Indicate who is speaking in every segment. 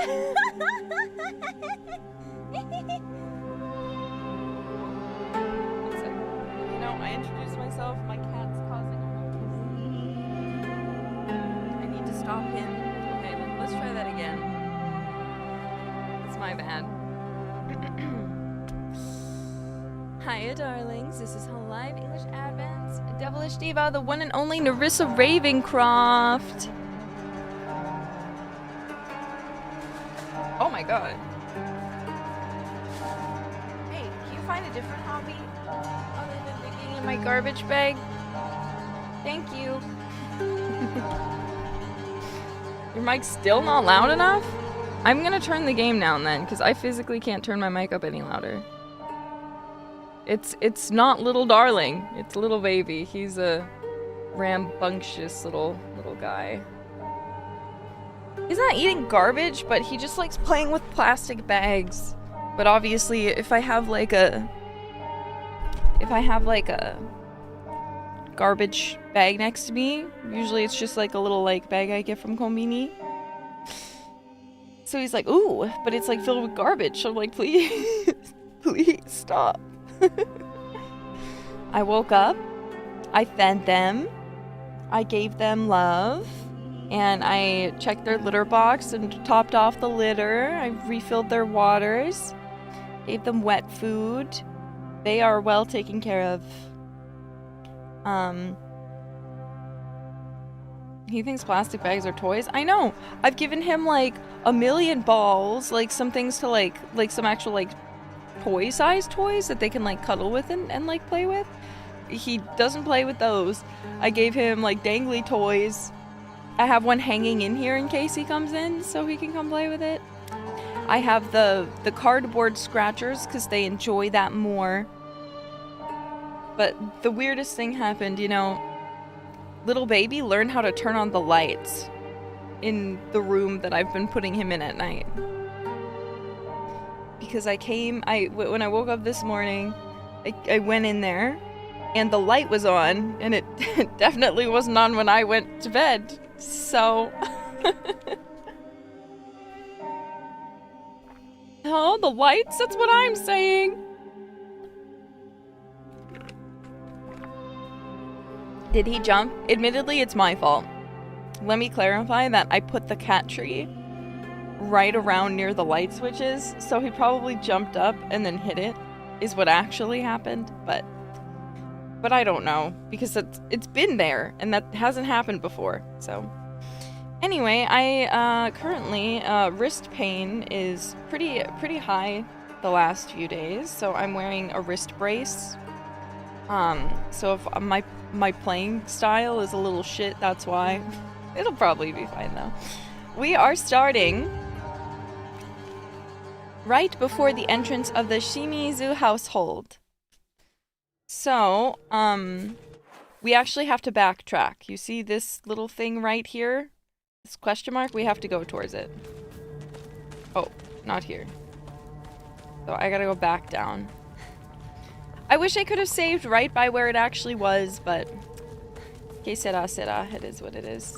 Speaker 1: You know, I introduced myself. My cat's causing a ruckus. I need to stop him. Okay, let's try that again. That's my bad. Hiya, darlings. This is hololive English-Advent, Devilish Diva, the one and only Nerissa Ravencroft. Oh my god. Hey, can you find a different hobby other than digging in my garbage bag? Thank you. Your mic's still not loud enough? I'm gonna turn the game down then, because I physically can't turn my mic up any louder. It's not little darling, it's little baby. He's a rambunctious little guy. He's not eating garbage, but he just likes playing with plastic bags. But obviously, if I have like a garbage bag next to me, usually it's just like a little like bag I get from Konami. So he's like, ooh, but it's like filled with garbage. So I'm like, please, please stop. I woke up, I fed them, I gave them love, and I checked their litter box and topped off the litter. I refilled their waters, gave them wet food. They are well taken care of. He thinks plastic bags are toys. I know. I've given him like a million balls, like some things to like some actual like toy-sized toys that they can like cuddle with and like play with. He doesn't play with those. I gave him like dangly toys. I have one hanging in here in case he comes in so he can come play with it. I have the cardboard scratchers because they enjoy that more. But the weirdest thing happened, you know, little baby learned how to turn on the lights in the room that I've been putting him in at night. Because when I woke up this morning, I went in there and the light was on, and it definitely wasn't on when I went to bed. So oh, the lights, that's what I'm saying. Did he jump? Admittedly, it's my fault. Let me clarify that I put the cat tree right around near the light switches, so he probably jumped up and then hit it, is what actually happened, but I don't know, because it's been there, and that hasn't happened before, so. Anyway, I currently, wrist pain is pretty high the last few days, so I'm wearing a wrist brace. So if my playing style is a little shit, that's why. It'll probably be fine though. We are starting right before the entrance of the Shimizu household. So, we actually have to backtrack. You see this little thing right here? This question mark? We have to go towards it. Oh, not here. So I gotta go back down. I wish I could have saved right by where it actually was, but que sera, sera. It is what it is.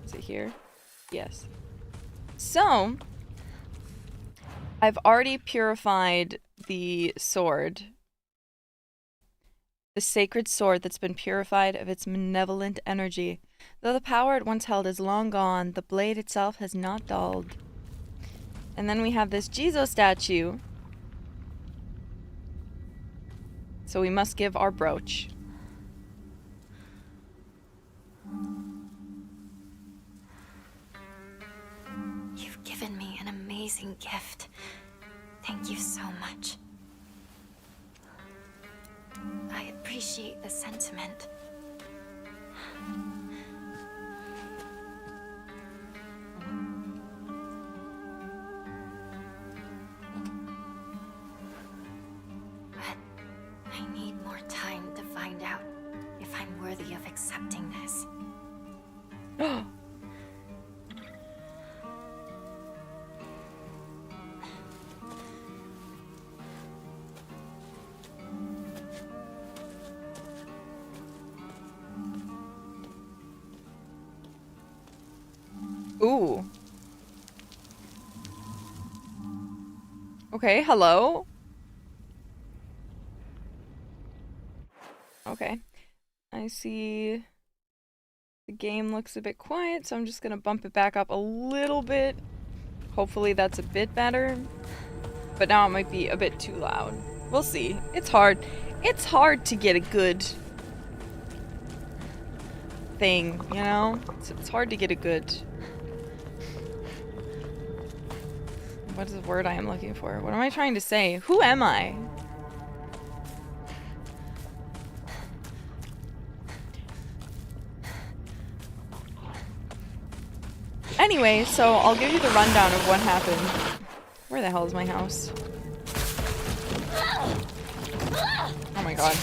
Speaker 1: Is it here? Yes. So, I've already purified the sword. The sacred sword that's been purified of its malevolent energy. Though the power it once held is long gone, the blade itself has not dulled. And then we have this Jizo statue. So we must give our brooch.
Speaker 2: You've given me an amazing gift. Thank you so much. I appreciate the sentiment. But I need more time to find out if I'm worthy of accepting this.
Speaker 1: Ooh. Okay, hello? Okay. I see the game looks a bit quiet, so I'm just gonna bump it back up a little bit. Hopefully that's a bit better. But now it might be a bit too loud. We'll see. It's hard. It's hard to get a good thing, you know? It's hard to get a good... What is the word I am looking for? What am I trying to say? Who am I? Anyway, so I'll give you the rundown of what happened. Where the hell is my house? Oh my god.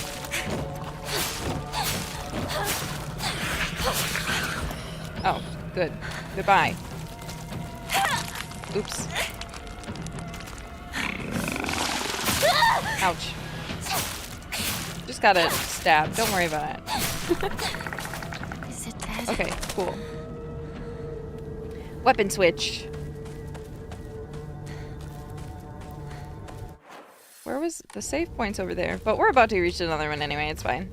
Speaker 1: Oh, good. Goodbye. Oops. Ouch. Just got a stab. Don't worry about it.
Speaker 2: Is it dead?
Speaker 1: Okay, cool. Weapon switch. Where was the save points over there? But we're about to reach another one anyway, it's fine.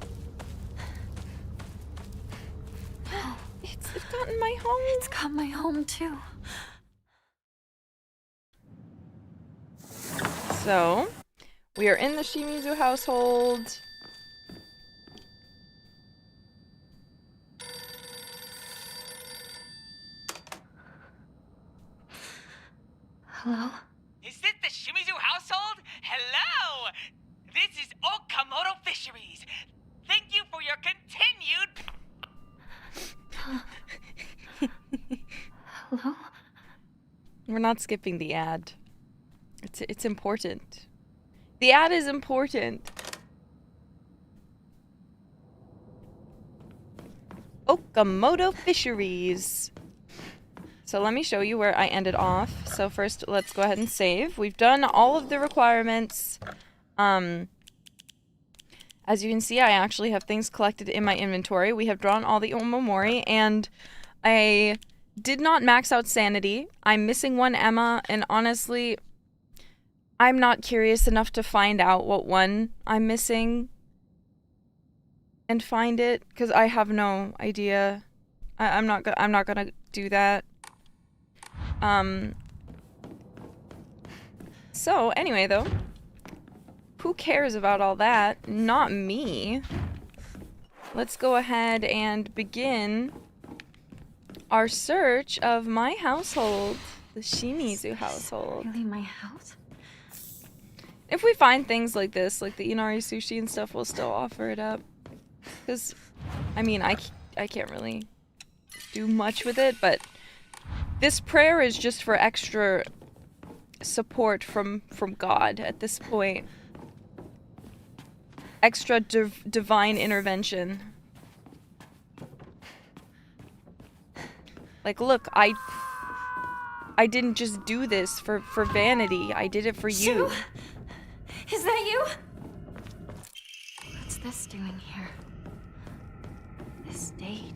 Speaker 1: It's gotten my home.
Speaker 2: It's got my home too.
Speaker 1: So, we are in the Shimizu household.
Speaker 2: Hello?
Speaker 3: Is this the Shimizu household? Hello! This is Okamoto Fisheries. Thank you for your continued...
Speaker 2: Hello?
Speaker 1: We're not skipping the ad. It's important. The ad is important. Okamoto Fisheries. So let me show you where I ended off. So first, let's go ahead and save. We've done all of the requirements. As you can see, I actually have things collected in my inventory. We have drawn all the Omamori, and I did not max out sanity. I'm missing one Emma, and honestly, I'm not curious enough to find out what one I'm missing and find it, because I have no idea. I'm not gonna do that. So anyway though, who cares about all that? Not me. Let's go ahead and begin our search of my household, the Shimizu household.
Speaker 2: Really my house?
Speaker 1: If we find things like this, like the Inari sushi and stuff, we'll still offer it up. Because, I mean, I can't really do much with it, but this prayer is just for extra support from God at this point. Extra divine intervention. Like, look, I didn't just do this for vanity. I did it for you.
Speaker 2: Is that you? What's this doing here? This date.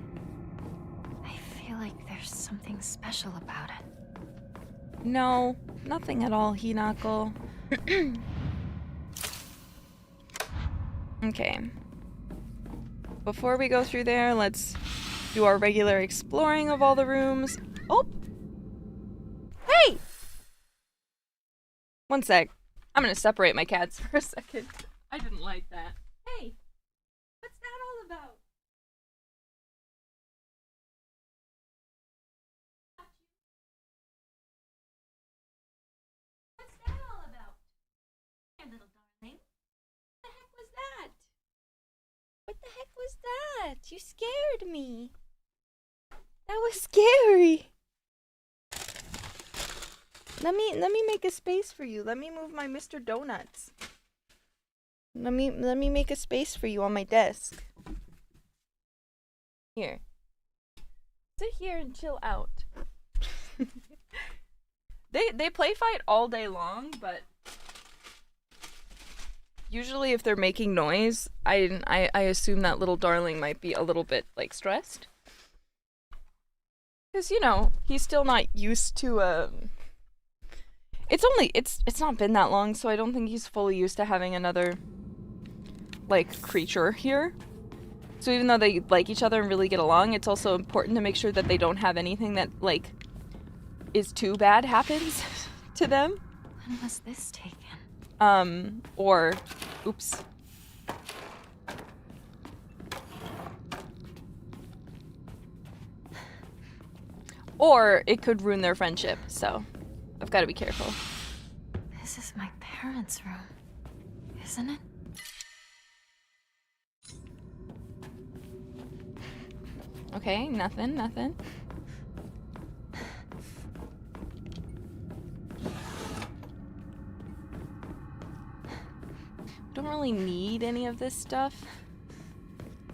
Speaker 2: I feel like there's something special about it.
Speaker 1: No, nothing at all, Hinako. Okay. Before we go through there, let's do our regular exploring of all the rooms. Oh! Hey! One sec. I'm gonna separate my cats for a second. I didn't like that. Hey! What's that all about? What's that all about? Hey, little darling. What the heck was that? What the heck was that? You scared me. That was scary. Let me make a space for you. Let me move my Mr. Donuts. Let me make a space for you on my desk. Here. Sit here and chill out. They play fight all day long, but usually if they're making noise, I assume that little darling might be a little bit like stressed. Because, you know, he's still not used to, it's not been that long, so I don't think he's fully used to having another, like, creature here. So even though they like each other and really get along, it's also important to make sure that they don't have anything that, like, is too bad happens to them.
Speaker 2: When was this taken?
Speaker 1: Or, oops. Or it could ruin their friendship, so I've got to be careful.
Speaker 2: This is my parents' room, isn't it?
Speaker 1: Okay, nothing. Don't really need any of this stuff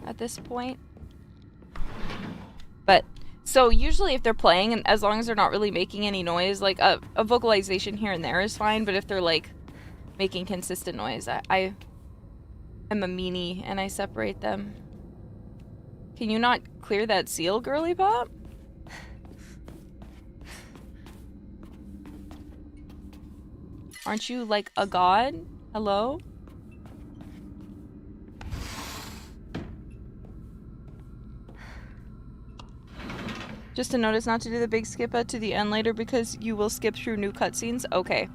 Speaker 1: at this point. But, so usually if they're playing, and as long as they're not really making any noise, like a vocalization here and there is fine, but if they're like making consistent noise, I am a meanie and I separate them. Can you not clear that seal, girly pop? Aren't you like a god? Hello? Just a notice not to do the big skipper to the end later because you will skip through new cutscenes? Okay.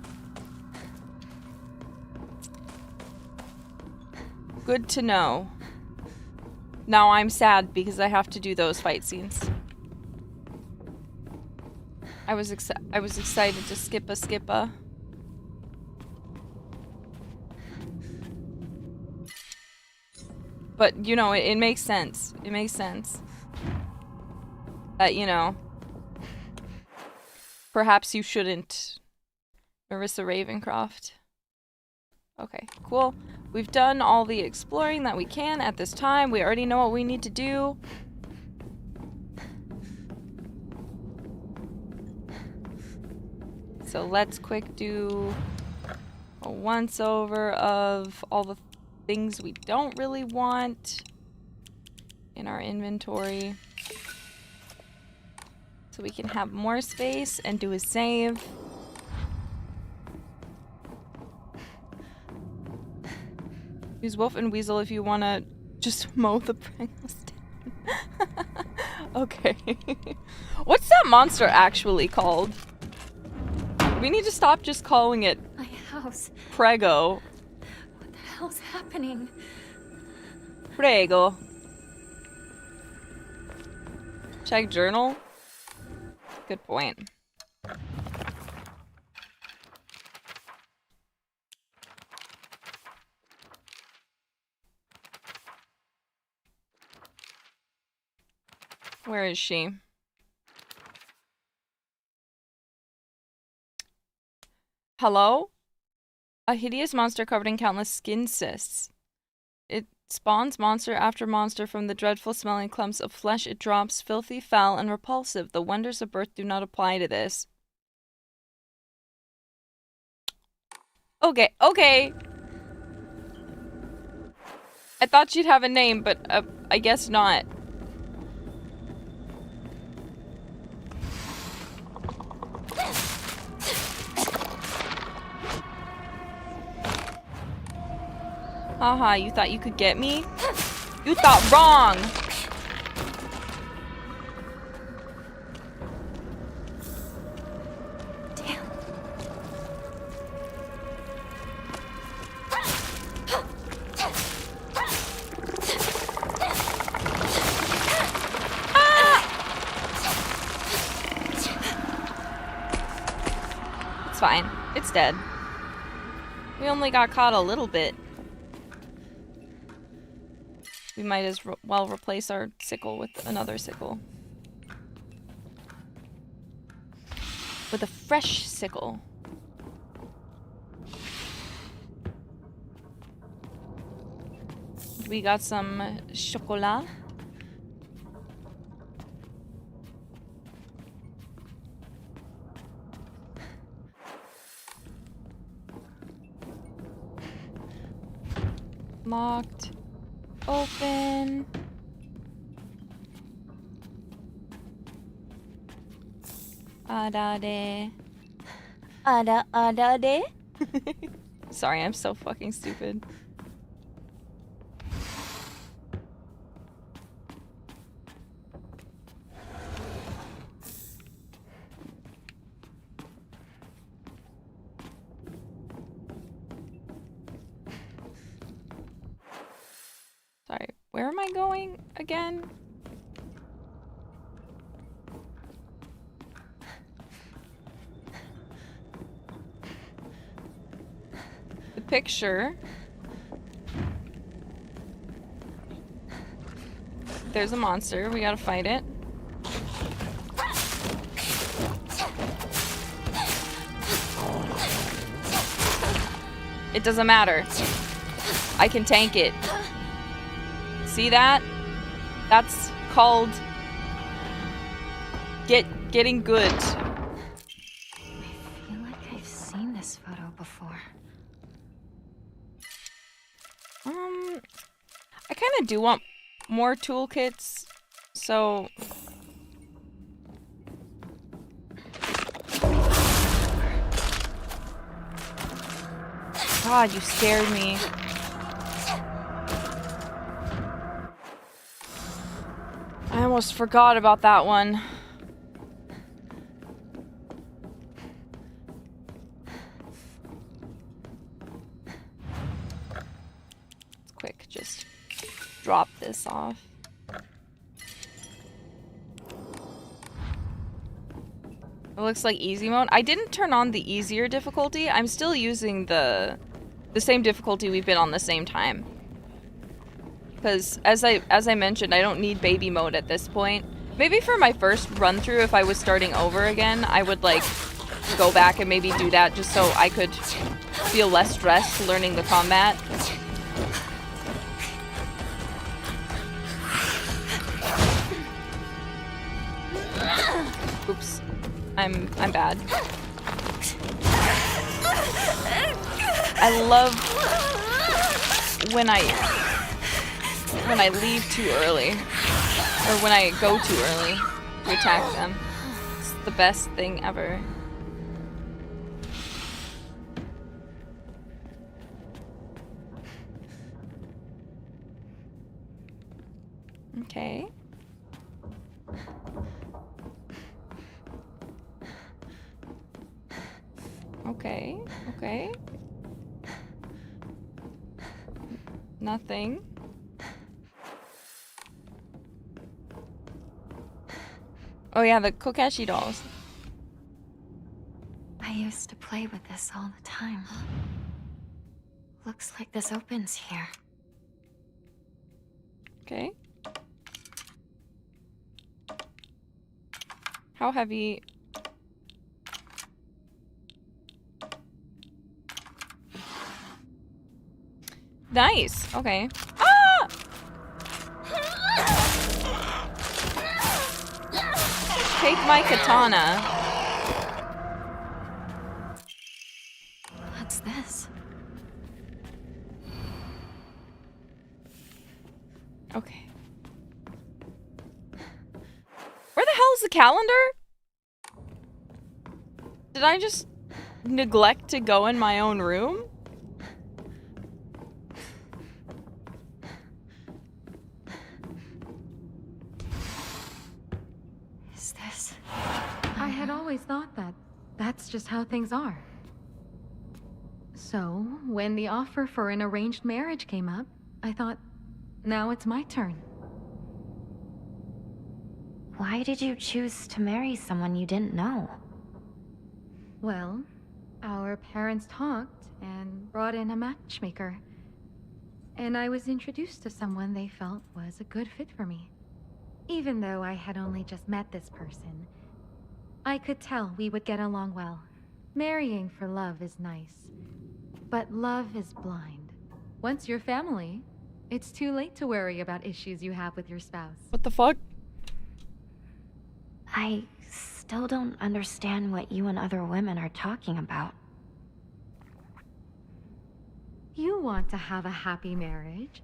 Speaker 1: Good to know. Now I'm sad because I have to do those fight scenes. I was excited to skipper. But, you know, it makes sense. It makes sense. That, you know, perhaps you shouldn't. Nerissa Ravencroft. Okay, cool. We've done all the exploring that we can at this time. We already know what we need to do. So let's quick do a once over of all the things we don't really want in our inventory. So we can have more space and do a save. Use Wolf and Weasel if you want to just mow the Pringles down. Okay. What's that monster actually called? We need to stop just calling it
Speaker 2: My house.
Speaker 1: Prego.
Speaker 2: What the hell's happening?
Speaker 1: Prego. Check journal. Good point. Where is she? Hello? A hideous monster covered in countless skin cysts. It spawns monster after monster from the dreadful smelling clumps of flesh it drops, filthy, foul, and repulsive. The wonders of birth do not apply to this. Okay. I thought she'd have a name, but I guess not. Haha, you thought you could get me? You thought wrong!
Speaker 2: Damn.
Speaker 1: It's fine. It's dead. We only got caught a little bit. We might as well replace our sickle with another sickle. With a fresh sickle. We got some chocolat. Locked. Open. Arare.
Speaker 2: Arare?
Speaker 1: Sorry, I'm so fucking stupid. Sorry, where am I going again? The picture. There's a monster. We gotta fight it. It doesn't matter. I can tank it. See that? That's called getting good.
Speaker 2: I feel like I've seen this photo before.
Speaker 1: I kind of do want more toolkits, so... God, you scared me. I almost forgot about that one. Quick, just drop this off. It looks like easy mode. I didn't turn on the easier difficulty. I'm still using the same difficulty we've been on the same time. Because as I mentioned, I don't need baby mode at this point. Maybe for my first run through, if I was starting over again, I would like go back and maybe do that just so I could feel less stressed learning the combat. Oops. I'm bad. I love when I leave too early, or when I go too early to attack them. It's the best thing ever. Okay. Okay, okay. Nothing. Oh yeah, the Kokeshi dolls.
Speaker 2: I used to play with this all the time. Looks like this opens here.
Speaker 1: Okay. How heavy? Nice. Okay. Ah! Take my katana.
Speaker 2: What's this?
Speaker 1: Okay. Where the hell is the calendar? Did I just neglect to go in my own room?
Speaker 2: Is this?
Speaker 4: I had always thought that that's just how things are. So, when the offer for an arranged marriage came up, I thought, now it's my turn.
Speaker 2: Why did you choose to marry someone you didn't know?
Speaker 4: Well, our parents talked and brought in a matchmaker. And I was introduced to someone they felt was a good fit for me. Even though I had only just met this person, I could tell we would get along well. Marrying for love is nice, but love is blind. Once you're family, it's too late to worry about issues you have with your spouse.
Speaker 1: What the fuck?
Speaker 2: I still don't understand what you and other women are talking about.
Speaker 4: You want to have a happy marriage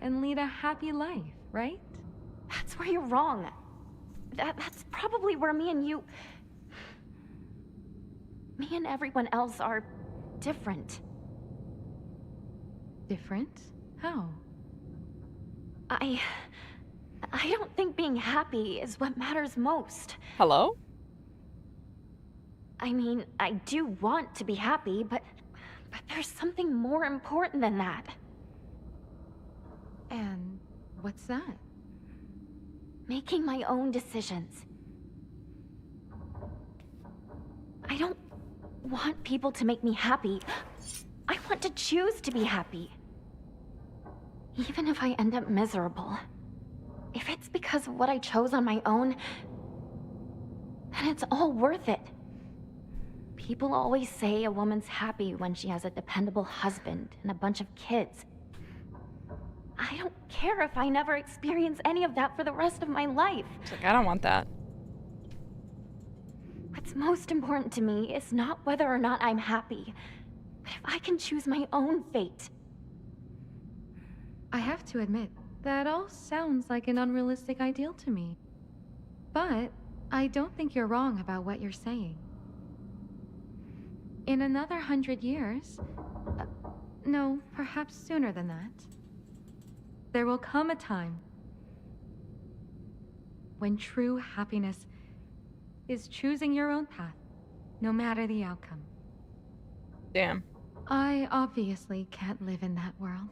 Speaker 4: and lead a happy life, right?
Speaker 2: That's where you're wrong. That's probably where me and you... Me and everyone else are different.
Speaker 4: Different? How?
Speaker 2: I don't think being happy is what matters most.
Speaker 1: Hello?
Speaker 2: I mean, I do want to be happy, but there's something more important than that.
Speaker 4: And what's that?
Speaker 2: Making my own decisions. I don't want people to make me happy. I want to choose to be happy. Even if I end up miserable. If it's because of what I chose on my own, then it's all worth it. People always say a woman's happy when she has a dependable husband and a bunch of kids. I don't care if I never experience any of that for the rest of my life.
Speaker 1: It's like, I don't want that.
Speaker 2: What's most important to me is not whether or not I'm happy, but if I can choose my own fate.
Speaker 4: I have to admit, that all sounds like an unrealistic ideal to me. But I don't think you're wrong about what you're saying. In another 100 years, no, perhaps sooner than that, there will come a time when true happiness is choosing your own path, no matter the outcome.
Speaker 1: Damn.
Speaker 4: I obviously can't live in that world,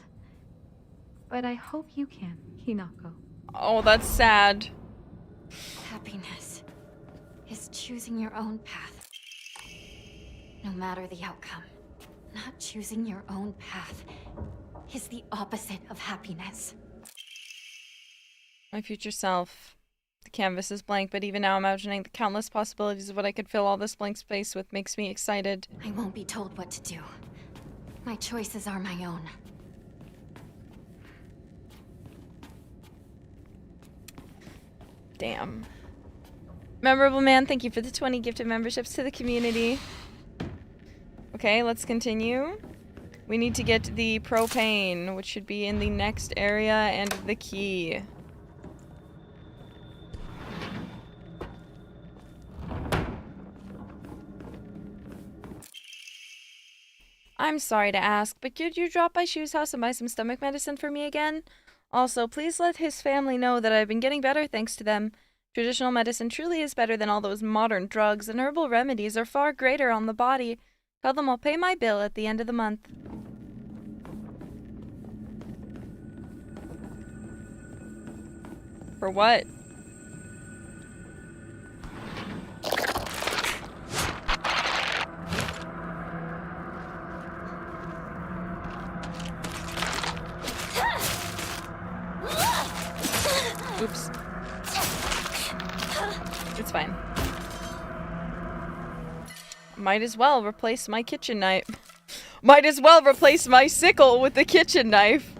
Speaker 4: but I hope you can, Hinako.
Speaker 1: Oh, that's sad.
Speaker 2: Happiness is choosing your own path, no matter the outcome. Not choosing your own path is the opposite of happiness.
Speaker 1: My future self. The canvas is blank, but even now imagining the countless possibilities of what I could fill all this blank space with makes me excited.
Speaker 2: I won't be told what to do. My choices are my own.
Speaker 1: Damn. Memorable Man, thank you for the 20 gifted memberships to the community. Okay, let's continue. We need to get the propane, which should be in the next area, and the key. I'm sorry to ask, but could you drop by Shu's house and buy some stomach medicine for me again? Also, please let his family know that I've been getting better thanks to them. Traditional medicine truly is better than all those modern drugs, and herbal remedies are far greater on the body. Tell them I'll pay my bill at the end of the month. For what? Oops. It's fine. Might as well replace my kitchen knife. Might as well replace my sickle with the kitchen knife.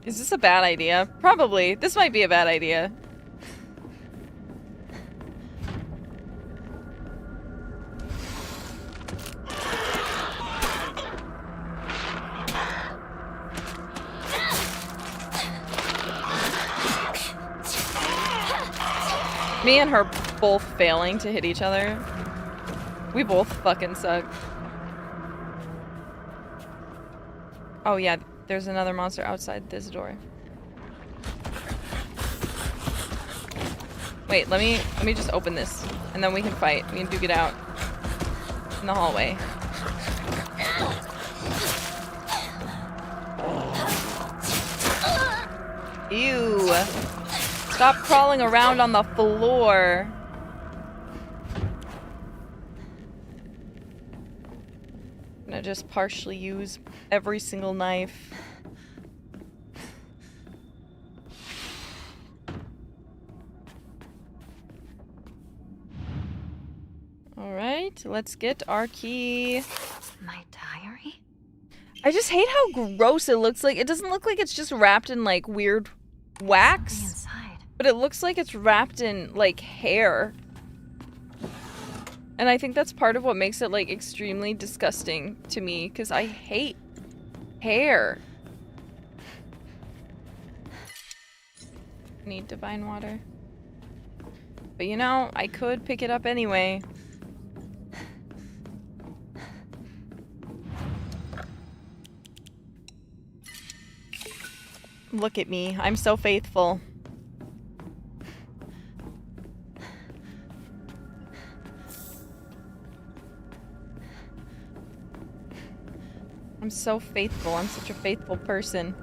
Speaker 1: Is this a bad idea? Probably. This might be a bad idea. Me and her both failing to hit each other. We both fucking suck. Oh yeah, there's another monster outside this door. Wait, let me just open this, and then we can fight. We can duke it out in the hallway. Ew. Stop crawling around on the floor. I'm gonna just partially use every single knife. Alright, let's get our key.
Speaker 2: My diary?
Speaker 1: I just hate how gross it looks like. It doesn't look like it's just wrapped in like weird wax.
Speaker 2: Inside.
Speaker 1: But it looks like it's wrapped in, like, hair. And I think that's part of what makes it, like, extremely disgusting to me, because I hate hair. Need divine water. But you know, I could pick it up anyway. Look at me. I'm so faithful. I'm so faithful. I'm such a faithful person.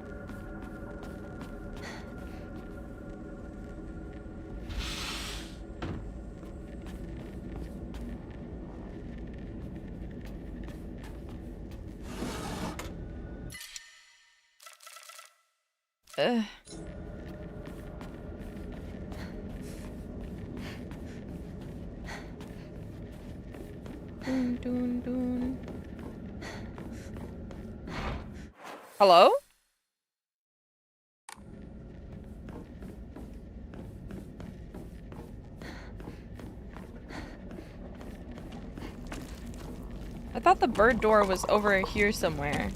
Speaker 1: Ugh. Dun, dun, dun. Hello? I thought the bird door was over here somewhere.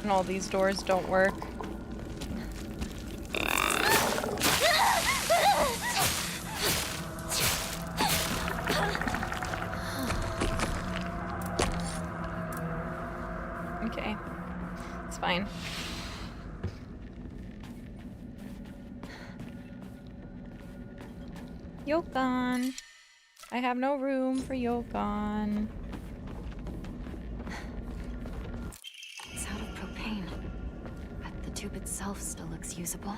Speaker 1: And all these doors don't work. Okay. It's fine. Yokon. I have no room for Yokon.
Speaker 2: It's out of propane, but the tube itself still looks usable.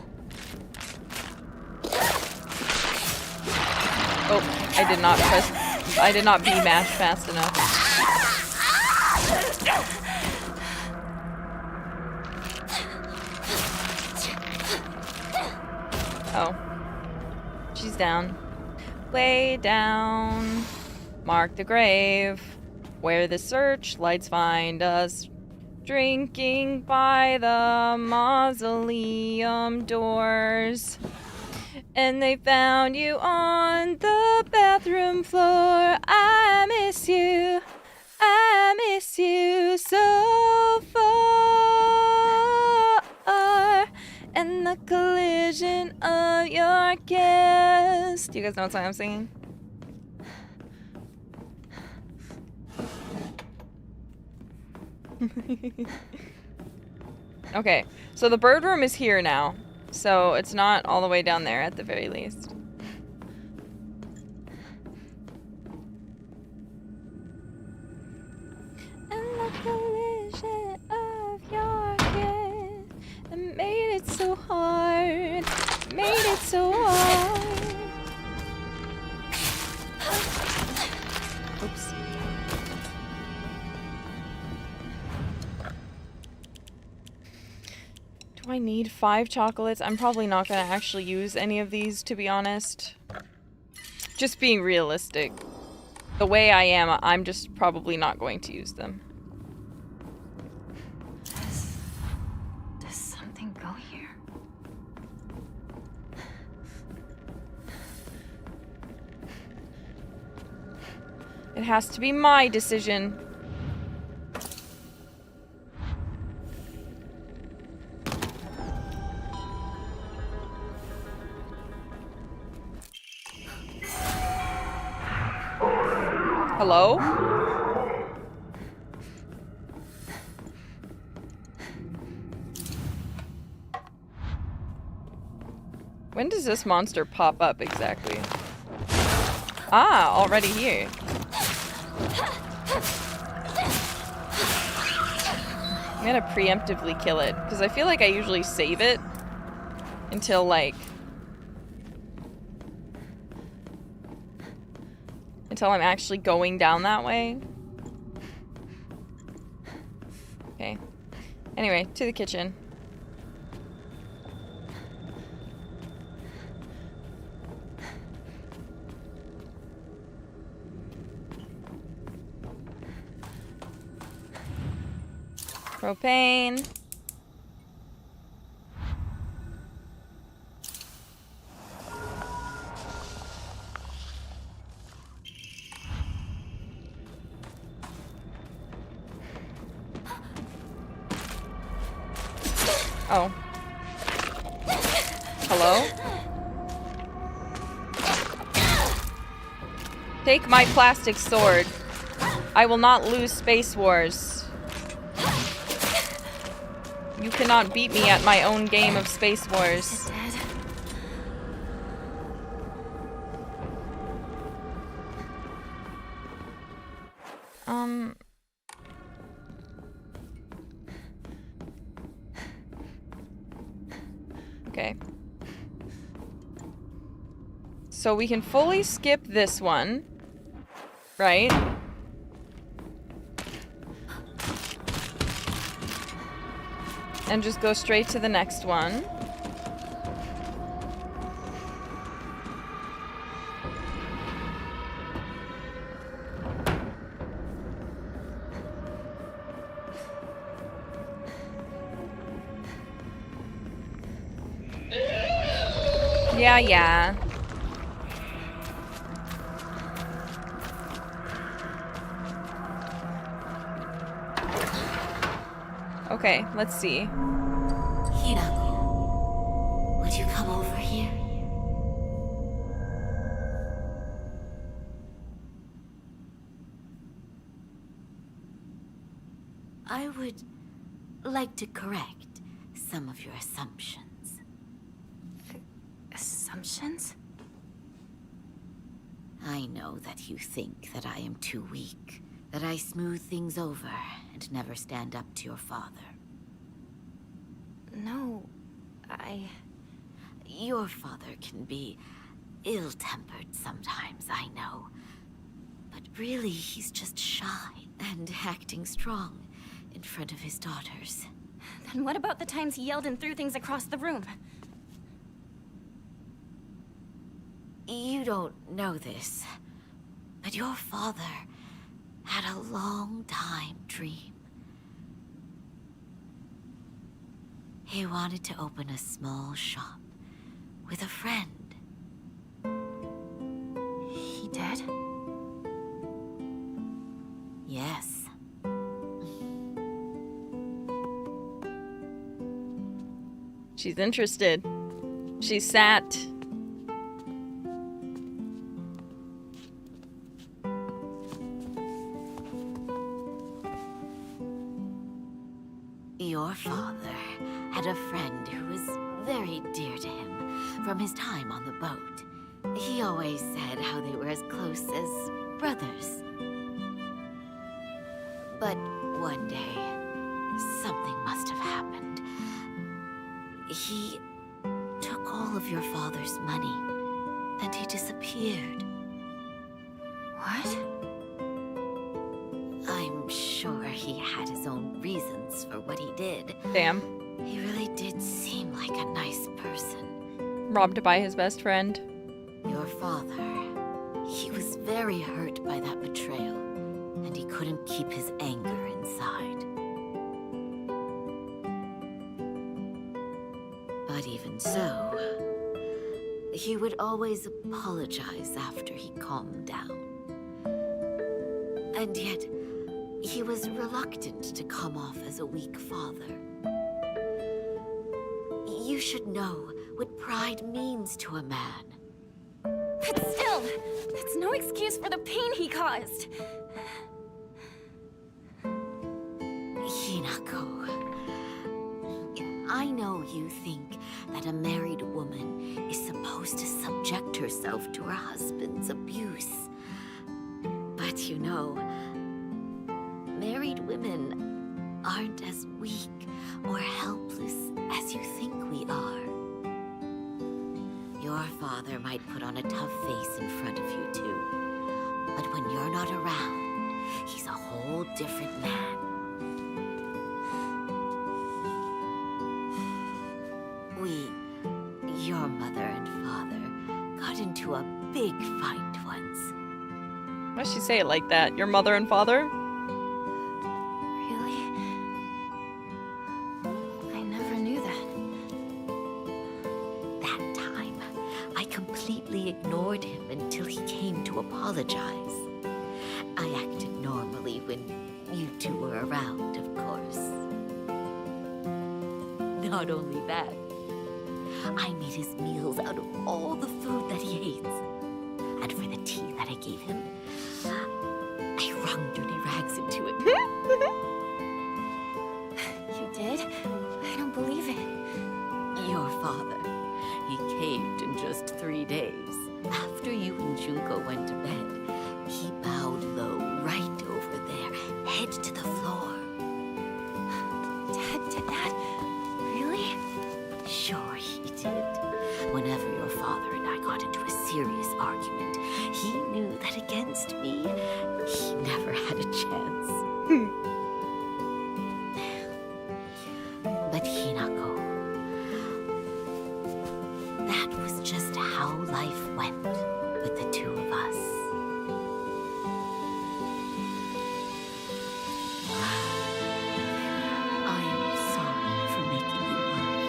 Speaker 1: Oh, I did not be mashed fast enough. Oh. She's down. Way down. Mark the grave. Where the searchlights find us. Drinking by the mausoleum doors. And they found you on the bathroom floor. I miss you. I miss you so far. And the collision of your kiss. Do you guys know what song I'm singing? Okay, so the bird room is here now. So it's not all the way down there at the very least. And the collision of your kiss that made it so hard, made it so hard. Oops. Do I need 5 chocolates? I'm probably not going to actually use any of these, to be honest. Just being realistic. The way I am, I'm just probably not going to use them.
Speaker 2: Does something go here?
Speaker 1: It has to be my decision. Hello? When does this monster pop up exactly? Ah, already here. I'm gonna preemptively kill it, because I feel like I usually save it until, like, until I'm actually going down that way. Okay. Anyway, to the kitchen. Propane. Oh. Hello? Take my plastic sword. I will not lose Space Wars. You cannot beat me at my own game of Space Wars. Okay. So we can fully skip this one, right? And just go straight to the next one. Yeah. Okay, let's see.
Speaker 5: Hiya, would you come over here? I would like to correct some of your assumptions.
Speaker 2: Assumptions?
Speaker 5: I know that you think that I am too weak, that I smooth things over and never stand up to your father.
Speaker 2: No,
Speaker 5: Your father can be ill-tempered sometimes, I know. But really, he's just shy and acting strong in front of his daughters.
Speaker 2: Then what about the times he yelled and threw things across the room?
Speaker 5: You don't know this, but your father had a long-time dream. He wanted to open a small shop with a friend.
Speaker 2: He did?
Speaker 5: Yes.
Speaker 1: She's interested. She sat.
Speaker 5: Your father had a friend who was very dear to him from his time on the boat. He always said how they were as close as brothers. But one day, something must have happened. He took all of your father's money, and he disappeared.
Speaker 2: What?
Speaker 5: I'm sure he had his own reasons for what he did.
Speaker 1: Damn.
Speaker 5: He really did seem like a nice person.
Speaker 1: Robbed by his best friend.
Speaker 5: Your father, he was very hurt by that betrayal, and he couldn't keep his anger inside. But even so, he would always apologize after he calmed down. And yet, he was reluctant to come off as a weak father. You should know what pride means to a man.
Speaker 2: But still, that's no excuse for the pain he caused.
Speaker 5: Hinako, I know you think that a married woman is supposed to subject herself to her husband's abuse. But you know, married women aren't as weak or helpless as you think we are. Your father might put on a tough face in front of you too, but when you're not around, he's a whole different man. Your mother and father got into a big fight once.
Speaker 1: Why'd she say it like that? Your mother and father?
Speaker 2: Really?
Speaker 5: I completely ignored him until he came to apologize. I acted normally when you two were around, of course. Not only that, I made his meals out of all the food that he hates. And for the tea that I gave him, I wrung dirty rags into it.
Speaker 2: You did? I don't believe it.
Speaker 5: Your father, he caved in just 3 days. After you and Junko went to bed, he bowed low right over there, head to the floor.
Speaker 2: Dad did that? Really?
Speaker 5: Sure he did. Whenever your father and I got into a serious argument, he knew that against me, he never had a chance. But Hinako, that was just how life went with the two of us. I am sorry for making you worry.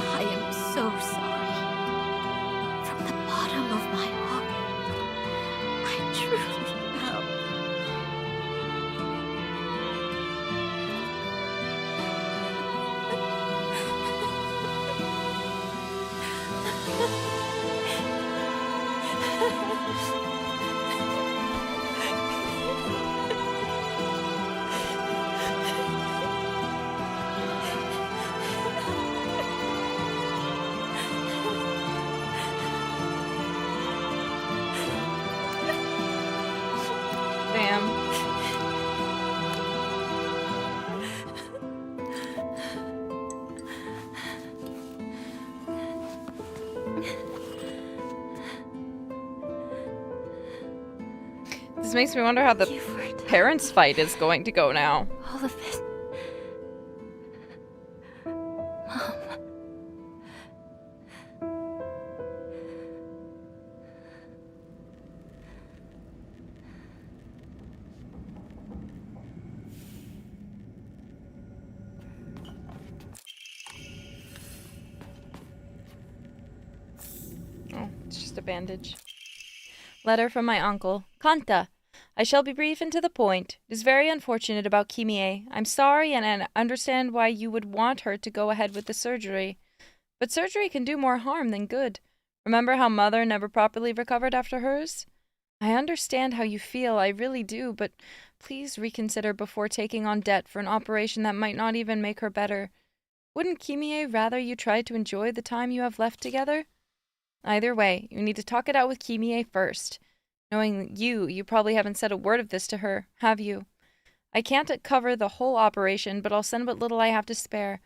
Speaker 5: I am so sorry. From the bottom of my heart, I truly am.
Speaker 1: Damn. This makes me wonder how the
Speaker 2: Gifford.
Speaker 1: parents' fight is going to go now.
Speaker 2: All of this. Mom.
Speaker 1: Oh, it's just a bandage. Letter from my uncle. Kanta. I shall be brief and to the point. It is very unfortunate about Kimie. I'm sorry and I understand why you would want her to go ahead with the surgery. But surgery can do more harm than good. Remember how Mother never properly recovered after hers? I understand how you feel, I really do, but please reconsider before taking on debt for an operation that might not even make her better. Wouldn't Kimie rather you tried to enjoy the time you have left together? Either way, you need to talk it out with Kimie first. Knowing you probably haven't said a word of this to her, have you? I can't cover the whole operation, but I'll send what little I have to spare.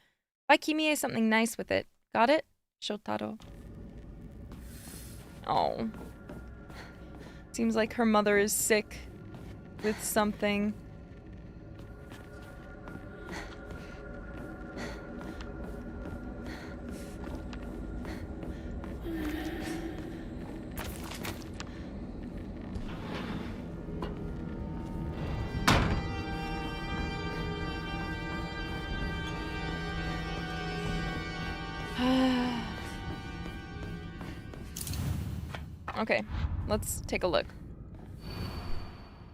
Speaker 1: Buy Kimie something nice with it. Got it? Shotaro. Oh. Seems like her mother is sick with something. Okay, let's take a look.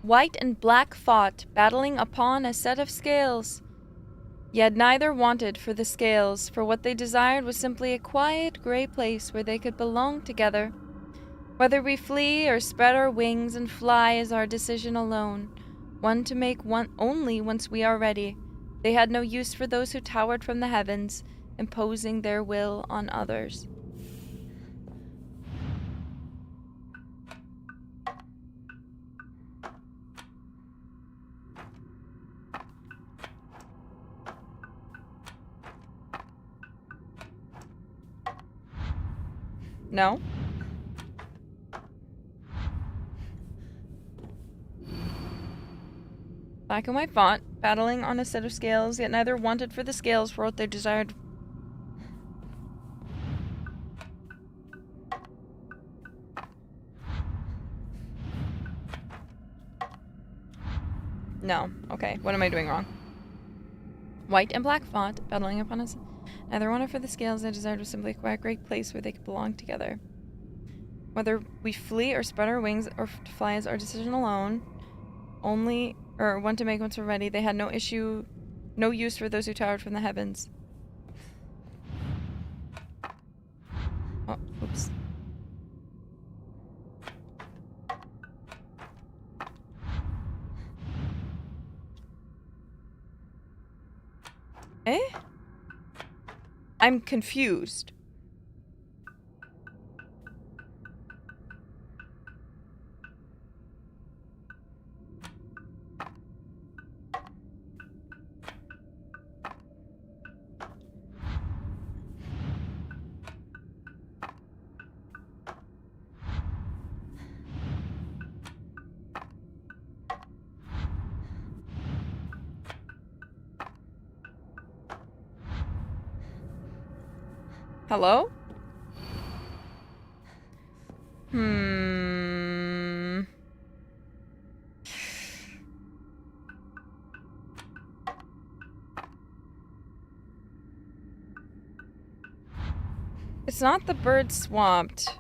Speaker 1: White and black fought, battling upon a set of scales. Yet neither wanted for the scales, for what they desired was simply a quiet, gray place where they could belong together. Whether we flee or spread our wings and fly is our decision alone, one to make one only once we are ready. They had no use for those who towered from the heavens, imposing their will on others. No? Black and white fought, battling on a set of scales, yet neither wanted for the scales for what they desired. No. Okay, what am I doing wrong? White and black font, battling upon us. Neither one for the scales I desired was simply a quiet, great place where they could belong together. Whether we flee or spread our wings or fly is our decision alone. Only, or one to make once we're ready. They had no use for those who towered from the heavens. Oh, oops. Eh? I'm confused. Hello? It's not the bird swamped.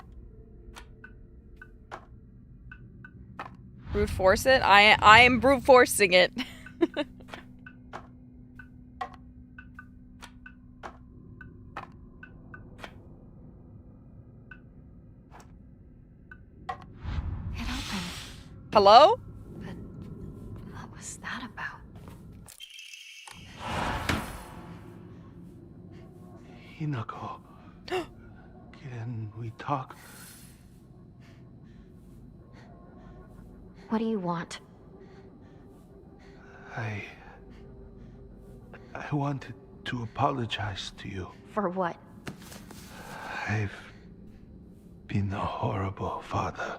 Speaker 1: Brute force it? I am brute forcing it. Hello?
Speaker 2: But what was that about?
Speaker 6: Hinako, can we talk?
Speaker 2: What do you want?
Speaker 6: I wanted to apologize to you.
Speaker 2: For what?
Speaker 6: I've been a horrible father.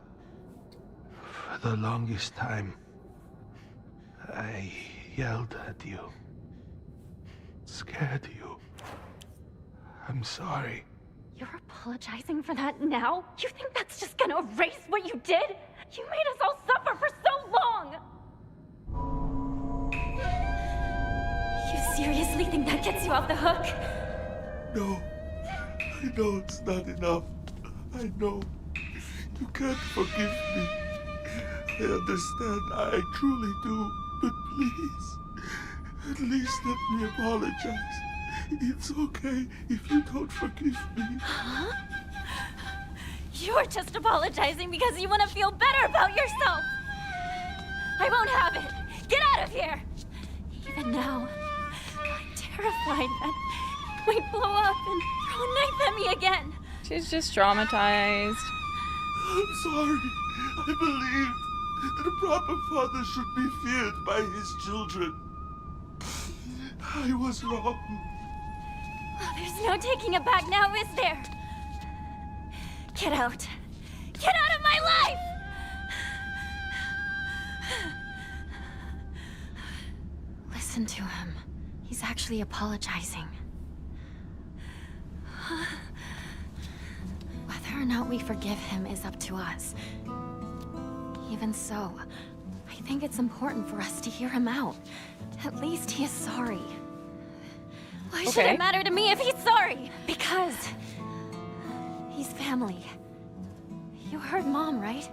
Speaker 6: For the longest time, I yelled at you, scared you. I'm sorry.
Speaker 2: You're apologizing for that now? You think that's just gonna erase what you did? You made us all suffer for so long! You seriously think that gets you off the hook?
Speaker 6: No, I know it's not enough. I know. You can't forgive me. I understand, I truly do. But please, at least let me apologize. It's okay if you don't forgive me.
Speaker 2: Huh? You're just apologizing because you want to feel better about yourself! I won't have it! Get out of here! Even now, I'm terrified that you might blow up and throw a knife at me again!
Speaker 1: She's just traumatized.
Speaker 6: I'm sorry. I believed that a proper father should be feared by his children. I was wrong.
Speaker 2: Oh, there's no taking it back now, is there? Get out. Get out of my life! Listen to him. He's actually apologizing. Whether or not we forgive him is up to us. Even so, I think it's important for us to hear him out. At least he is sorry. Why should it matter to me if he's sorry? Because he's family. You heard Mom, right?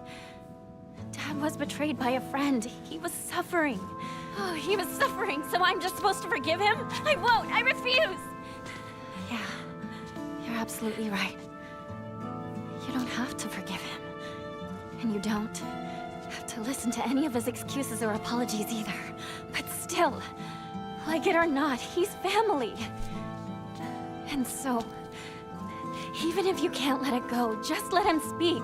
Speaker 2: Dad was betrayed by a friend. He was suffering. Oh, he was suffering, so I'm just supposed to forgive him? I won't! I refuse! Yeah, you're absolutely right. You don't have to forgive him. And you don't have to listen to any of his excuses or apologies either. But still, like it or not, he's family. And so, even if you can't let it go, just let him speak.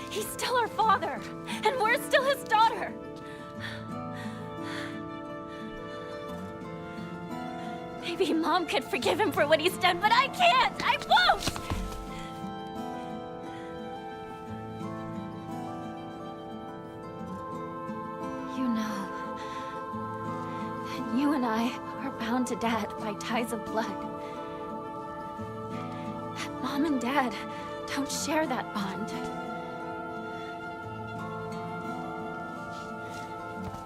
Speaker 2: He's still our father, and we're still his daughter. Maybe Mom could forgive him for what he's done, but I can't! I won't! You know that you and I are bound to Dad by ties of blood. That Mom and Dad don't share that bond.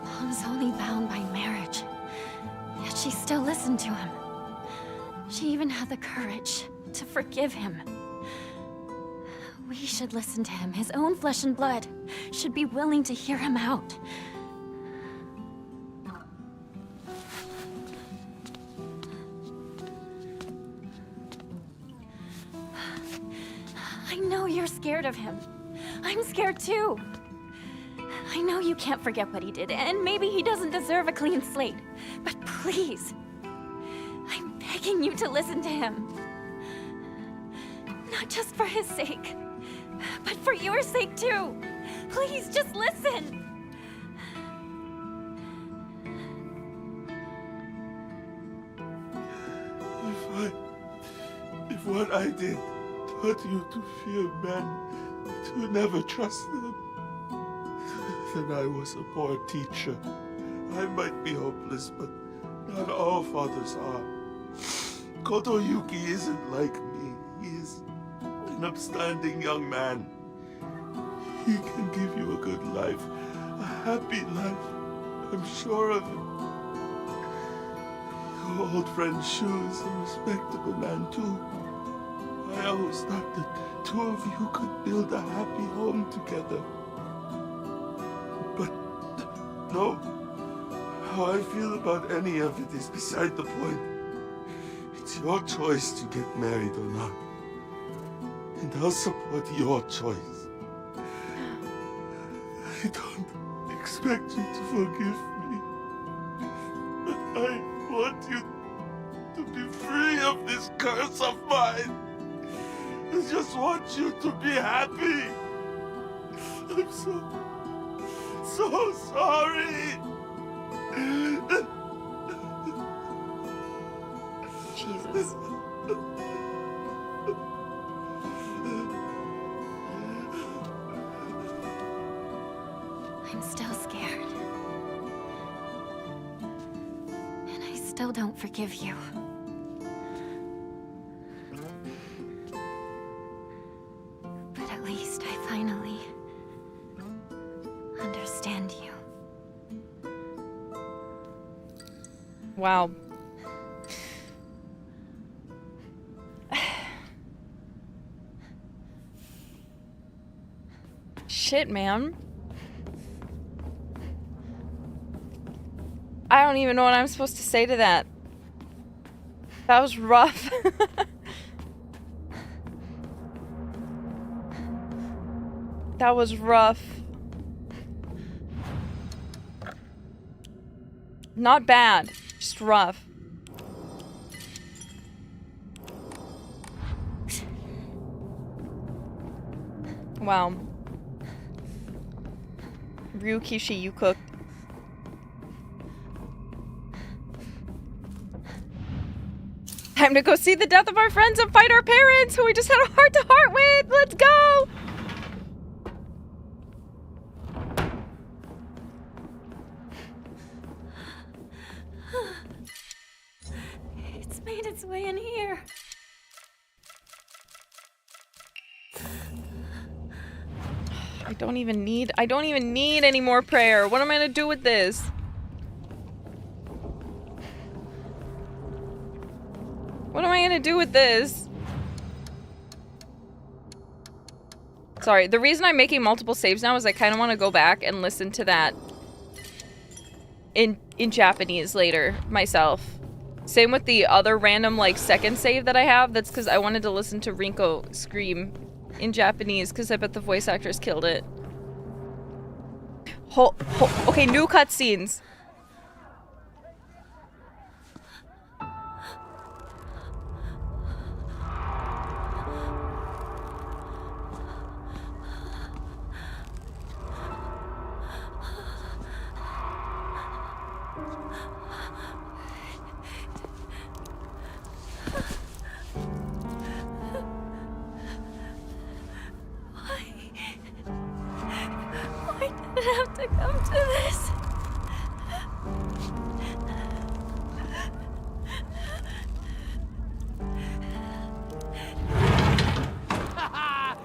Speaker 2: Mom's only bound by marriage, yet She still listened to him. She even had the courage to forgive him. We should listen to him. His own flesh and blood should be willing to hear him out. I know you're scared of him. I'm scared too. I know you can't forget what he did, and maybe he doesn't deserve a clean slate. But please, I'm begging you to listen to him. Not just for his sake, but for your sake too. Please, just listen.
Speaker 6: If what I did taught you to fear men, to never trust them, then I was a poor teacher. I might be hopeless, but not all fathers are. Kotoyuki isn't like me. He is an upstanding young man. He can give you a good life, a happy life. I'm sure of it. Your old friend Shu is a respectable man too. I always thought that two of you could build a happy home together. But no, how I feel about any of it is beside the point. It's your choice to get married or not. And I'll support your choice. I don't expect you to forgive me. I want you to be free of this curse of mine. I just want you to be happy. I'm so sorry.
Speaker 1: Jesus.
Speaker 2: I'm still scared. And I still don't forgive you. But at least I finally understand you.
Speaker 1: Wow. Shit, man. I don't even know what I'm supposed to say to that. That was rough. That was rough. Not bad, just rough. Wow. Ryukishi, you cooked. Time to go see the death of our friends and fight our parents who we just had a heart-to-heart with! Let's go!
Speaker 2: It's made its way in here.
Speaker 1: I don't even need any more prayer. What am I gonna do with this? What am I gonna do with this? Sorry, the reason I'm making multiple saves now is I kind of want to go back and listen to that in Japanese later myself. Same with the other random like second save that I have. That's because I wanted to listen to Rinko scream in Japanese because I bet the voice actress killed it. Okay, new cutscenes.
Speaker 2: Why did it have to come to this?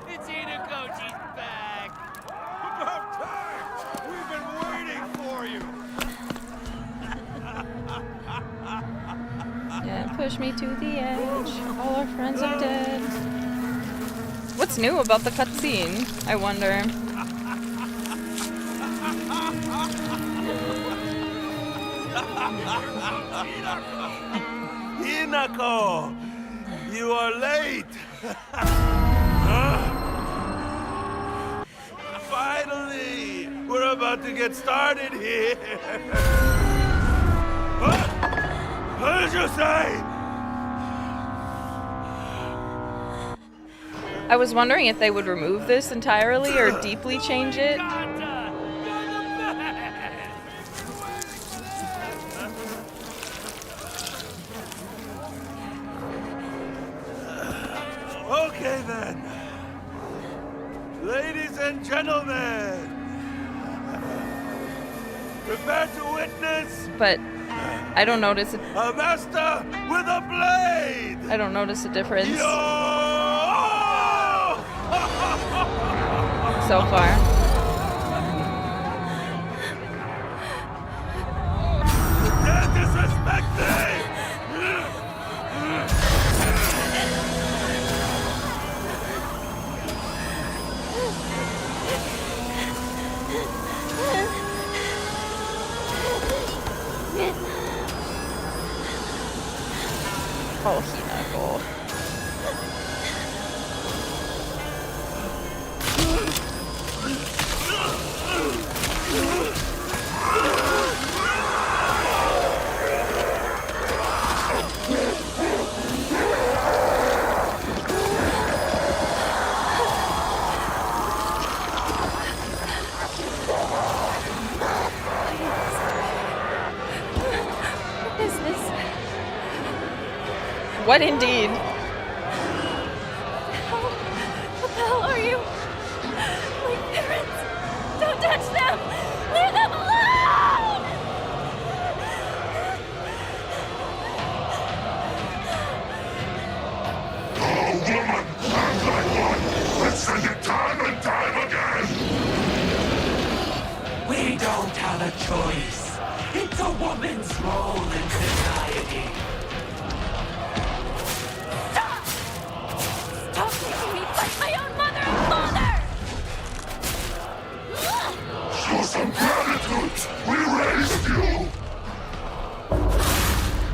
Speaker 3: It's Inakoji's back! About time! We've been waiting for you!
Speaker 1: Push me to the edge. All our friends are dead. What's new about the cutscene? I wonder.
Speaker 6: Hinako! You are late! Finally! We're about to get started here! What did you say?
Speaker 1: I was wondering if they would remove this entirely or deeply change it.
Speaker 6: Okay then. Ladies and gentlemen, prepare to witness
Speaker 1: But I don't notice it.
Speaker 6: a master with a blade!
Speaker 1: I don't notice a difference so far.
Speaker 6: Don't disrespect me!
Speaker 1: Oh, Hinako. What indeed?
Speaker 2: What the hell are you? My parents! Don't touch them! Leave them alone!
Speaker 6: Oh, woman! Act like one! Let's say it time and time again!
Speaker 3: We don't have a choice. It's a woman's role in society.
Speaker 2: Stop making me fight my own mother and father!
Speaker 6: Show some gratitude! We raised you!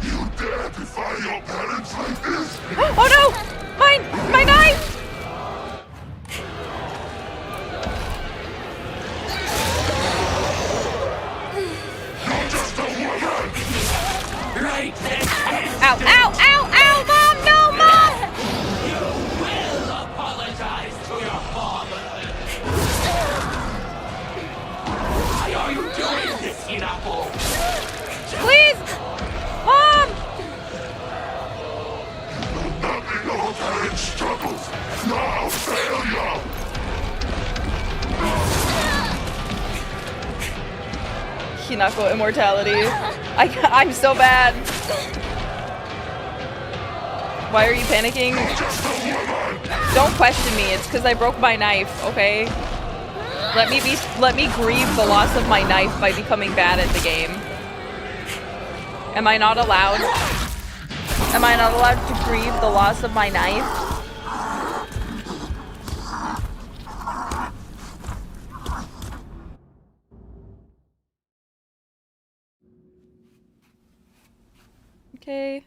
Speaker 6: You dare defy your parents like this?
Speaker 1: Oh no! My knife!
Speaker 6: You're just a woman!
Speaker 3: Right then.
Speaker 1: Ow, ow, ow, ow, Mom! No, Mom!
Speaker 3: You will apologize to your father. Why are you doing this, Hinako?
Speaker 1: Please! Mom!
Speaker 6: Nothing of a parent's struggles! Now failure!
Speaker 1: Hinako immortality. I'm so bad. Why are you panicking? Don't question me. It's because I broke my knife, okay? Let me grieve the loss of my knife by becoming bad at the game. Am I not allowed? Am I not allowed to grieve the loss of my knife? Okay.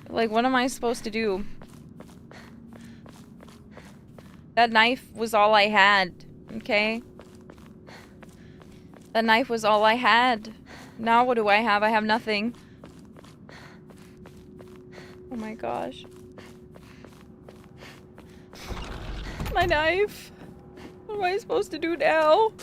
Speaker 1: Like, what am I supposed to do? That knife was all I had, okay? That knife was all I had. Now what do I have? I have nothing. Oh my gosh. My knife. What am I supposed to do now?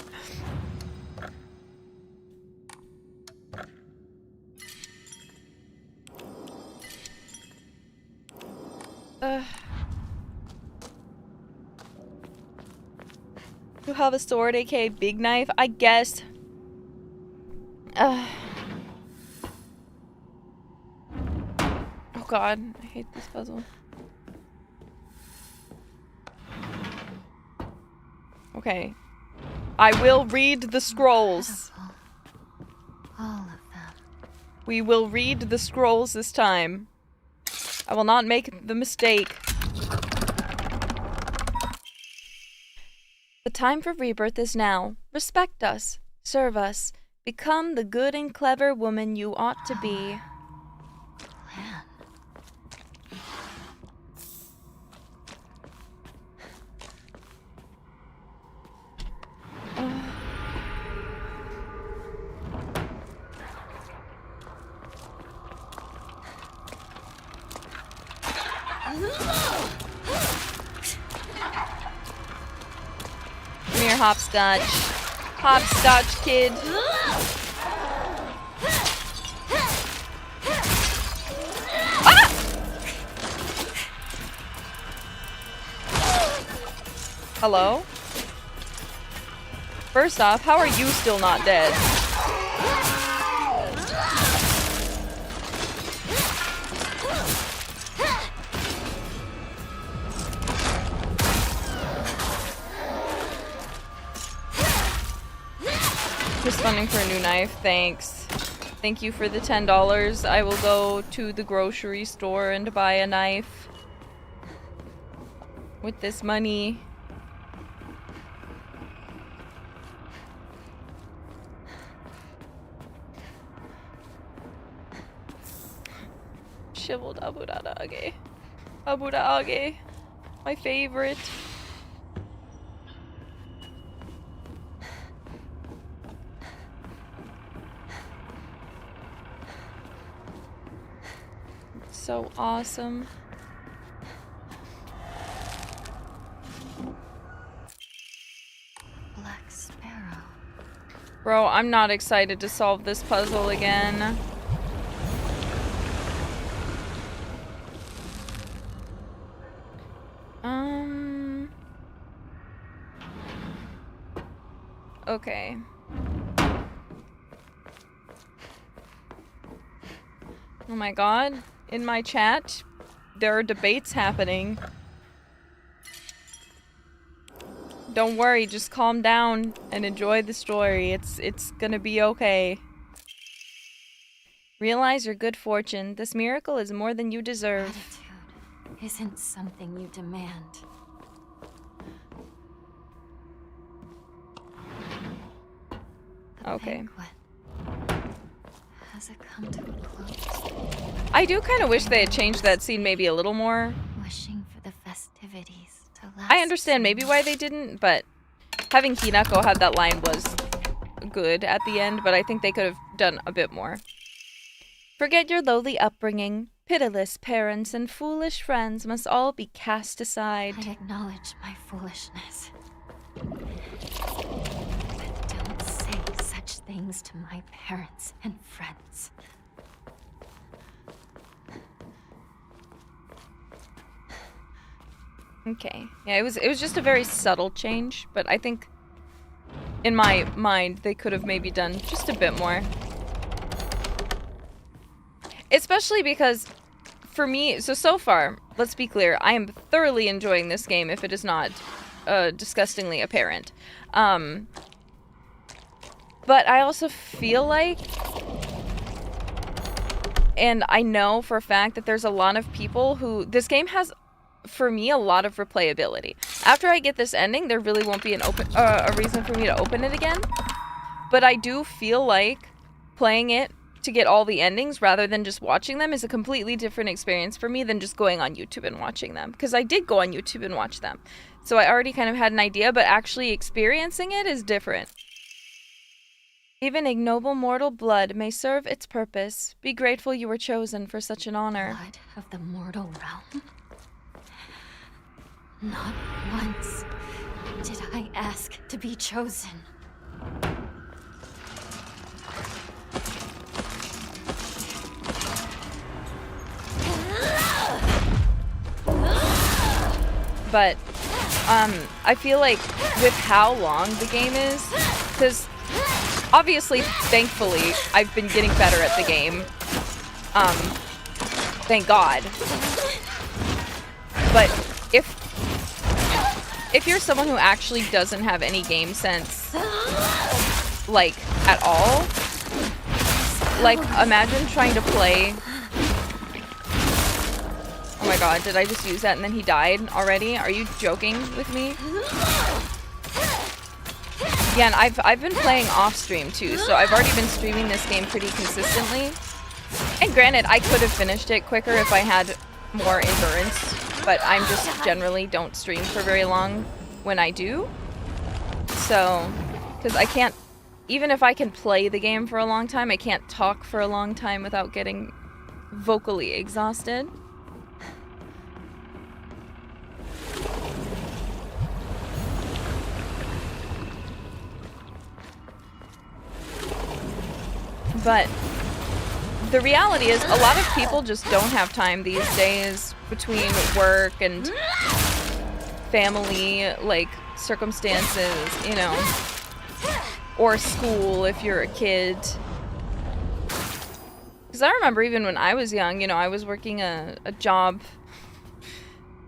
Speaker 1: You have a sword, aka big knife? I guess. Oh god, I hate this puzzle. Okay. I will read the scrolls.
Speaker 4: All of them.
Speaker 1: We will read the scrolls this time. I will not make the mistake. The time for rebirth is now. Respect us. Serve us. Become the good and clever woman you ought to be.
Speaker 4: Plan.
Speaker 1: Come here, hopscotch. Hopscotch, kid. Ah! Hello? First off, how are you still not dead? Just funding for a new knife, thanks. Thank you for the $10. I will go to the grocery store and buy a knife with this money. Shiveled aburage. Aburage. My favorite. So awesome.
Speaker 4: Black Sparrow.
Speaker 1: Bro, I'm not excited to solve this puzzle again. Okay. Oh my god. In my chat, there are debates happening. Don't worry, just calm down and enjoy the story. It's gonna be okay. Realize your good fortune. This miracle is more than you deserve.
Speaker 2: Attitude isn't something you demand. The
Speaker 1: Okay.
Speaker 2: banquet. Has it come to a close?
Speaker 1: I do kind of wish they had changed that scene maybe a little more.
Speaker 2: Wishing for the festivities to last.
Speaker 1: I understand maybe why they didn't, but having Hinako have that line was good at the end, but I think they could have done a bit more. Forget your lowly upbringing. Pitiless parents and foolish friends must all be cast aside.
Speaker 2: I acknowledge my foolishness. But don't say such things to my parents and friends.
Speaker 1: Okay. Yeah, it was just a very subtle change, but I think in my mind they could have maybe done just a bit more. Especially because for me, so far, let's be clear, I am thoroughly enjoying this game if it is not disgustingly apparent. But I also feel like, and I know for a fact that there's a lot of people who, this game has, for me, a lot of replayability. After I get this ending, there really won't be a reason for me to open it again. But I do feel like playing it to get all the endings rather than just watching them is a completely different experience for me than just going on YouTube and watching them. Because I did go on YouTube and watch them. So I already kind of had an idea, but actually experiencing it is different. Even ignoble mortal blood may serve its purpose. Be grateful you were chosen for such an honor.
Speaker 2: Blood of the mortal realm? Not once did I ask to be chosen.
Speaker 1: But I feel like with how long the game is, because obviously, thankfully, I've been getting better at the game. Thank God. But if you're someone who actually doesn't have any game sense, like, at all, like, imagine trying to play... Oh my god, did I just use that and then he died already? Are you joking with me? Yeah, and I've been playing off stream too, so I've already been streaming this game pretty consistently. And granted, I could have finished it quicker if I had more endurance, but I'm just generally don't stream for very long when I do. So, because I can't, even if I can play the game for a long time, I can't talk for a long time without getting vocally exhausted. But the reality is a lot of people just don't have time these days between work and family, like, circumstances, you know, or school if you're a kid. Because I remember even when I was young, you know, I was working a job.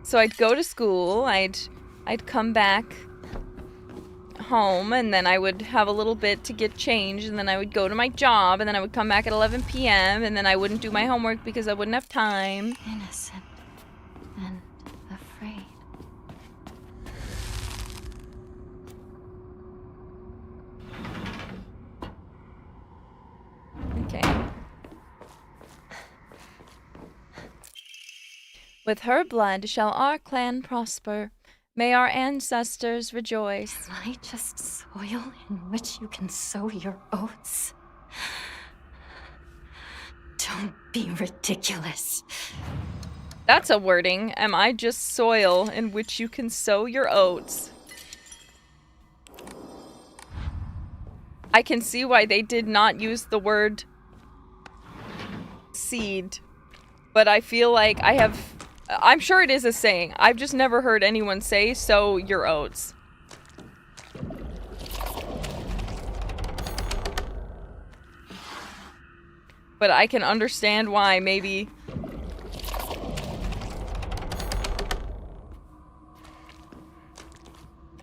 Speaker 1: So I'd go to school, I'd come back home, and then I would have a little bit to get changed, and then I would go to my job, and then I would come back at 11 p.m., and then I wouldn't do my homework because I wouldn't have time.
Speaker 2: Innocent and afraid.
Speaker 1: Okay. With her blood shall our clan prosper. May our ancestors rejoice.
Speaker 2: Am I just soil in which you can sow your oats? Don't be ridiculous.
Speaker 1: That's a wording. Am I just soil in which you can sow your oats? I can see why they did not use the word seed, but I feel like I'm sure it is a saying. I've just never heard anyone say, sow your oats. But I can understand why, maybe.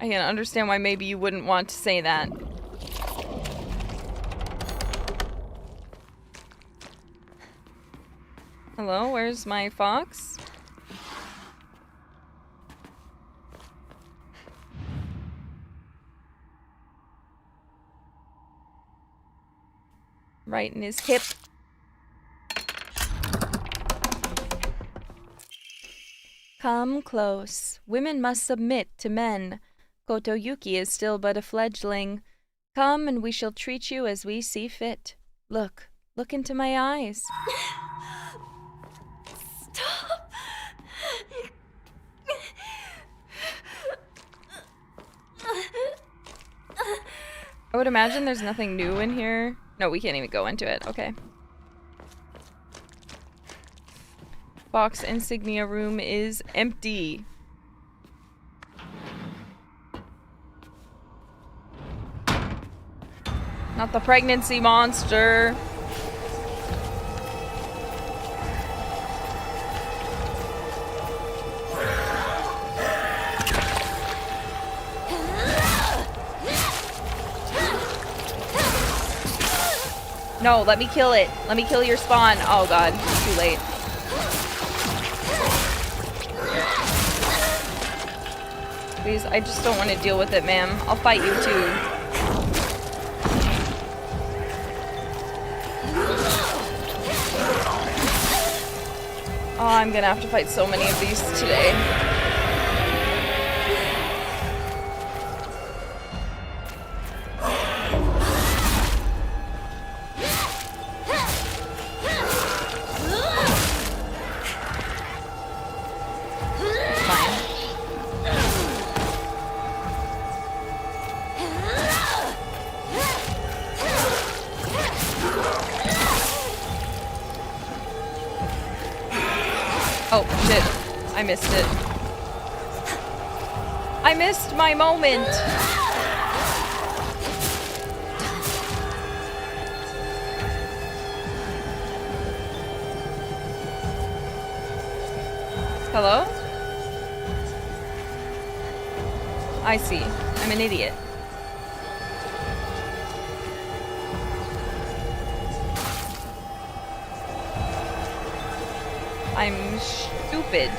Speaker 1: I can understand why maybe you wouldn't want to say that. Hello, where's my fox? Right in his hip. Come close. Women must submit to men. Kotoyuki is still but a fledgling. Come and we shall treat you as we see fit. Look into my eyes.
Speaker 2: Stop.
Speaker 1: I would imagine there's nothing new in here. No, we can't even go into it. Okay. Box insignia room is empty. Not the pregnancy monster. No, let me kill it. Let me kill your spawn. Oh god, it's too late. Please, I just don't want to deal with it, ma'am. I'll fight you too. Oh, I'm gonna have to fight so many of these today. Oh, shit. I missed it. I missed my moment! Hello? I see. I'm an idiot. I'm stupid.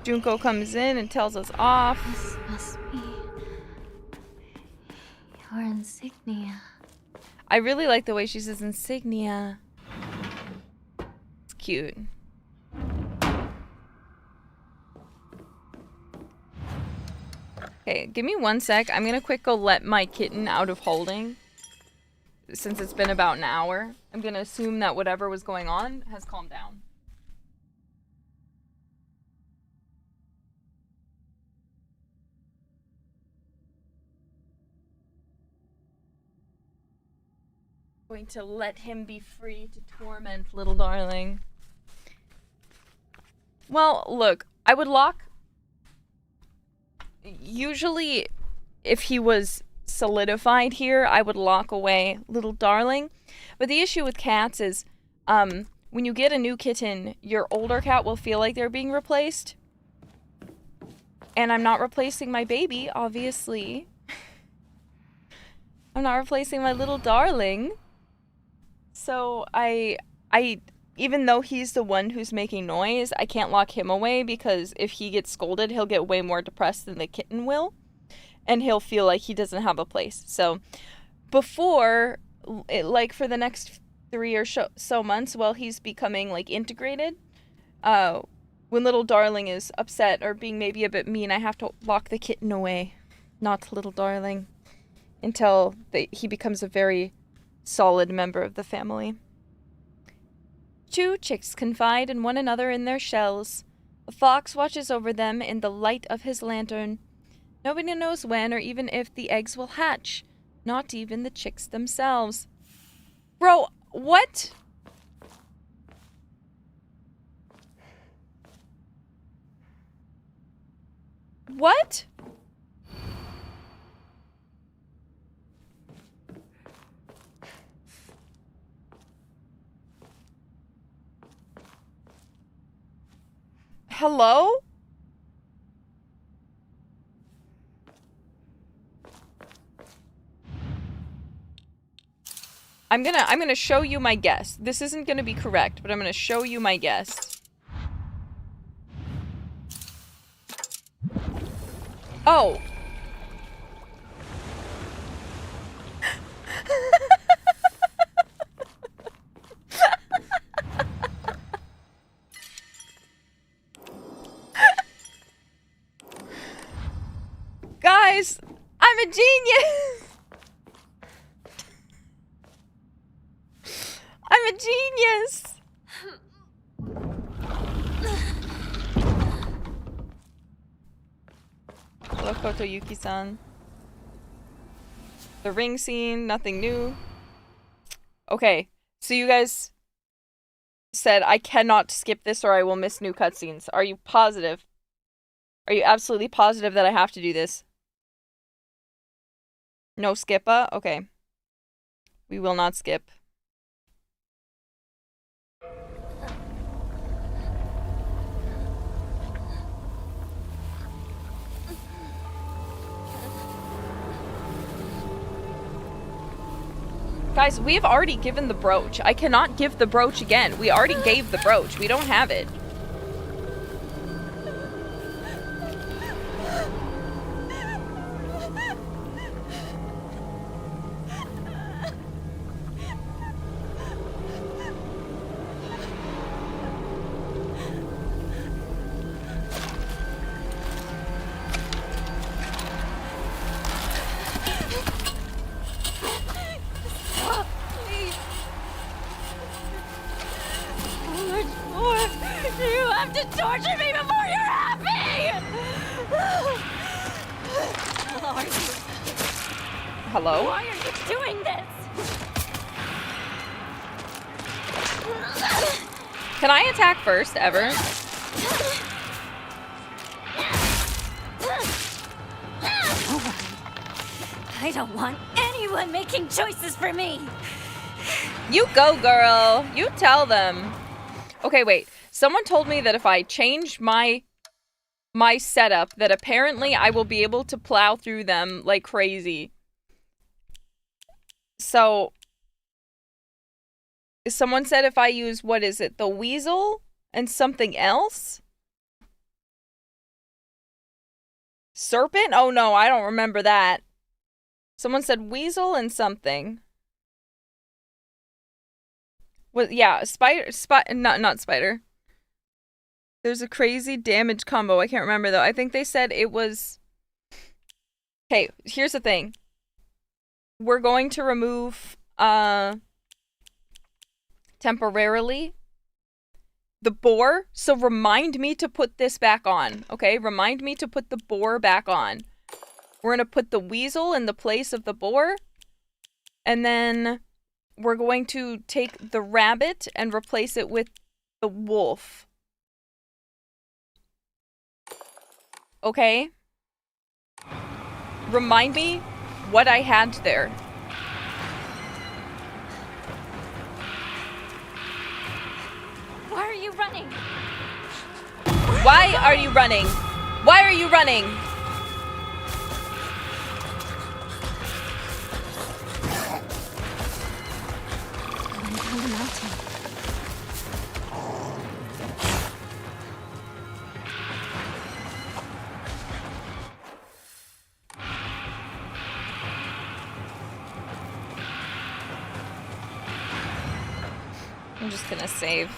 Speaker 1: Junko comes in and tells us off.
Speaker 2: This must be your insignia.
Speaker 1: I really like the way she says insignia. It's cute. Okay, give me 1 sec. I'm gonna quick go let my kitten out of holding. Since it's been about an hour, I'm gonna assume that whatever was going on has calmed down. Going to let him be free to torment little darling. Well, look, I would lock... Usually, if he was solidified here, I would lock away little darling. But the issue with cats is, when you get a new kitten, your older cat will feel like they're being replaced. And I'm not replacing my baby, obviously. I'm not replacing my little darling. So I even though he's the one who's making noise, I can't lock him away because if he gets scolded, he'll get way more depressed than the kitten will. And he'll feel like he doesn't have a place. So before, like for the next 3 or so months while he's becoming like integrated, when little darling is upset or being maybe a bit mean, I have to lock the kitten away, not little darling, until he becomes a very solid member of the family. 2 chicks confide in one another in their shells. A fox watches over them in the light of his lantern. Nobody knows when or even if the eggs will hatch. Not even the chicks themselves. Bro, what? What? Hello? I'm gonna show you my guess. This isn't gonna be correct, but I'm gonna show you my guess. Oh. Guys, I'm a genius. I'm a genius. Koto Yuki-san. The ring scene, nothing new. Okay, so you guys said I cannot skip this or I will miss new cutscenes. Are you positive? Are you absolutely positive that I have to do this? No skippa? Okay. We will not skip. Guys, we have already given the brooch. I cannot give the brooch again. We already gave the brooch. We don't have it.
Speaker 2: Torture me before you're happy!
Speaker 1: Hello?
Speaker 2: Why are you doing this?
Speaker 1: Can I attack first, ever?
Speaker 2: I don't want anyone making choices for me.
Speaker 1: You go, girl. You tell them. Okay, wait. Someone told me that if I change my setup, that apparently I will be able to plow through them like crazy. So, someone said if I use, what is it, the weasel and something else? Serpent? Oh no, I don't remember that. Someone said weasel and something. Well, yeah, not spider. There's a crazy damage combo. I can't remember though. I think they said it was... Okay, here's the thing. We're going to remove, temporarily the boar. So remind me to put this back on. Okay, remind me to put the boar back on. We're going to put the weasel in the place of the boar. And then we're going to take the rabbit and replace it with the wolf. Okay? Remind me what I had there.
Speaker 2: Why are you running?
Speaker 1: Why are you running? Why are you running?
Speaker 2: Going down the mountain.
Speaker 1: I'm just gonna save.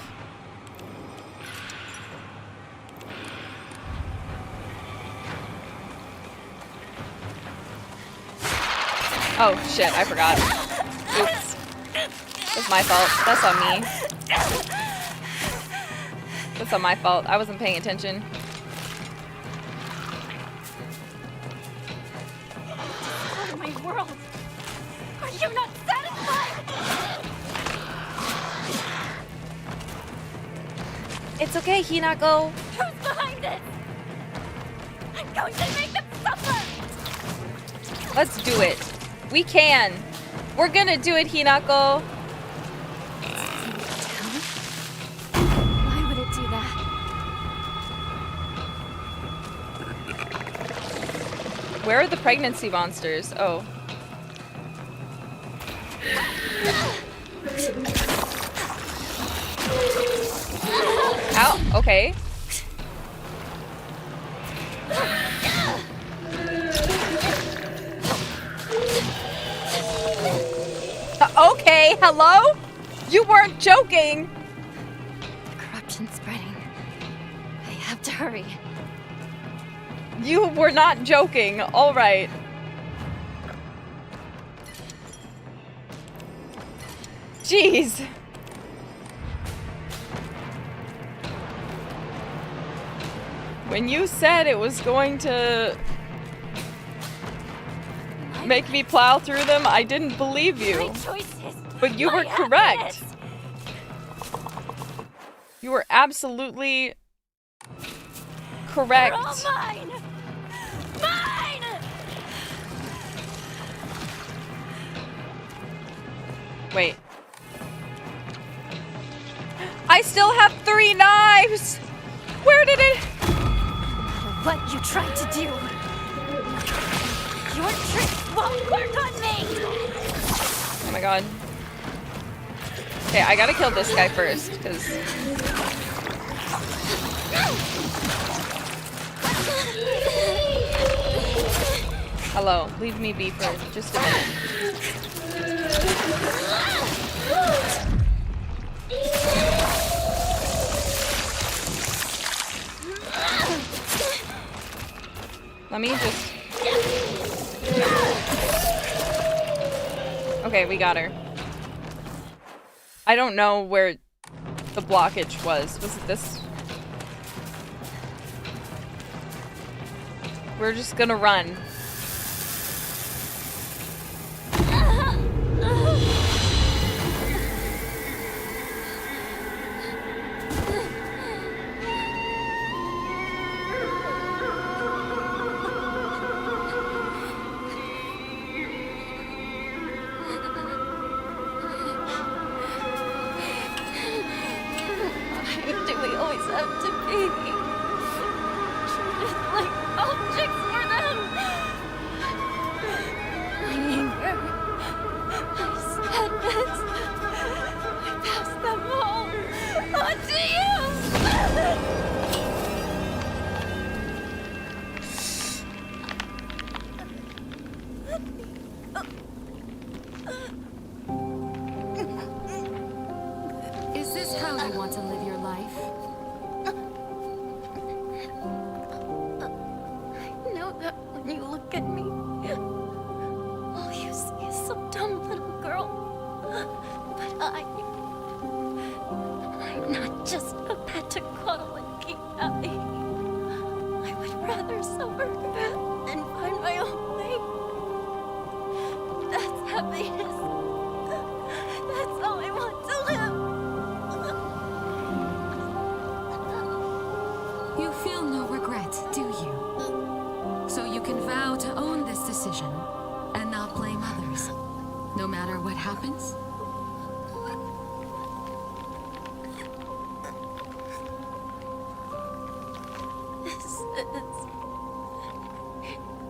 Speaker 1: Oh shit, I forgot. Oops. That's my fault. That's on me. That's on my fault. I wasn't paying attention.
Speaker 2: Out of my world! Are you not satisfied?
Speaker 1: It's okay, Hinako.
Speaker 2: Who's behind this? I'm going to make them suffer!
Speaker 1: Let's do it. We can. We're gonna do it, Hinako.
Speaker 2: Why would it do that?
Speaker 1: Where are the pregnancy monsters? Oh. Ow, okay. Okay, hello? You weren't joking.
Speaker 2: The corruption's spreading. I have to hurry.
Speaker 1: You were not joking. All right. Jeez. When you said it was going to make me plow through them, I didn't believe you.
Speaker 2: My choices.
Speaker 1: But you
Speaker 2: My
Speaker 1: were correct.
Speaker 2: happiness.
Speaker 1: You were absolutely correct.
Speaker 2: They're all mine. Mine.
Speaker 1: Wait. I still have 3 knives! Where did it...
Speaker 2: What you tried to do, your tricks won't work on me!
Speaker 1: Oh my god. Okay, I gotta kill this guy first, because... Hello, leave me be for just a minute. Let me just... Okay, we got her. I don't know where the blockage was. Was it this? We're just gonna run.
Speaker 2: Do we always have to be treated like objects for them? My anger, my sadness, I pass them all on to you!
Speaker 7: Is this how you want to live your life?
Speaker 2: I know that when you look at me, all you see is some dumb little girl. But I'm not just a pet to cuddle and keep happy. I would rather suffer than find my own way. That's happiness. That's how I want to live.
Speaker 7: You feel no regret, do you? So you can vow to own this decision and not blame others, no matter what happens?
Speaker 2: This is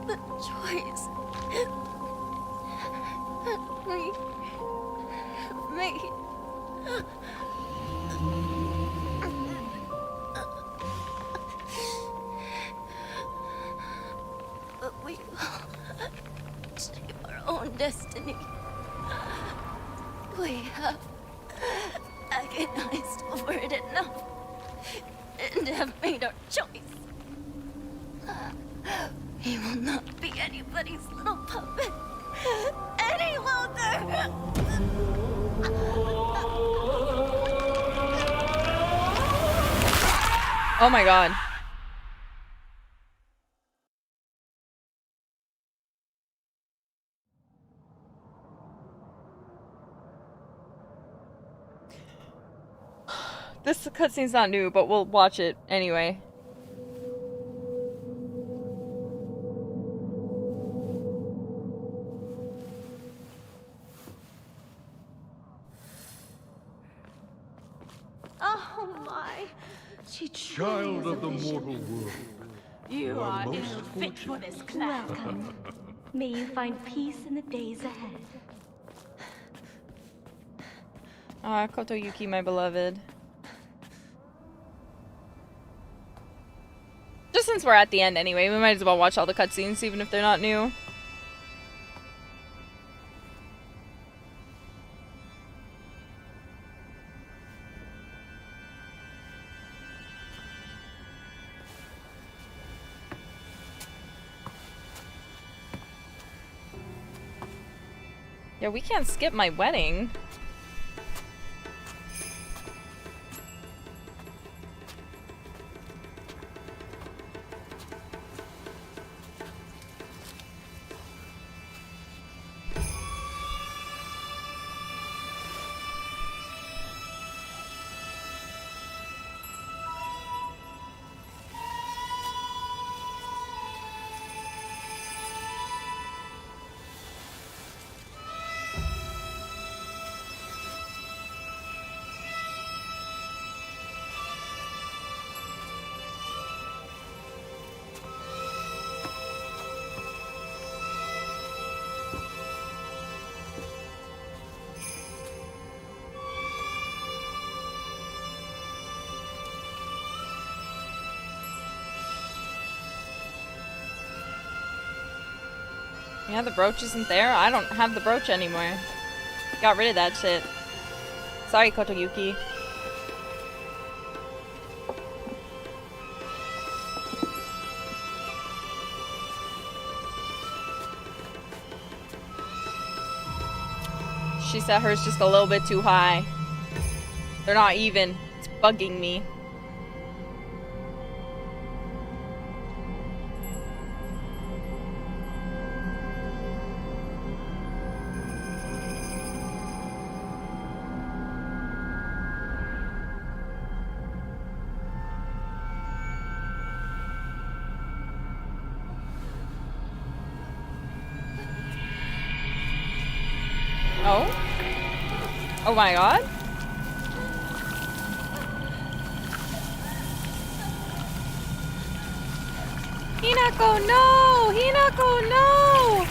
Speaker 2: the choice that we made. But we will shape our own destiny. We have agonized over it enough and have made our choice. We will not be anybody's little puppet any longer.
Speaker 1: Oh my god. This cutscene's not new, but we'll watch it anyway.
Speaker 2: Oh my. She
Speaker 6: Child of the mortal world.
Speaker 2: You
Speaker 6: are
Speaker 2: are
Speaker 6: most
Speaker 2: ill fit for this class.
Speaker 8: Welcome. May you find peace in the days ahead.
Speaker 1: Ah, Kotoyuki, my beloved. Just since we're at the end anyway, we might as well watch all the cutscenes, even if they're not new. Yeah, we can't skip my wedding. Yeah, the brooch isn't there. I don't have the brooch anymore. Got rid of that shit. Sorry, Kotoyuki. She set hers just a little bit too high. They're not even. It's bugging me. Oh? Oh my god? Hinako, no! Hinako, no!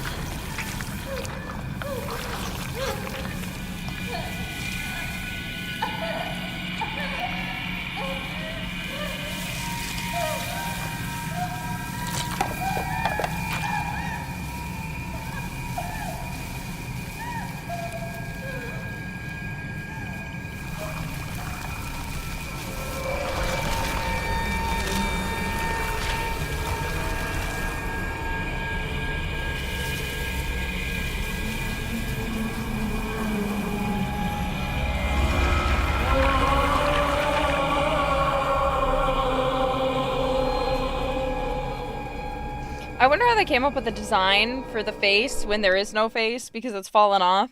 Speaker 1: I wonder how they came up with the design for the face when there is no face because it's fallen off.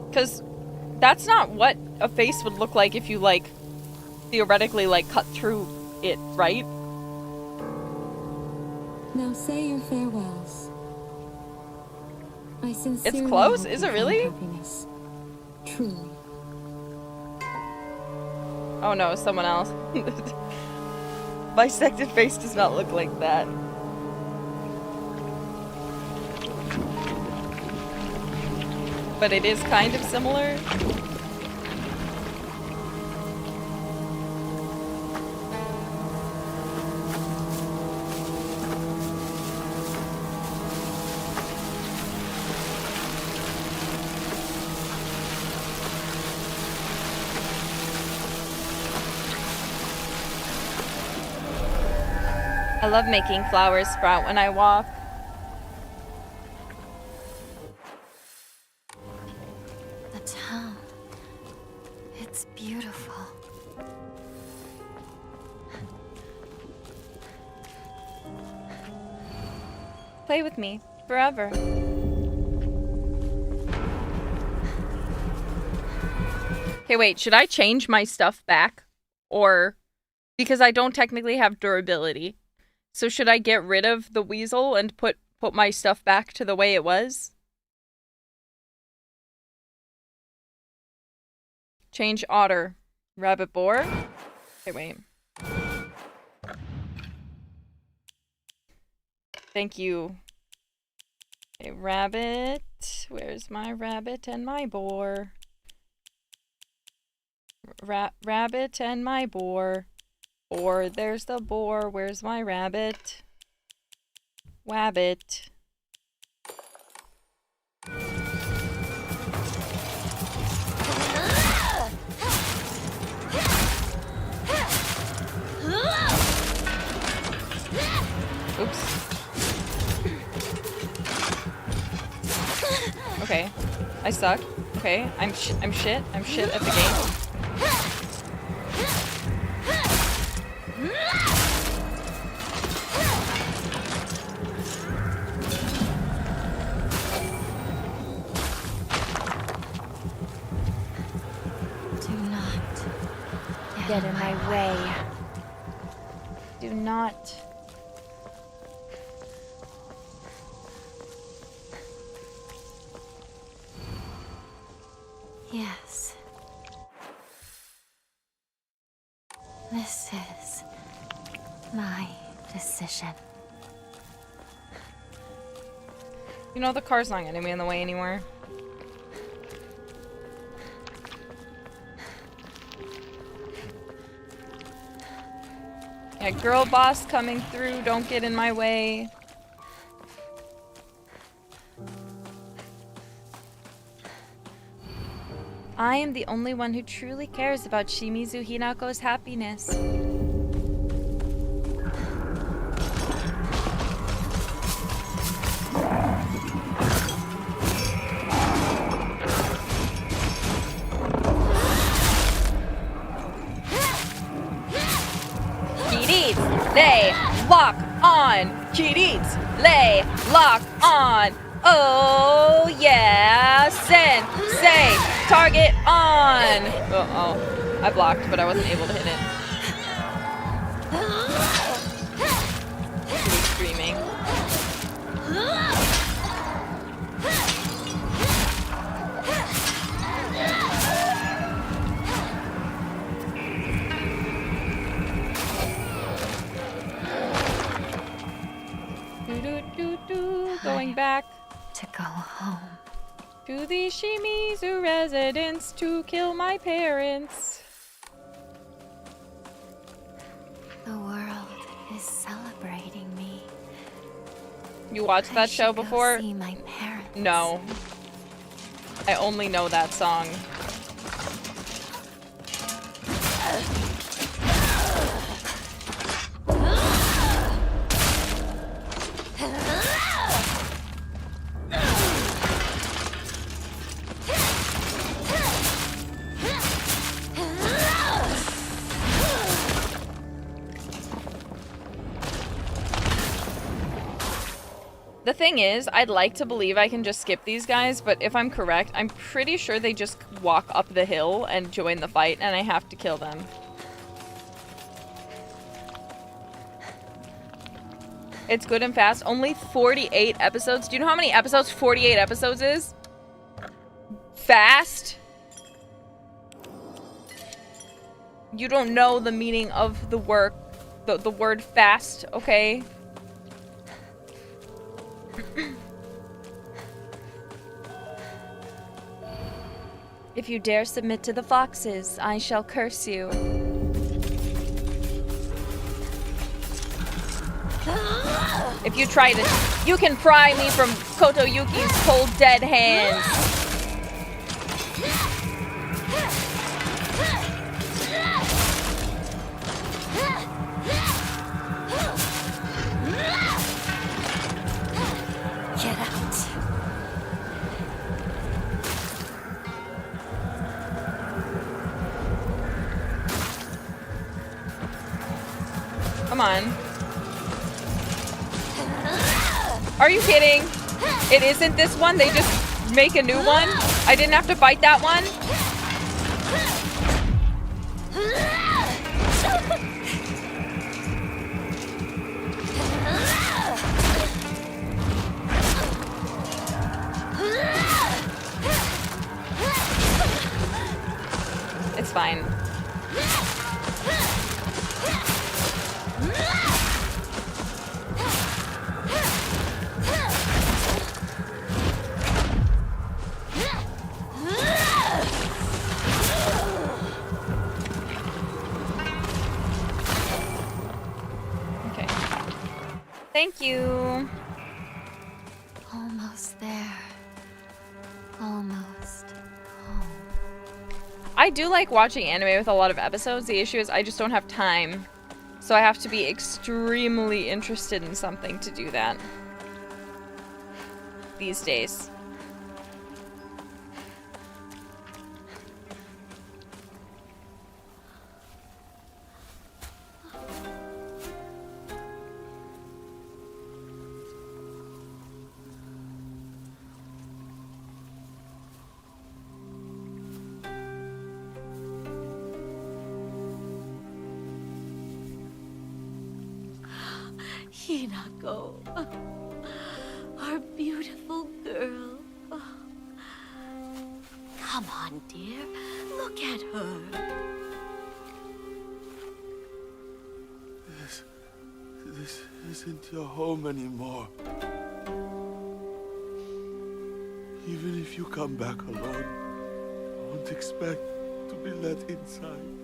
Speaker 1: Because that's not what a face would look like if you, like, theoretically, like, cut through it, right?
Speaker 7: Now say your farewells. I sincerely
Speaker 1: It's close?
Speaker 7: hope
Speaker 1: Is
Speaker 7: you
Speaker 1: it
Speaker 7: find
Speaker 1: really?
Speaker 7: happiness. Truly.
Speaker 1: Oh no, someone else. Bisected face does not look like that. But it is kind of similar. I love making flowers sprout when I walk.
Speaker 2: The town. It's beautiful.
Speaker 1: Play with me forever. Okay, wait, should I change my stuff back? Or, because I don't technically have durability. So should I get rid of the weasel and put my stuff back to the way it was? Change otter. Rabbit boar? Okay, wait. Thank you. Okay, rabbit. Where's my rabbit and my boar? Rabbit and my boar. Boar, there's the boar. Where's my rabbit? Wabbit. Oops. Okay, I suck. Okay, I'm shit. I'm shit at the game.
Speaker 2: Do not get in my way.
Speaker 1: Do not.
Speaker 2: Yes. This is my decision.
Speaker 1: You know, the car's not gonna be in the way anymore. Yeah, girl boss coming through. Don't get in my way. I am the only one who truly cares about Shimizu Hinako's happiness. Lay, lock on. Kiritsu, lay, lock on. Oh yeah, sensei, target on. Uh-oh, I blocked, but I wasn't able to hit it. He was screaming. going back
Speaker 2: to go home.
Speaker 1: to the Shimizu residence to kill my parents.
Speaker 2: The world is celebrating me.
Speaker 1: You watched that show
Speaker 2: Go
Speaker 1: before?
Speaker 2: see my parents.
Speaker 1: No. I only know that song. The thing is, I'd like to believe I can just skip these guys, but if I'm correct, I'm pretty sure they just walk up the hill and join the fight, and I have to kill them. It's good and fast. Only 48 episodes. Do you know how many episodes 48 episodes is? Fast? You don't know the meaning of the word fast, okay? If you dare submit to the foxes, I shall curse you. If you try to, you can pry me from Kotoyuki's cold dead hands.
Speaker 5: Get out.
Speaker 1: Come on. Are you kidding? It isn't this one? They just make a new one? I didn't have to fight that one? It's fine. Okay. Thank you.
Speaker 2: Almost there. Almost home.
Speaker 1: I do like watching anime with a lot of episodes. The issue is I just don't have time. So I have to be extremely interested in something to do that. These days.
Speaker 5: Hinako, our beautiful girl. Come on, dear. Look at her.
Speaker 6: This isn't your home anymore. Even if you come back alone, I won't expect to be let inside.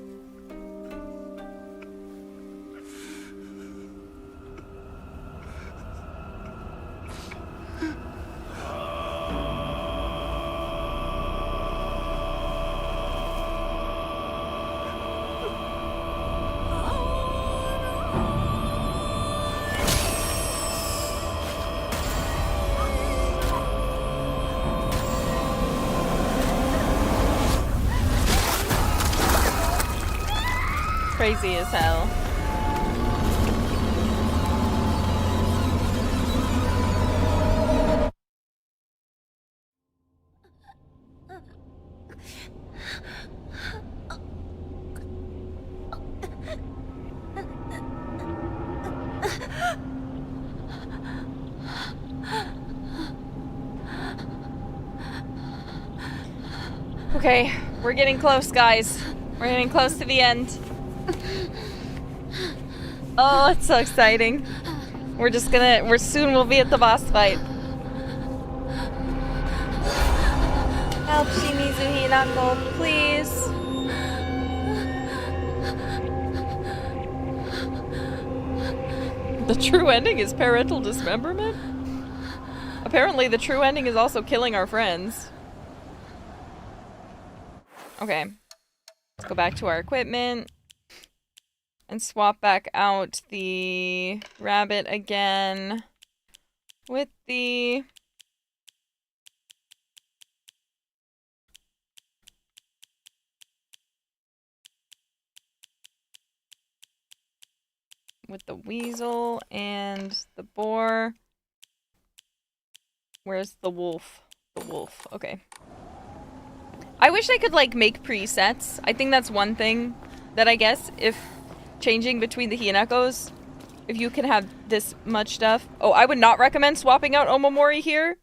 Speaker 1: Crazy as hell. Okay, we're getting close, guys. We're getting close to the end. Oh, it's so exciting. We're soon we'll be at the boss fight. Help Shimizu Hinako, please. The true ending is parental dismemberment? Apparently the true ending is also killing our friends. Okay. Let's go back to our equipment. And swap back out the rabbit again. With the... with the weasel and the boar. Where's the wolf? The wolf. Okay. I wish I could, like, make presets. I think that's one thing that I guess if changing between the Hinakos, if you can have this much stuff. Oh, I would not recommend swapping out Omamori here.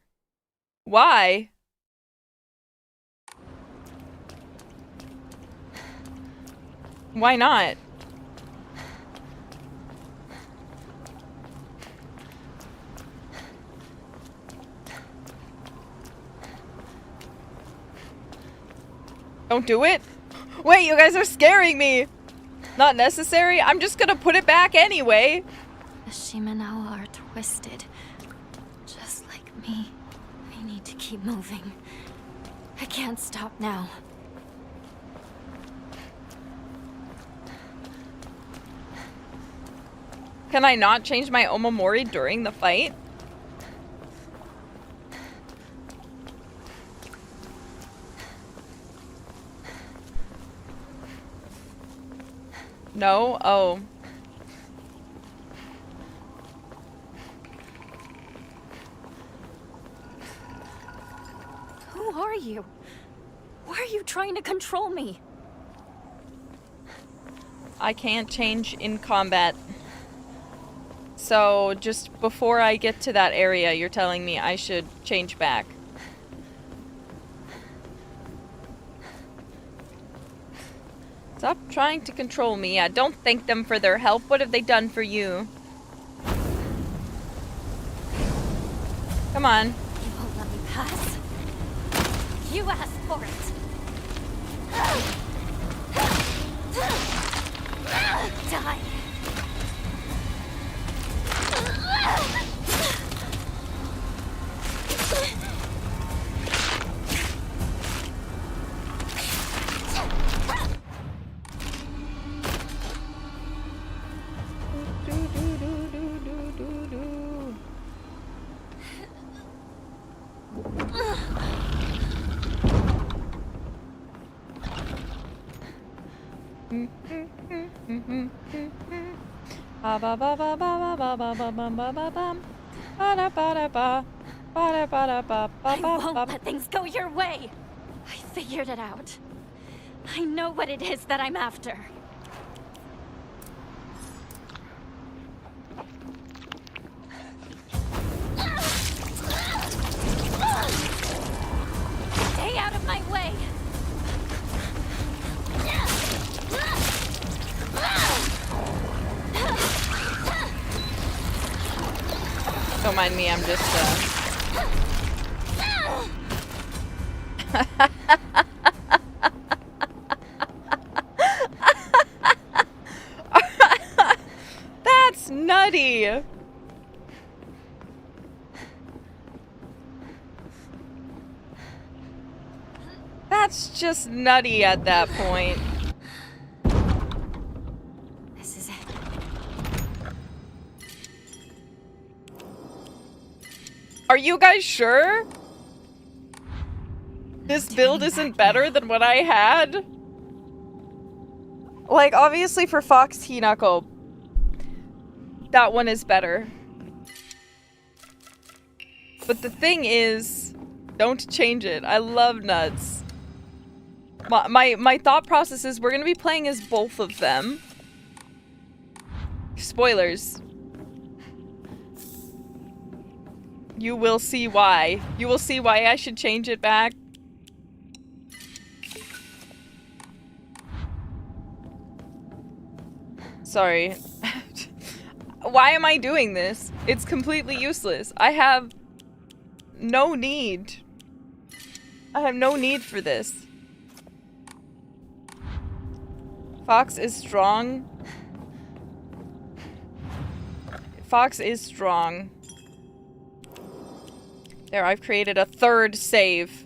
Speaker 1: Why? Why not? Don't do it. Wait, you guys are scaring me. Not necessary. I'm just gonna put it back anyway.
Speaker 2: The Shimenawa are twisted. Just like me. I need to keep moving. I can't stop now.
Speaker 1: Can I not change my Omamori during the fight? No? Oh.
Speaker 2: Who are you? Why are you trying to control me?
Speaker 1: I can't change in combat. So, just before I get to that area, you're telling me I should change back. Stop trying to control me. Yeah, don't thank them for their help. What have they done for you? Come on.
Speaker 2: You won't let me pass. You asked for it. Die. I won't let things go your way. I figured it out. I know what it is that I'm after. Stay out of my way.
Speaker 1: Don't mind me, I'm just, That's nutty! That's just nutty at that point.
Speaker 2: This is it.
Speaker 1: Are you guys sure? This build isn't better than what I had? Like, obviously for Fox Hinako, that one is better. But the thing is, don't change it. I love nuts. My thought process is we're gonna be playing as both of them. Spoilers. You will see why. You will see why I should change it back. Sorry. Why am I doing this? It's completely useless. I have no need. I have no need for this. Fox is strong. Fox is strong. There, I've created a third save.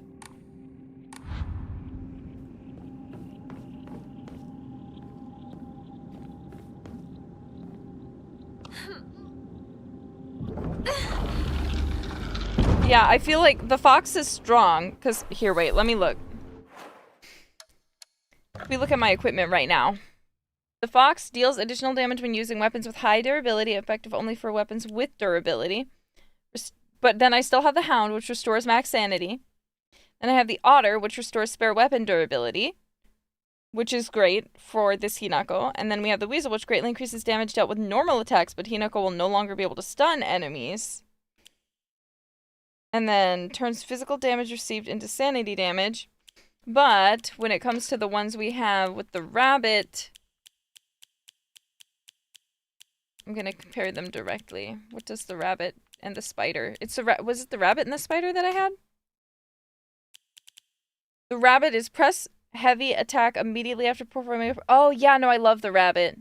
Speaker 1: Yeah, I feel like the fox is strong, because, here, wait, let me look. We look at my equipment right now. The fox deals additional damage when using weapons with high durability, effective only for weapons with durability. But then I still have the hound, which restores max sanity. Then I have the otter, which restores spare weapon durability, which is great for this Hinako. And then we have the weasel, which greatly increases damage dealt with normal attacks, but Hinako will no longer be able to stun enemies. And then turns physical damage received into sanity damage. But when it comes to the ones we have with the rabbit, I'm going to compare them directly. What does the rabbit and the spider? Was it the rabbit and the spider that I had? The rabbit is press heavy attack immediately after performing. Oh, yeah, no, I love the rabbit.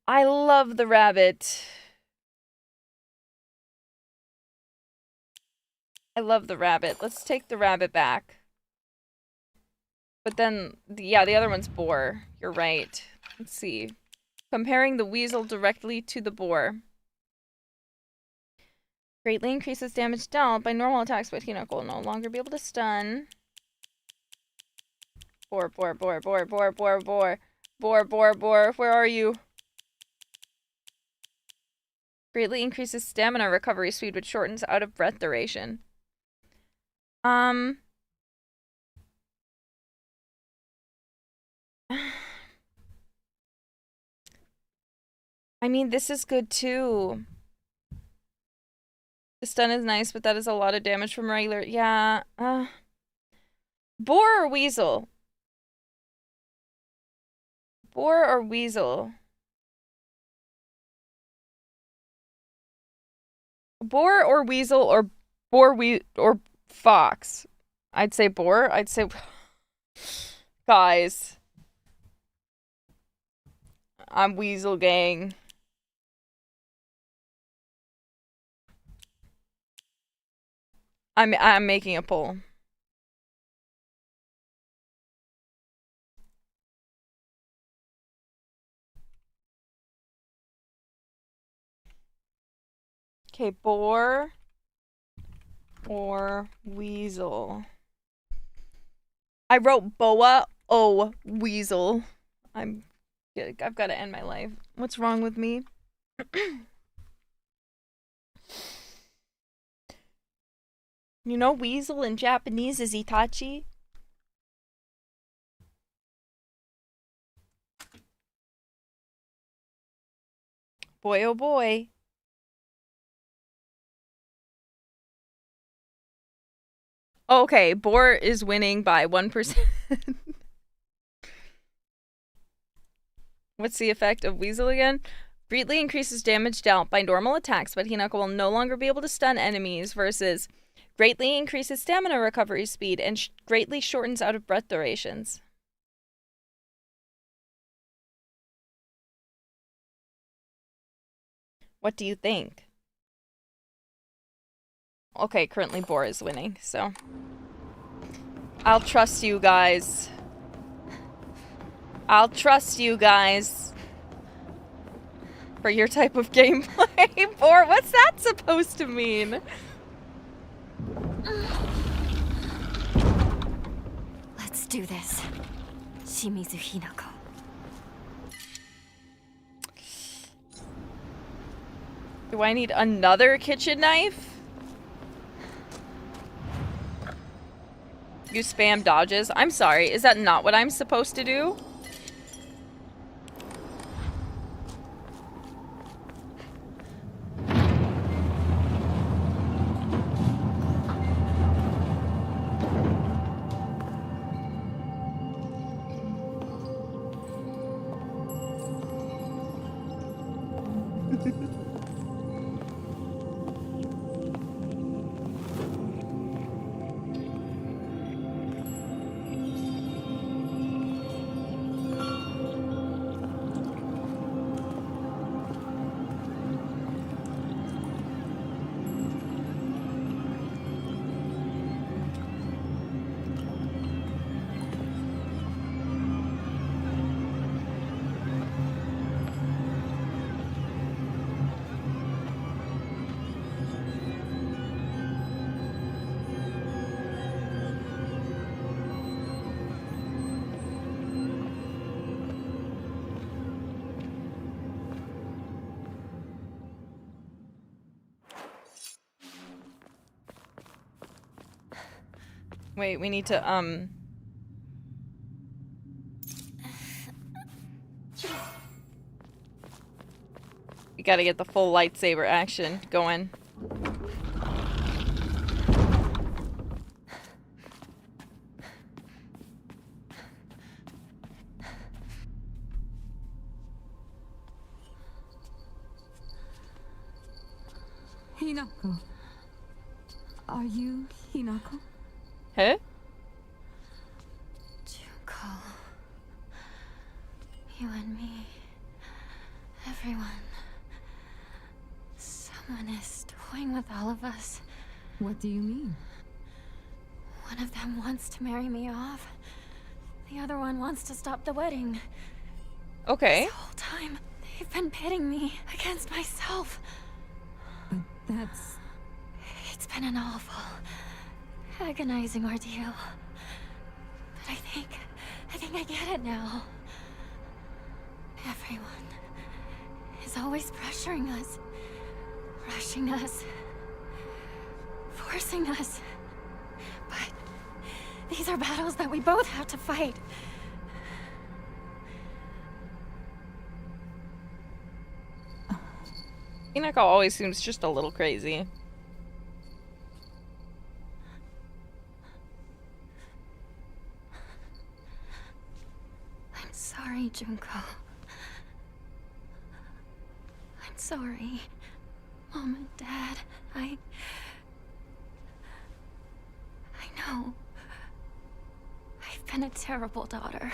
Speaker 1: I love the rabbit. I love the rabbit. Let's take the rabbit back. But then, yeah, the other one's boar. You're right. Let's see. Comparing the weasel directly to the boar. Greatly increases damage dealt by normal attacks, but Hinako will no longer be able to stun. Boar, boar, boar, boar, boar, boar, boar. Boar, boar, boar. Where are you? Greatly increases stamina recovery speed, which shortens out of breath duration. I mean, this is good too. The stun is nice, but that is a lot of damage from regular. Yeah. Boar or weasel? Boar or weasel? Boar or weasel or or fox? I'd say boar. I'd say... Guys. I'm weasel gang. I'm making a poll. Okay, boar or weasel. I wrote boa o weasel. I've got to end my life. What's wrong with me? You know, weasel in Japanese is Itachi. Boy, oh boy. Okay, boar is winning by 1%. What's the effect of weasel again? Greatly increases damage dealt by normal attacks, but Hinako will no longer be able to stun enemies, versus greatly increases stamina recovery speed and greatly shortens out of breath durations. What do you think? Okay, currently boar is winning, so I'll trust you guys. I'll trust you guys for your type of gameplay. Boar, what's that supposed to mean?
Speaker 2: Let's do this. Shimizu Hinako.
Speaker 1: Do I need another kitchen knife? You spam dodges? I'm sorry, is that not what I'm supposed to do? Wait, we need to, we gotta get the full lightsaber action going.
Speaker 7: Hinako. Are you Hinako?
Speaker 1: Huh?
Speaker 2: Junko. You and me. Everyone. Someone is toying with all of us.
Speaker 7: What do you mean?
Speaker 2: One of them wants to marry me off. The other one wants to stop the wedding.
Speaker 1: Okay.
Speaker 2: This whole time, they've been pitting me against myself.
Speaker 7: But that's...
Speaker 2: It's been an awful, agonizing ordeal. But I think I get it now. Everyone is always pressuring us, rushing us, forcing us. But these are battles that we both have to fight.
Speaker 1: Hinako always seems just a little crazy.
Speaker 2: I'm sorry, Junko. I'm sorry, Mom and Dad. I know. I've been a terrible daughter.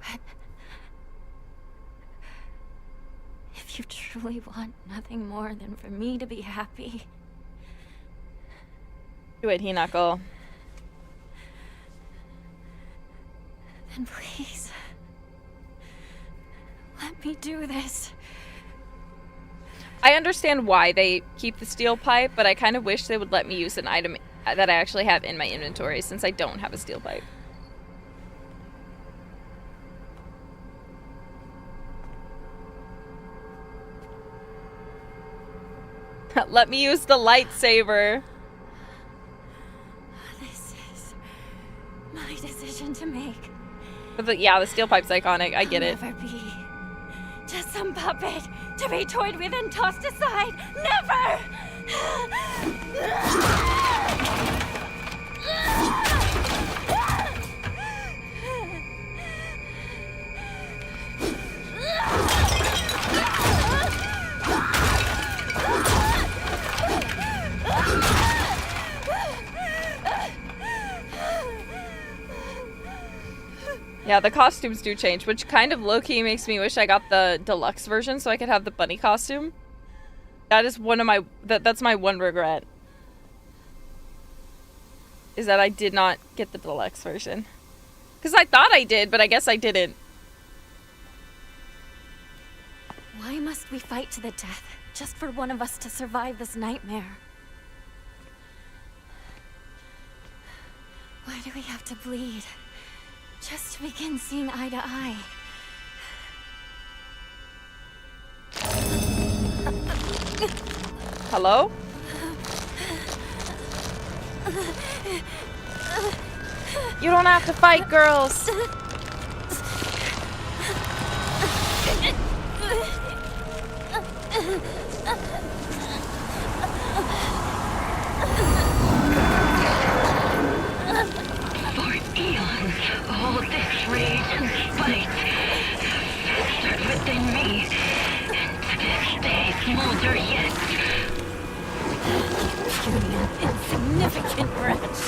Speaker 2: But if you truly want nothing more than for me to be happy,
Speaker 1: Do it, Hinako.
Speaker 2: then please, let me do this.
Speaker 1: I understand why they keep the steel pipe, but I kind of wish they would let me use an item that I actually have in my inventory since I don't have a steel pipe. Let me use the lightsaber.
Speaker 2: This is my decision to make.
Speaker 1: But yeah, the steel pipe's iconic. I get it.
Speaker 2: I'll never be just some puppet to be toyed with and tossed aside. Never!
Speaker 1: Yeah, the costumes do change, which kind of low-key makes me wish I got the deluxe version so I could have the bunny costume. That is one of my... That's my one regret. Is that I did not get the deluxe version. Because I thought I did, but I guess I didn't.
Speaker 2: Why must we fight to the death just for one of us to survive this nightmare? Why do we have to bleed? Just to begin seeing eye to eye.
Speaker 1: Hello? You don't have to fight, girls!
Speaker 9: All this rage and spite festered within me, and to this day smolder yet.
Speaker 2: You insignificant wretch.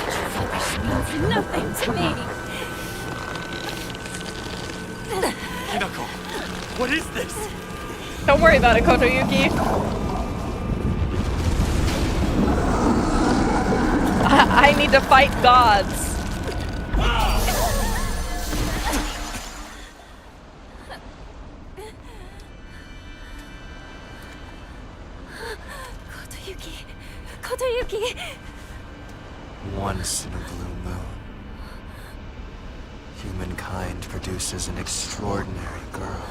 Speaker 2: Such rubbish means nothing to me.
Speaker 10: Hinako, what is this?
Speaker 1: Don't worry about it, Kotoyuki. I need to fight gods.
Speaker 2: Kotoyuki!
Speaker 10: Once in a blue moon, humankind produces an extraordinary girl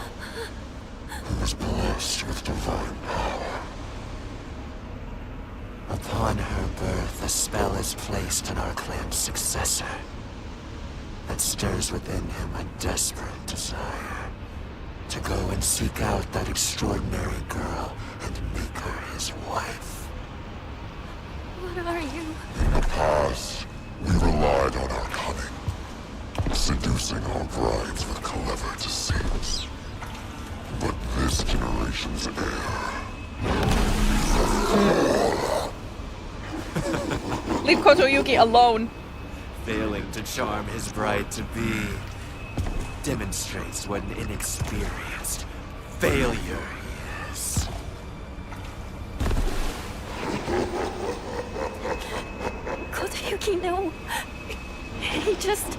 Speaker 10: who is blessed with divine power. Upon her birth, a spell is placed on our clan's successor that stirs within him a desperate desire to go and seek out that extraordinary girl and make her his wife.
Speaker 2: What are you?
Speaker 6: In the past, we relied on our cunning, seducing our brides with clever deceits. But this generation's heir...
Speaker 1: Leave Kotoyuki alone.
Speaker 10: Failing to charm his bride to be demonstrates what an inexperienced failure he is.
Speaker 2: Kotoyuki, no. He just...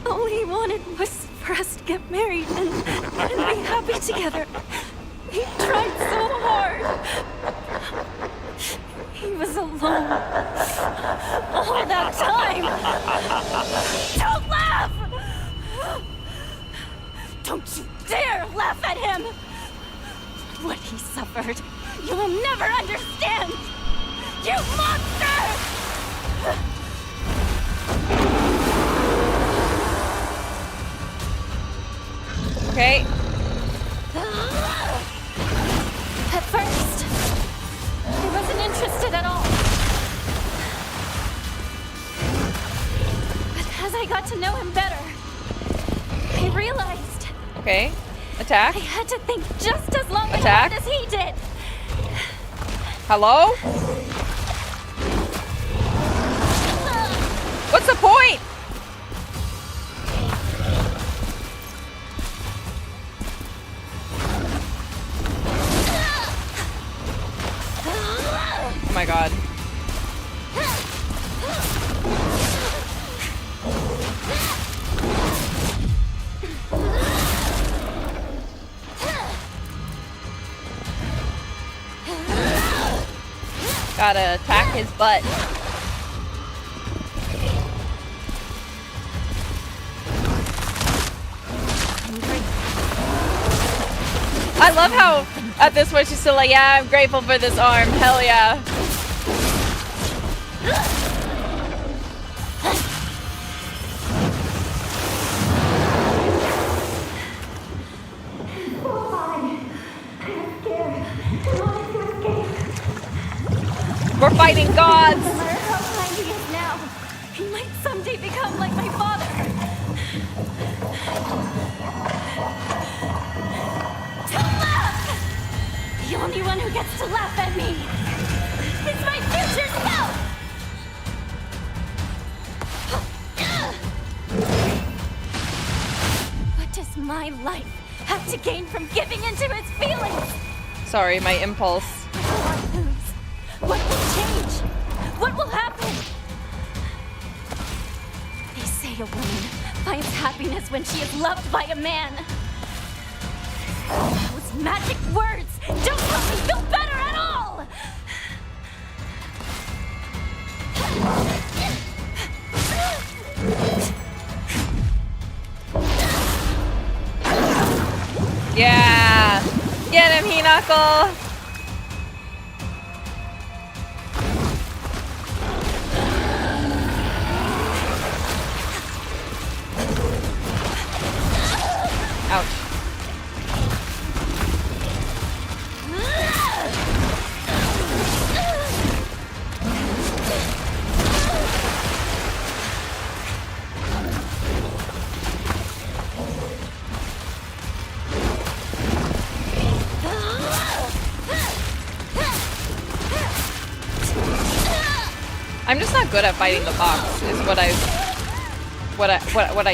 Speaker 2: all he wanted was for us to get married and be happy together. He tried so hard. He was alone all that time. Don't laugh! Don't you dare laugh at him! What he suffered, you will never understand! You monster!
Speaker 1: Okay.
Speaker 2: At first, I wasn't interested at all. But as I got to know him better, I realized...
Speaker 1: Okay. Attack.
Speaker 2: I had to think just as long and
Speaker 1: Attack.
Speaker 2: hard as he did.
Speaker 1: Hello? What's the point? Oh my god. Gotta attack his butt. I love how at this point she's still like, yeah, I'm grateful for this arm. Hell yeah. We're fighting gods!
Speaker 2: No matter how kind he is now, he might someday become like my father. Don't laugh! The only one who gets to laugh at me is my future self! What does my life have to gain from giving into his feelings?
Speaker 1: Sorry, my impulse.
Speaker 2: What will I lose? What will change? What will happen? They say a woman finds happiness when she is loved by a man. Those magic words don't help me feel better at all!
Speaker 1: Yeah! Get him, Hinako! Ouch. I'm just not good at fighting the box, is what I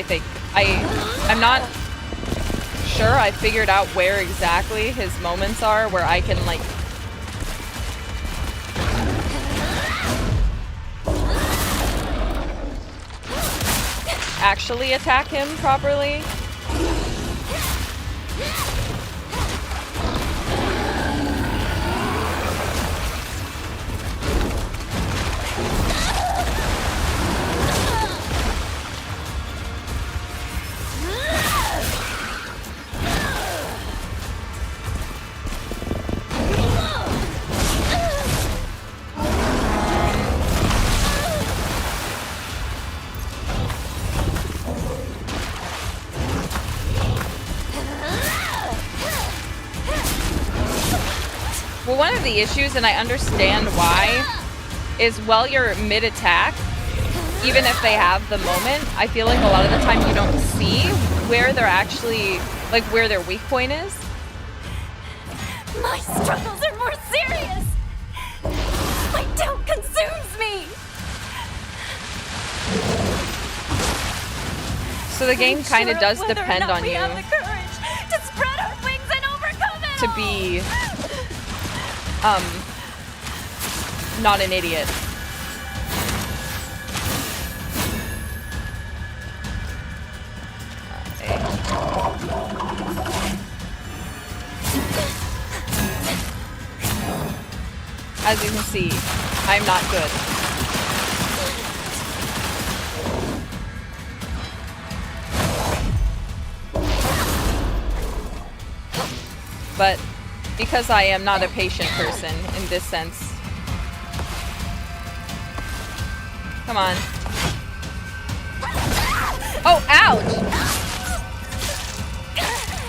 Speaker 1: think. I'm not sure I figured out where exactly his moments are where I can like actually attack him properly. Well, one of the issues, and I understand why, is while you're mid-attack, even if they have the moment, I feel like a lot of the time you don't see where they're actually, like, where their weak point is.
Speaker 2: My struggles are more serious! My doubt consumes me!
Speaker 1: So the game kind of does depend on you
Speaker 2: have the courage to spread our wings and overcome it
Speaker 1: to be, not an idiot. As you can see, I'm not good. But because I am not a patient person in this sense. Come on. Oh, ouch!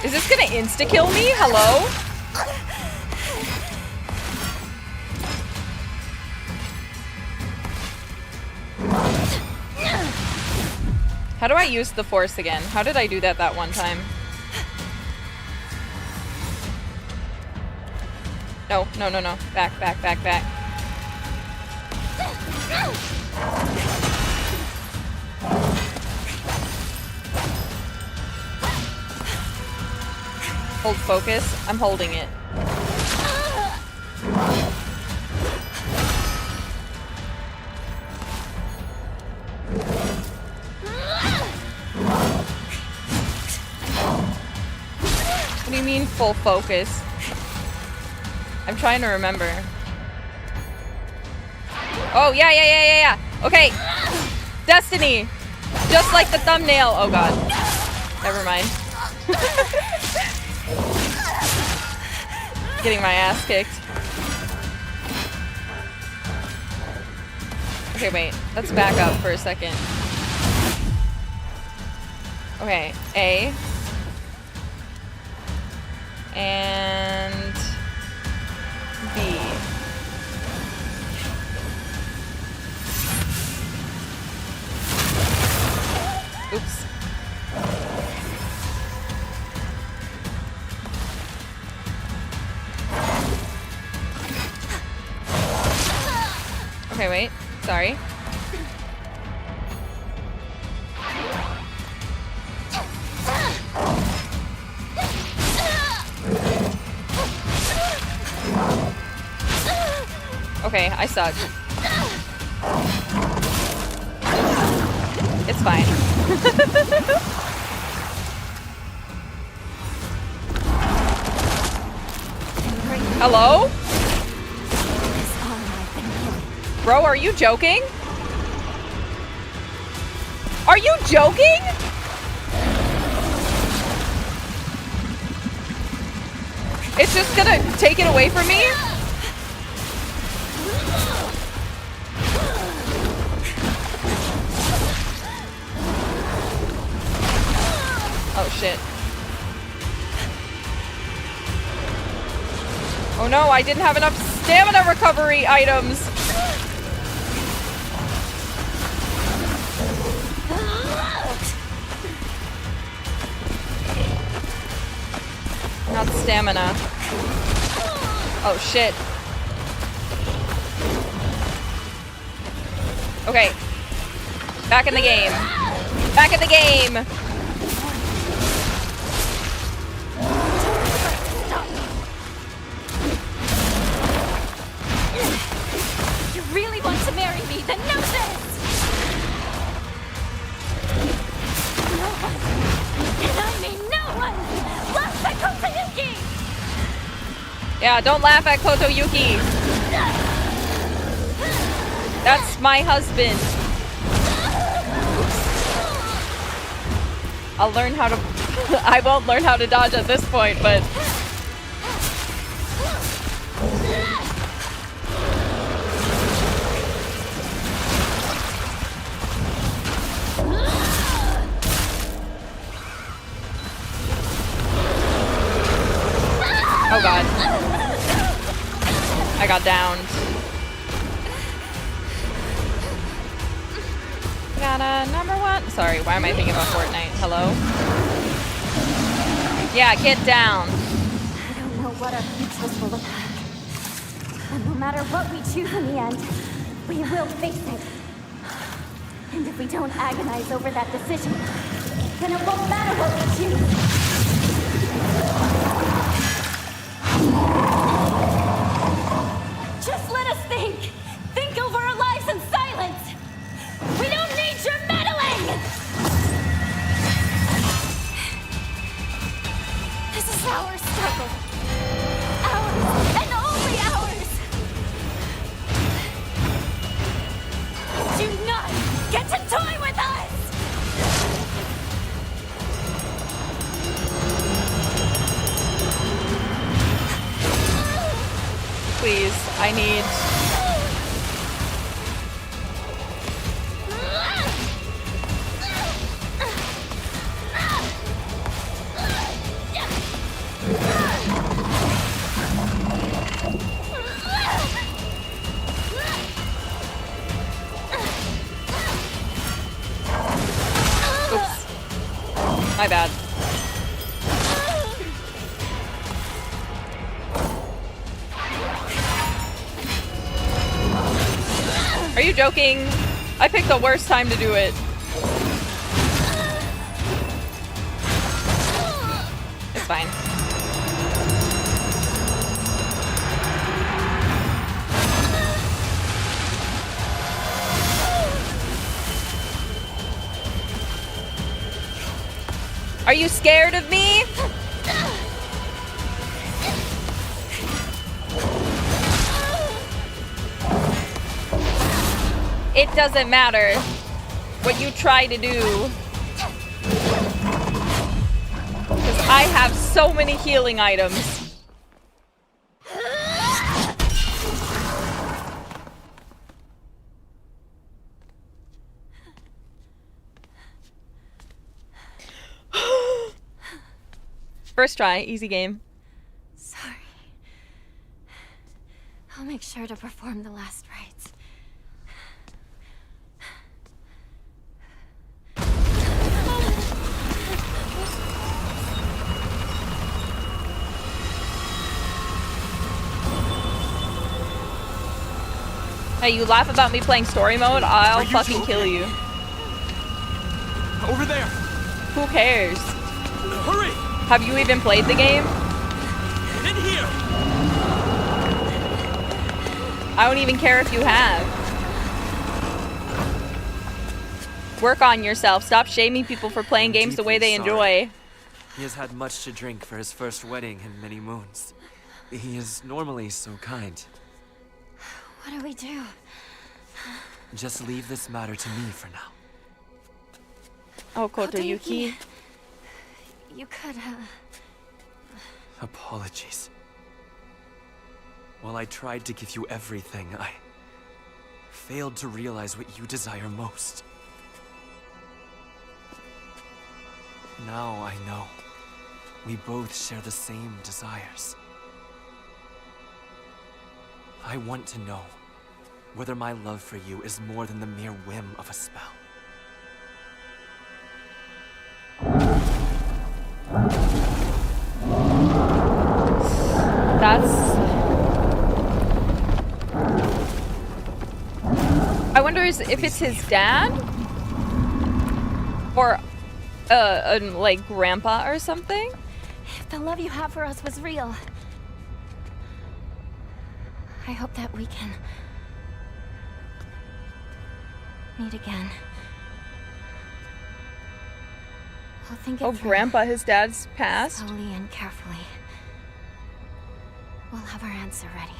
Speaker 1: Is this gonna insta-kill me? Hello? How do I use the force again? How did I do that one time? No, no, no, no. Back, back, back, back. Hold focus. I'm holding it. What do you mean full focus? I'm trying to remember. Oh, yeah. Okay. Destiny. Just like the thumbnail. Oh, God. Never mind. Getting my ass kicked. Okay, wait. Let's back up for a second. Okay. A. And B. Oops. Okay, wait. Sorry. Okay, I suck. It's fine. Hello? Bro, are you joking? Are you joking? It's just gonna take it away from me? Oh shit. Oh no, I didn't have enough stamina recovery items. Not stamina. Oh shit. Okay. Back in the game. Back in the game.
Speaker 2: You really want to marry me, then know this! No one, and I mean no one, laughs at Kotoyuki!
Speaker 1: Yeah, don't laugh at Kotoyuki. That's my husband. I'll learn how to... I won't learn how to dodge at this point, but... Oh god. I got downed. Got a number one. Sorry, why am I thinking about Fortnite? Hello? Yeah, get down.
Speaker 2: I don't know what our futures will look like. But no matter what we choose in the end, we will face it. And if we don't agonize over that decision, then it won't matter what we choose. Just let us think! Think over our lives in silence! We don't need your meddling! This is our struggle. Ours, and only ours! Do not get to toy with us!
Speaker 1: Please, I need... Oops. My bad. Are you joking? I picked the worst time to do it. It's fine. Are you scared of me? It doesn't matter what you try to do. Because I have so many healing items. First try, easy game.
Speaker 2: Sorry. I'll make sure to perform the last rites.
Speaker 1: Hey, you laugh about me playing story mode, I'll fucking kill you.
Speaker 11: Over there!
Speaker 1: Who cares?
Speaker 11: Hurry!
Speaker 1: Have you even played the game?
Speaker 11: In here!
Speaker 1: I don't even care if you have. Work on yourself. Stop shaming people for playing games the way they enjoy.
Speaker 10: He has had much to drink for his first wedding in many moons. He is normally so kind.
Speaker 2: What do we do?
Speaker 10: Just leave this matter to me for now.
Speaker 1: Oh, Kotoyuki.
Speaker 2: You could,
Speaker 10: Apologies. While I tried to give you everything, I failed to realize what you desire most. Now I know. We both share the same desires. I want to know whether my love for you is more than the mere whim of a spell.
Speaker 1: I wonder if it's his dad? Or, like, grandpa or something?
Speaker 2: If the love you have for us was real, I hope that we can meet again. We'll think it
Speaker 1: Oh,
Speaker 2: through.
Speaker 1: grandpa, his dad's passed?
Speaker 2: Slowly and carefully. We'll have our answer ready.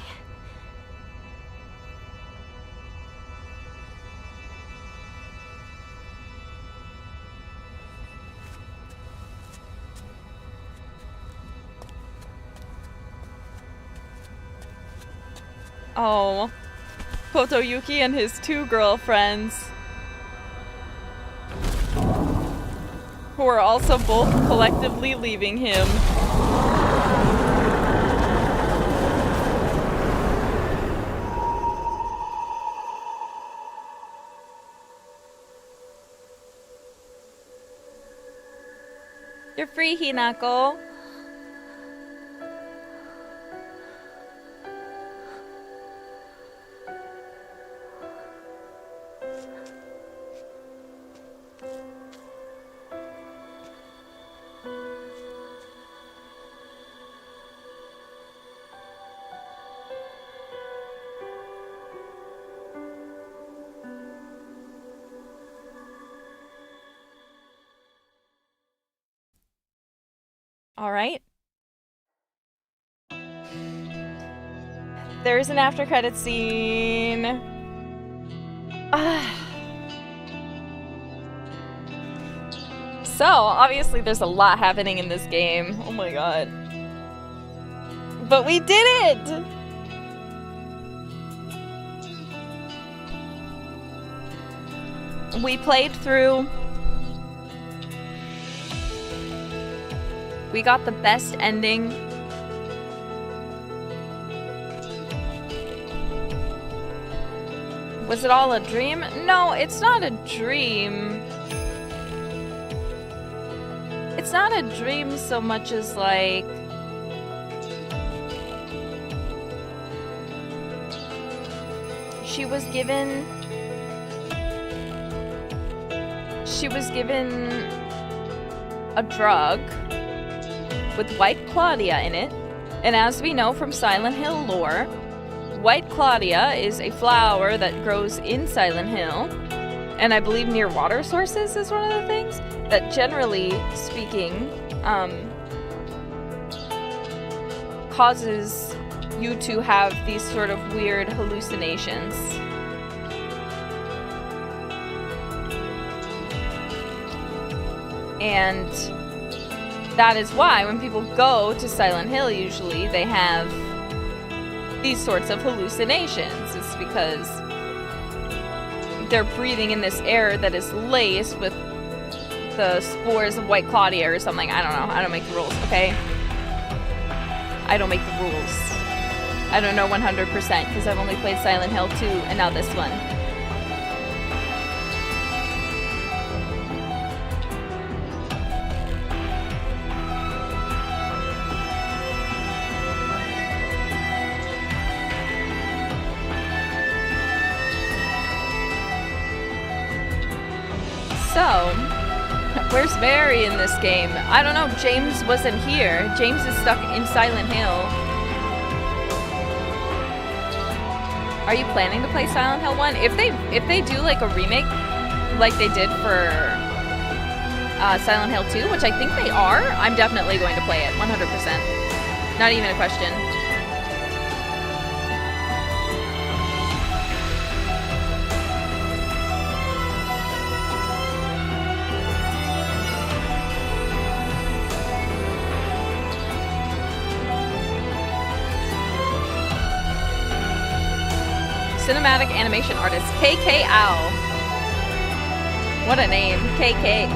Speaker 1: Oh, Kotoyuki and his 2 girlfriends, who are also both collectively leaving him. You're free, Hinako. All right. There's an after credit scene. So, obviously there's a lot happening in this game. Oh my god. But we did it! We played through. We got the best ending. Was it all a dream? No, it's not a dream. It's not a dream so much as like... She was given a drug with White Claudia in it, and as we know from Silent Hill lore, White Claudia is a flower that grows in Silent Hill, and I believe near water sources is one of the things that, generally speaking, causes you to have these sort of weird hallucinations. And that is why when people go to Silent Hill, usually they have these sorts of hallucinations. It's because they're breathing in this air that is laced with the spores of White Claudia or something. I don't know. I don't make the rules, okay? I don't make the rules. I don't know 100% because I've only played Silent Hill 2 and now this one. So, where's Mary in this game? I don't know. James wasn't here. James is stuck in Silent Hill. Are you planning to play Silent Hill 1? If they do like a remake like they did for Silent Hill 2, which I think they are, I'm definitely going to play it 100%. Not even a question. Cinematic animation artist, KK Owl. What a name, KK.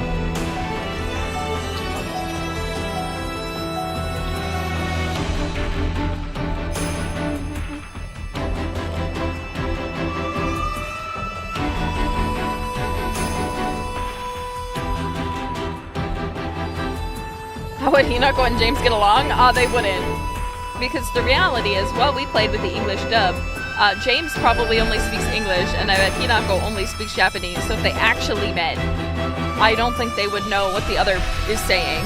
Speaker 1: How would Hinako and James get along? They wouldn't. Because the reality is, well, we played with the English dub. James probably only speaks English, and I bet Hinako only speaks Japanese, so if they actually met, I don't think they would know what the other is saying.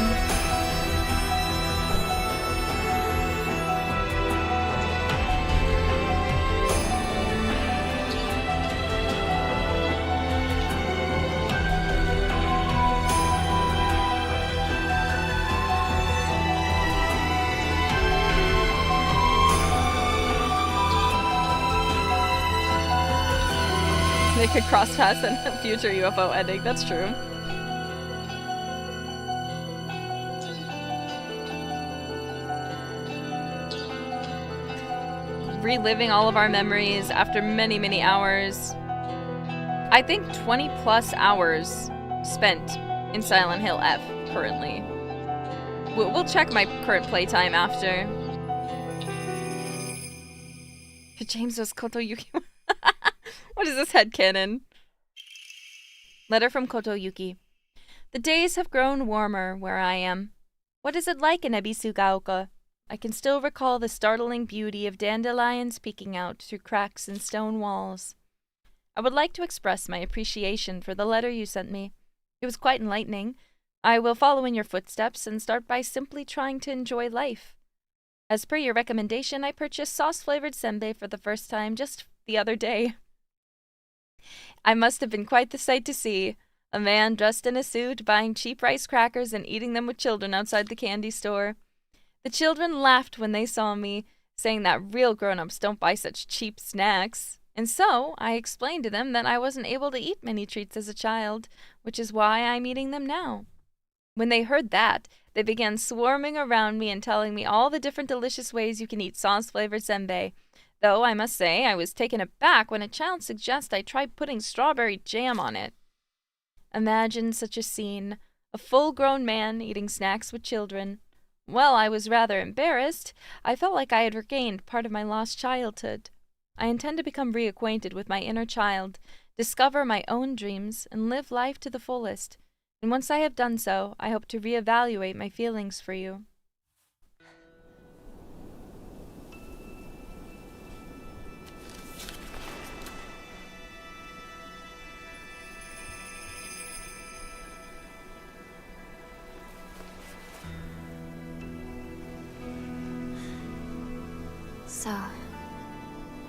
Speaker 1: They could cross paths in a future UFO ending. That's true. Reliving all of our memories after many, many hours. I think 20 plus hours spent in Silent Hill F currently. We'll check my current playtime after. James was Kotoyuki. What is this headcanon? Letter from Kotoyuki. The days have grown warmer where I am. What is it like in Ebisugaoka? I can still recall the startling beauty of dandelions peeking out through cracks in stone walls. I would like to express my appreciation for the letter you sent me. It was quite enlightening. I will follow in your footsteps and start by simply trying to enjoy life. As per your recommendation, I purchased sauce-flavored senbei for the first time just the other day. I must have been quite the sight to see. A man dressed in a suit buying cheap rice crackers and eating them with children outside the candy store. The children laughed when they saw me, saying that real grown-ups don't buy such cheap snacks. And so I explained to them that I wasn't able to eat many treats as a child, which is why I'm eating them now. When they heard that, they began swarming around me and telling me all the different delicious ways you can eat sauce-flavored senbei. Though I must say I was taken aback when a child suggested I try putting strawberry jam on it. Imagine such a scene, a full-grown man eating snacks with children. Well, I was rather embarrassed. I felt like I had regained part of my lost childhood. I intend to become reacquainted with my inner child, discover my own dreams, and live life to the fullest. And once I have done so, I hope to reevaluate my feelings for you.
Speaker 2: So,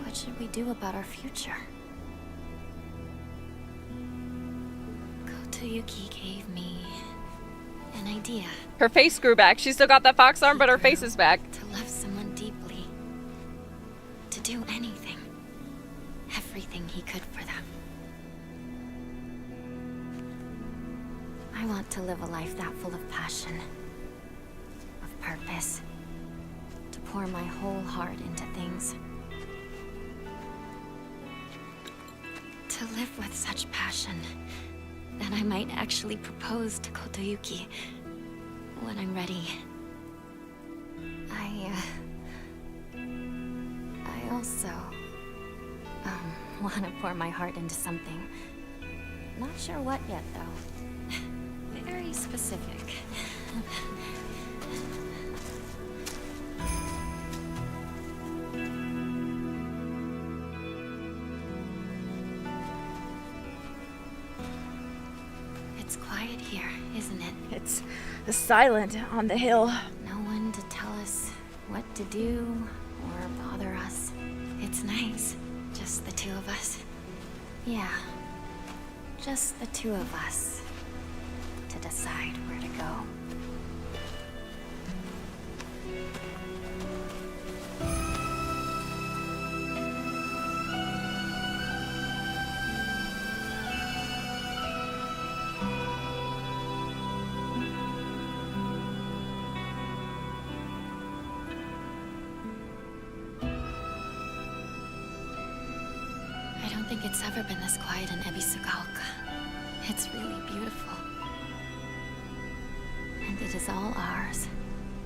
Speaker 2: what should we do about our future? Kotoyuki gave me an idea.
Speaker 1: Her face grew back. She still got that fox arm, but her face is back.
Speaker 2: To love someone deeply. To do anything. Everything he could for them. I want to live a life that full of passion. Of purpose. To pour my whole heart into things. To live with such passion that I might actually propose to Kotoyuki when I'm ready. I also want to pour my heart into something. Not sure what yet, though. Very specific. It's quiet here, isn't it?
Speaker 1: It's silent on the hill.
Speaker 2: No one to tell us what to do or bother us. It's nice. Just the two of us. Yeah. Just the two of us. To decide where to go. I don't think it's ever been this quiet in Ebisugaoka. It's really beautiful. And it is all ours.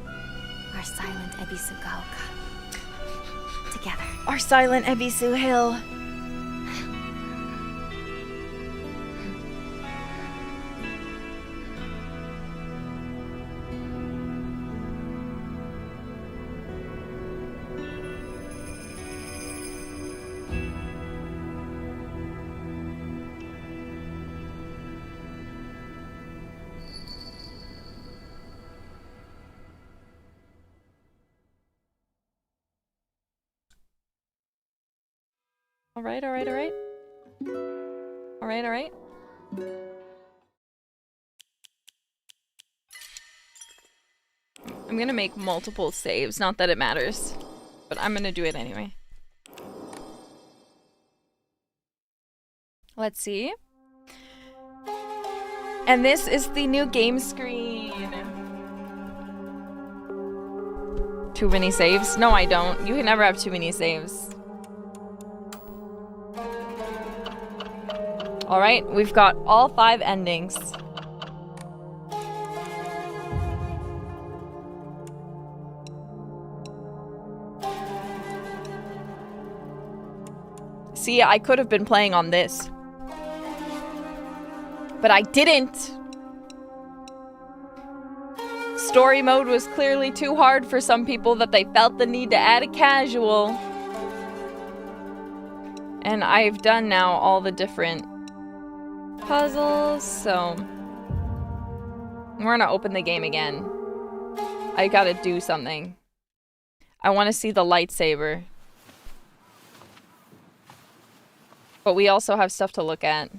Speaker 2: Our silent Ebisugaoka. Together.
Speaker 1: Our silent Ebisu Hill. Alright. Alright. I'm gonna make multiple saves, not that it matters, but I'm gonna do it anyway. Let's see. And this is the new game screen. Too many saves? No, I don't. You can never have too many saves. Alright, we've got all 5 endings. See, I could have been playing on this. But I didn't! story mode was clearly too hard for some people that they felt the need to add a casual. And I've done now all the different puzzles, so we're gonna open the game again. I gotta do something. I want to see the lightsaber. But we also have stuff to look at.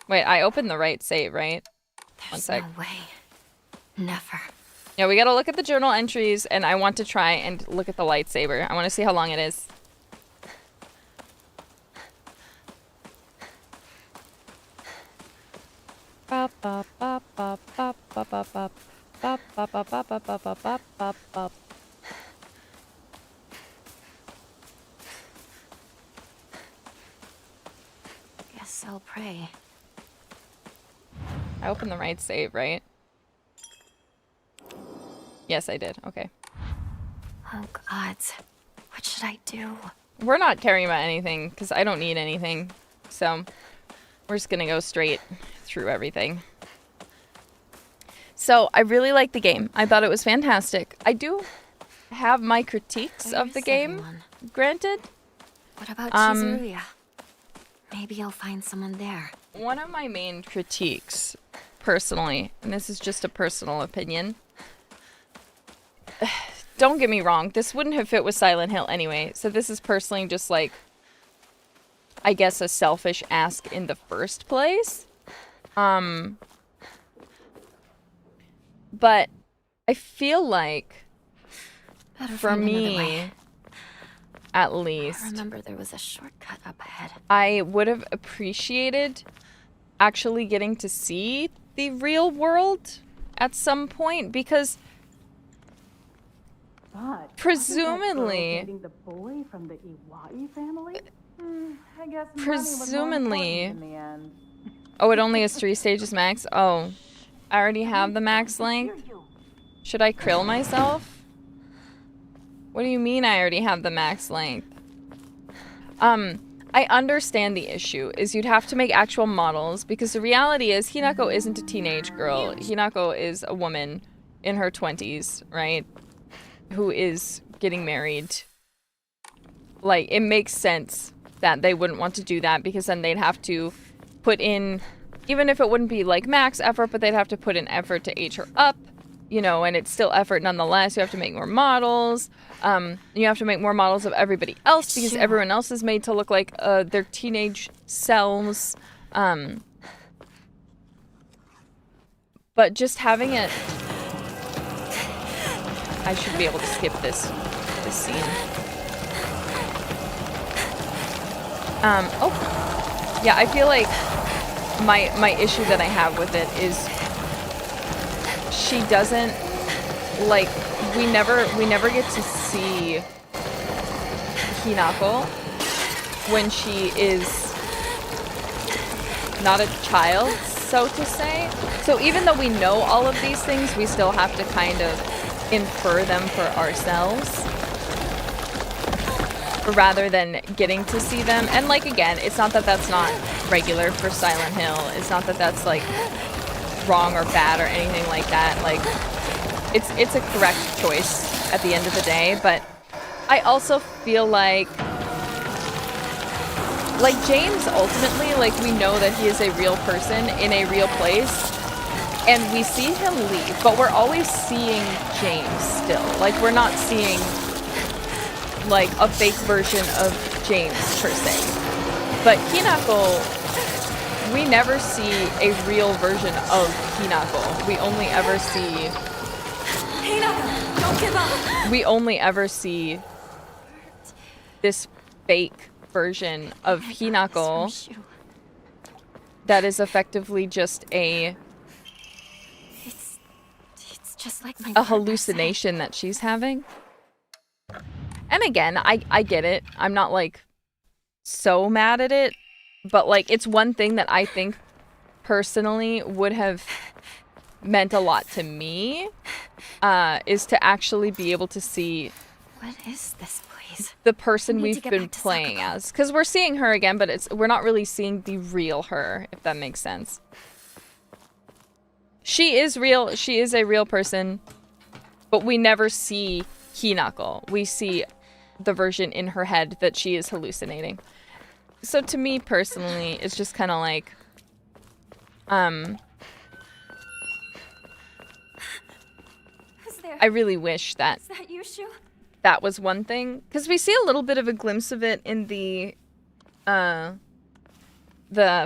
Speaker 1: Wait, I opened the right save, right? One sec.
Speaker 2: No way. Never.
Speaker 1: Yeah, we gotta look at the journal entries, and I want to try and look at the lightsaber. I want to see how long it is. Bop, bop, bop, bop, bop, bop, bop, bop. Bop, bop, bop, bop, bop, bop, bop, bop, bop, bop.
Speaker 2: Guess I'll pray.
Speaker 1: I opened the right save, right? Yes, I did. Okay.
Speaker 2: Oh, gods. What should I do?
Speaker 1: We're not caring about anything, because I don't need anything. So, we're just gonna go straight through everything. So, I really liked the game. I thought it was fantastic. I do have my critiques of the game, granted.
Speaker 2: What about Shizuya? Maybe I'll find someone there.
Speaker 1: One of my main critiques, personally, and this is just a personal opinion, don't get me wrong, this wouldn't have fit with Silent Hill anyway, so this is personally just like, I guess, a selfish ask in the first place. But I feel like, for me, at least,
Speaker 2: I remember there was a shortcut up ahead.
Speaker 1: I would have appreciated actually getting to see the real world at some point, because presumably,
Speaker 12: the boy from the Iwai family? I guess
Speaker 1: presumably,
Speaker 12: in the end.
Speaker 1: Oh, it only has 3 stages max? Oh, I already have the max length? Should I krill myself? What do you mean I already have the max length? I understand the issue, is you'd have to make actual models, because the reality is Hinako isn't a teenage girl. Hinako is a woman in her 20s, right? Who is getting married. Like, it makes sense that they wouldn't want to do that, because then they'd have to put in, even if it wouldn't be like max effort, but they'd have to put in effort to age her up, you know, and it's still effort nonetheless. You have to make more models. You have to make more models of everybody else, because everyone else is made to look like their teenage selves. But just having it, I should be able to skip this scene. Oh, yeah, I feel like my issue that I have with it is she doesn't, like, we never get to see Hinako when she is not a child, so to say. So even though we know all of these things, we still have to kind of infer them for ourselves rather than getting to see them. And like, again, it's not that that's not regular for Silent Hill. It's not that that's like wrong or bad or anything like that. Like, it's a correct choice at the end of the day. But I also feel like James, ultimately, like, we know that he is a real person in a real place, and we see him leave, but we're always seeing James still. Like, we're not seeing like a fake version of James per se. But Hinako, we never see a real version of Hinako. We only ever see Hinako, don't give up. We only ever see this fake version of Hinako that is effectively just a
Speaker 2: it's just like my
Speaker 1: a hallucination that she's having. And again, I get it. I'm not, like, so mad at it. But, like, it's one thing that I think personally would have meant a lot to me, is to actually be able to see...
Speaker 2: What is this place?
Speaker 1: The person we've been playing as. Because we're seeing her again, but we're not really seeing the real her, if that makes sense. She is real. She is a real person. But we never see Hinako. We see the version in her head that she is hallucinating. So to me personally, it's just kind of like,
Speaker 2: Who's there?
Speaker 1: I really wish that
Speaker 2: Is that you, Shu?
Speaker 1: that was one thing, because we see a little bit of a glimpse of it in the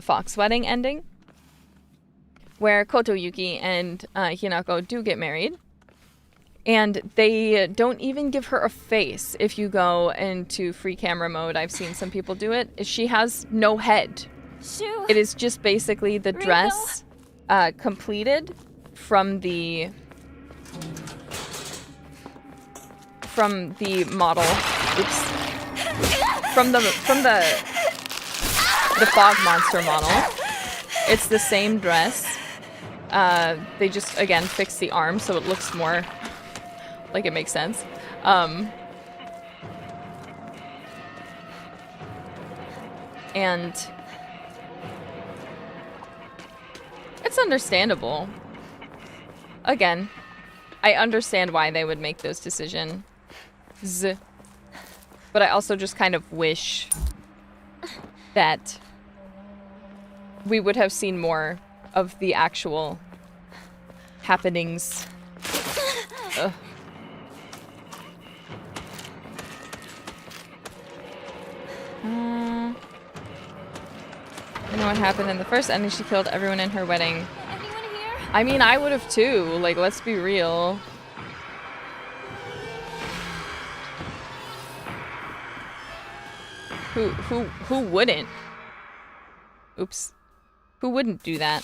Speaker 1: Fox wedding ending, where Kotoyuki and Hinako do get married. And they don't even give her a face. If you go into free camera mode, I've seen some people do it. She has no head.
Speaker 2: Shu.
Speaker 1: It is just basically the dress completed from the model. Oops. From the fog monster model. It's the same dress. They just again fix the arm so it looks more like it makes sense. And it's understandable. Again, I understand why they would make those decisions. But I also just kind of wish that we would have seen more of the actual happenings. Ugh. You know what happened in the first ending? She killed everyone in her wedding.
Speaker 2: Anyone here?
Speaker 1: I mean, I would have too. Like, let's be real. Who wouldn't? Oops. Who wouldn't do that?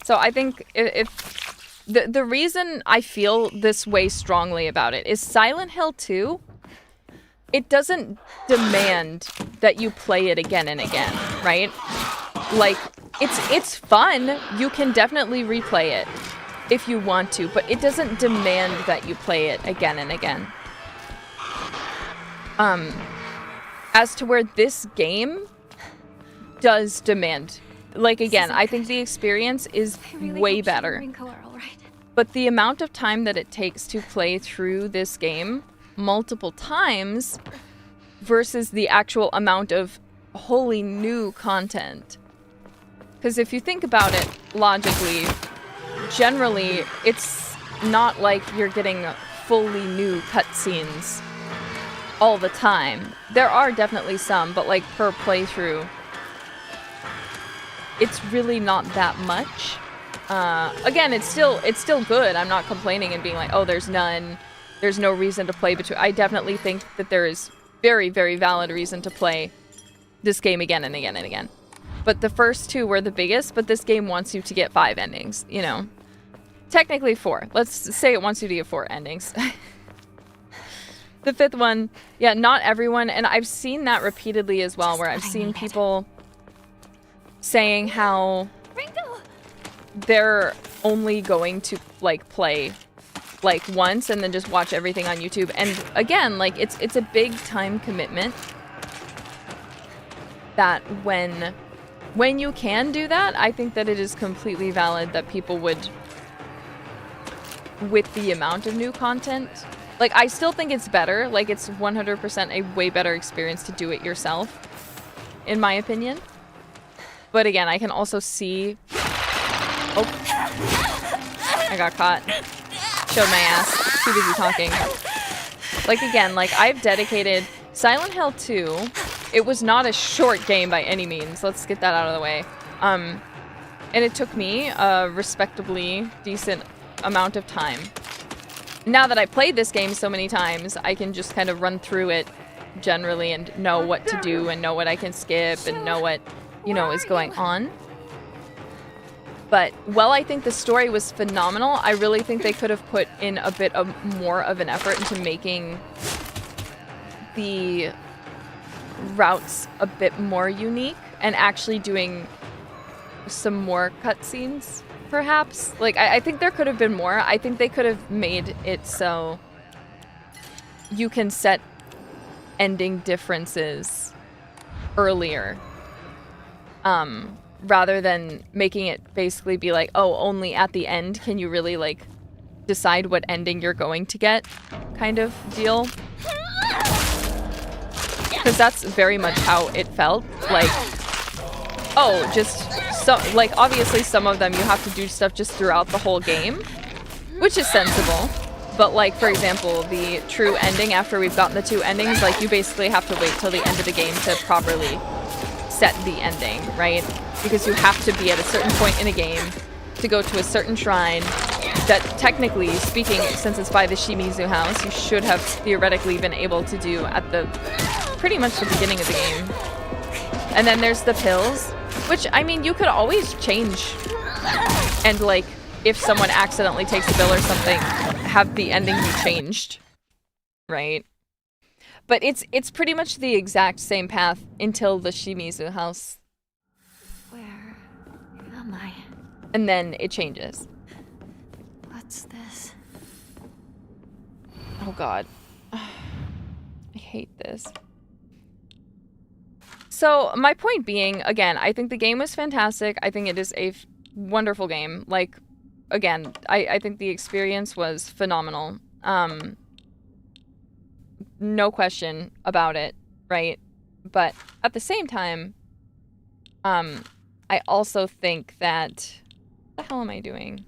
Speaker 1: So I think if the reason I feel this way strongly about it is Silent Hill 2, it doesn't demand that you play it again and again, right? Like, it's fun. You can definitely replay it if you want to, but it doesn't demand that you play it again and again. As to where this game does demand, like, again, I think the experience is way better. But the amount of time that it takes to play through this game multiple times versus the actual amount of wholly new content. Because if you think about it logically, generally, it's not like you're getting fully new cutscenes all the time. There are definitely some, but like per playthrough, it's really not that much. Again, it's still good. I'm not complaining and being like, oh, there's none. There's no reason to play between. I definitely think that there is very, very valid reason to play this game again and again and again. But the first two were the biggest, but this game wants you to get 5 endings, you know. Technically 4. Let's say it wants you to get 4 endings. The 5th one, yeah, not everyone, and I've seen that repeatedly as well, where I've seen people saying how they're only going to, like, play like once and then just watch everything on YouTube. And again, like, it's a big time commitment that when you can do that, I think that it is completely valid that people would, with the amount of new content, like, I still think it's better. Like, it's 100% a way better experience to do it yourself, in my opinion. But again, I can also see... Oh. I got caught. Showed my ass. Too busy talking. Like, again, like, I've dedicated... Silent Hill 2, it was not a short game by any means. Let's get that out of the way. And it took me a respectably decent amount of time. Now that I played this game so many times, I can just kind of run through it generally and know what to do and know what I can skip and know what, you know, is going on. But while I think the story was phenomenal, I really think they could have put in a bit of more of an effort into making the routes a bit more unique and actually doing some more cutscenes, perhaps. Like, I think there could have been more. I think they could have made it so you can set ending differences earlier. rather than making it basically be like, oh, only at the end can you really like decide what ending you're going to get kind of deal. Because that's very much how it felt. Like, oh, just so, like, obviously some of them you have to do stuff just throughout the whole game, which is sensible. But like, for example, the true ending after we've gotten the 2 endings, like you basically have to wait till the end of the game to properly set the ending, right? Because you have to be at a certain point in a game to go to a certain shrine that, technically speaking, since it's by the Shimizu house, you should have theoretically been able to do at the pretty much the beginning of the game. And then there's the pills, which, I mean, you could always change. And like, if someone accidentally takes a pill or something, have the ending be changed, right? But it's pretty much the exact same path until the Shimizu house.
Speaker 2: Where am I?
Speaker 1: And then it changes.
Speaker 2: What's this?
Speaker 1: Oh god. I hate this. So, my point being, again, I think the game was fantastic. I think it is a wonderful game. Like, again, I think the experience was phenomenal. No question about it, right? But at the same time, I also think that... What the hell am I doing?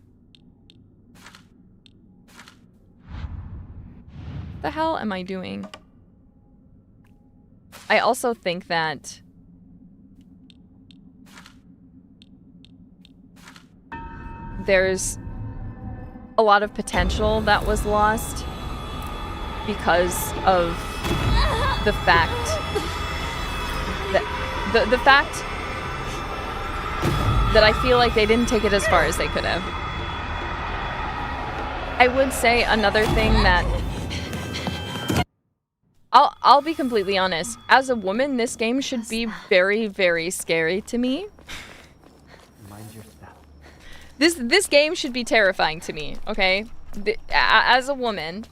Speaker 1: What the hell am I doing? I also think that there's a lot of potential that was lost because of the fact that the fact that I feel like they didn't take it as far as they could have. I would say another thing that I'll be completely honest. As a woman, this game should be very, very scary to me.
Speaker 13: Mind your step.
Speaker 1: This game should be terrifying to me, okay? As a woman,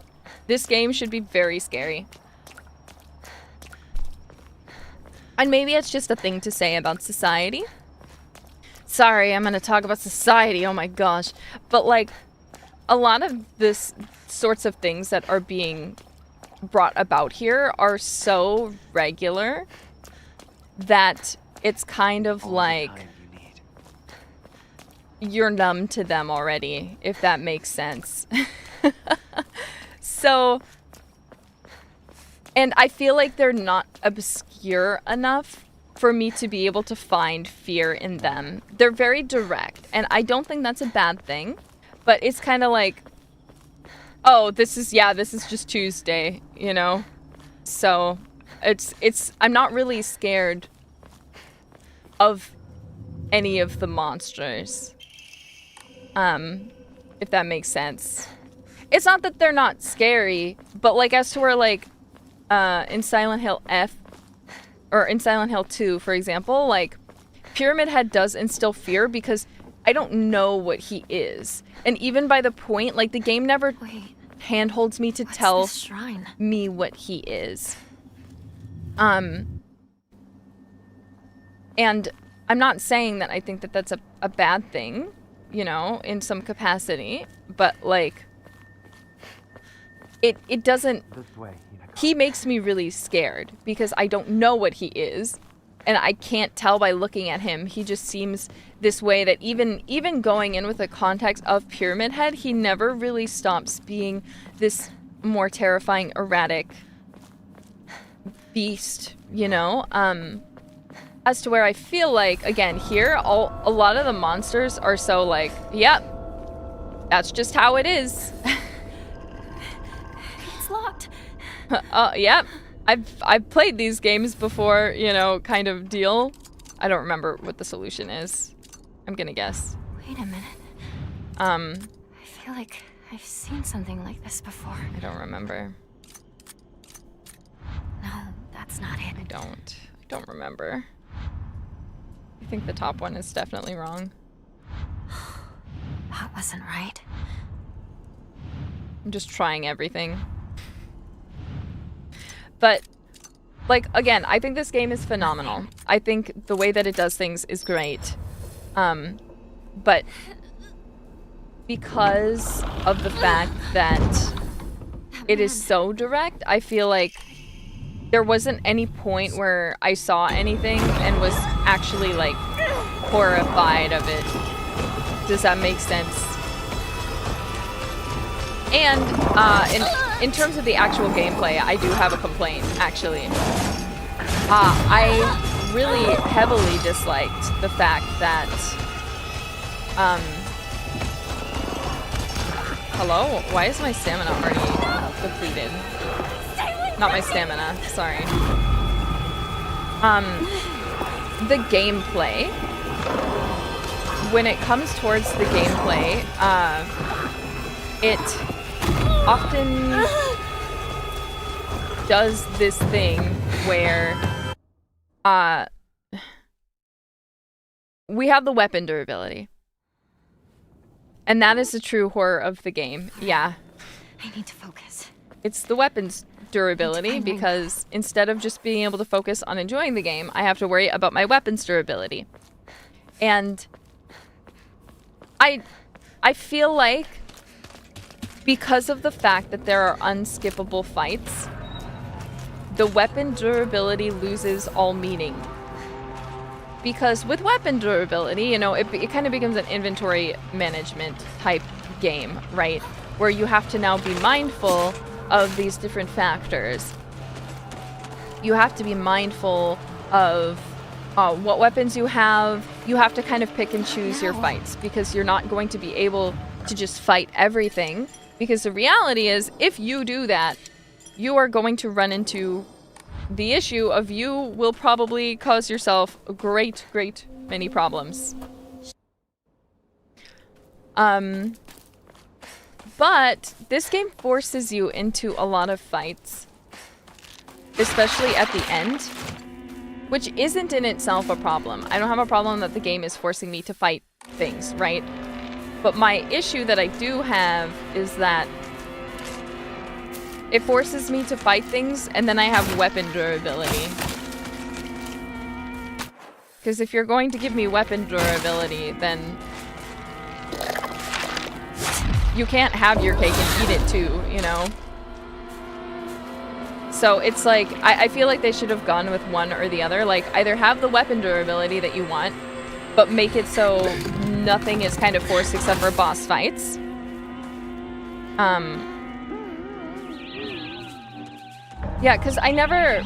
Speaker 1: this game should be very scary. And maybe it's just a thing to say about society. Sorry, I'm gonna talk about society, oh my gosh. But like, a lot of this sorts of things that are being brought about here are so regular that it's kind of like you're numb to them already, if that makes sense. So, and I feel like they're not obscure enough for me to be able to find fear in them. They're very direct, and I don't think that's a bad thing, but it's kind of like, oh, this is just Tuesday, you know? So, I'm not really scared of any of the monsters. If that makes sense. It's not that they're not scary, but like as to where like, in Silent Hill F, or in Silent Hill 2, for example, like, Pyramid Head does instill fear because I don't know what he is. And even by the point, like, the game never handholds me to tell me what he is. And I'm not saying that I think that that's a bad thing, you know, in some capacity, but, like, it doesn't... He makes me really scared because I don't know what he is, and I can't tell by looking at him. He just seems this way that even going in with the context of Pyramid Head, he never really stops being this more terrifying, erratic beast, you know? As to where I feel like, again, here, a lot of the monsters are so like, yep, that's just how it is.
Speaker 2: It's locked.
Speaker 1: Yep. I've played these games before, you know, kind of deal. I don't remember what the solution is. I'm gonna guess.
Speaker 2: Wait a minute. I feel like I've seen something like this before.
Speaker 1: I don't remember.
Speaker 2: No, that's not it.
Speaker 1: I don't remember. I think the top one is definitely wrong.
Speaker 2: That wasn't right.
Speaker 1: I'm just trying everything. But, like, again, I think this game is phenomenal. I think the way that it does things is great. But because of the fact that it is so direct, I feel like there wasn't any point where I saw anything and was actually like horrified of it. Does that make sense? And in terms of the actual gameplay, I do have a complaint, actually. I really heavily disliked the fact that hello? Why is my stamina already depleted? Not my stamina, sorry. The gameplay. When it comes towards the gameplay, it often does this thing where we have the weapon durability. And that is the true horror of the game. Yeah.
Speaker 2: I need to focus.
Speaker 1: It's the weapons durability, because instead of just being able to focus on enjoying the game, I have to worry about my weapons durability. And I feel like because of the fact that there are unskippable fights, the weapon durability loses all meaning. Because with weapon durability, you know, it kind of becomes an inventory management type game, right? Where you have to now be mindful of these different factors. You have to be mindful of what weapons you have. You have to kind of pick and choose your fights, because you're not going to be able to just fight everything. Because the reality is, if you do that, you are going to run into the issue of you will probably cause yourself great many problems. But this game forces you into a lot of fights, especially at the end, which isn't in itself a problem. I don't have a problem that the game is forcing me to fight things, right? But my issue that I do have is that it forces me to fight things, and then I have weapon durability. Because if you're going to give me weapon durability, then you can't have your cake and eat it too, you know? So it's like, I feel like they should have gone with one or the other. Like, either have the weapon durability that you want, but make it so nothing is kind of forced except for boss fights. Yeah, because I never,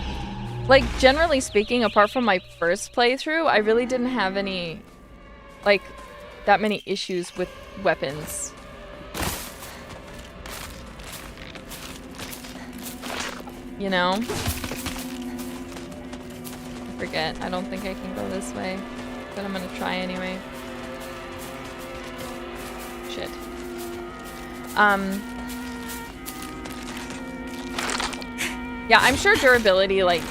Speaker 1: like, generally speaking, apart from my first playthrough, I really didn't have any, like, that many issues with weapons. You know? I forget. I don't think I can go this way, but I'm gonna try anyway. Shit. Yeah, I'm sure durability, like,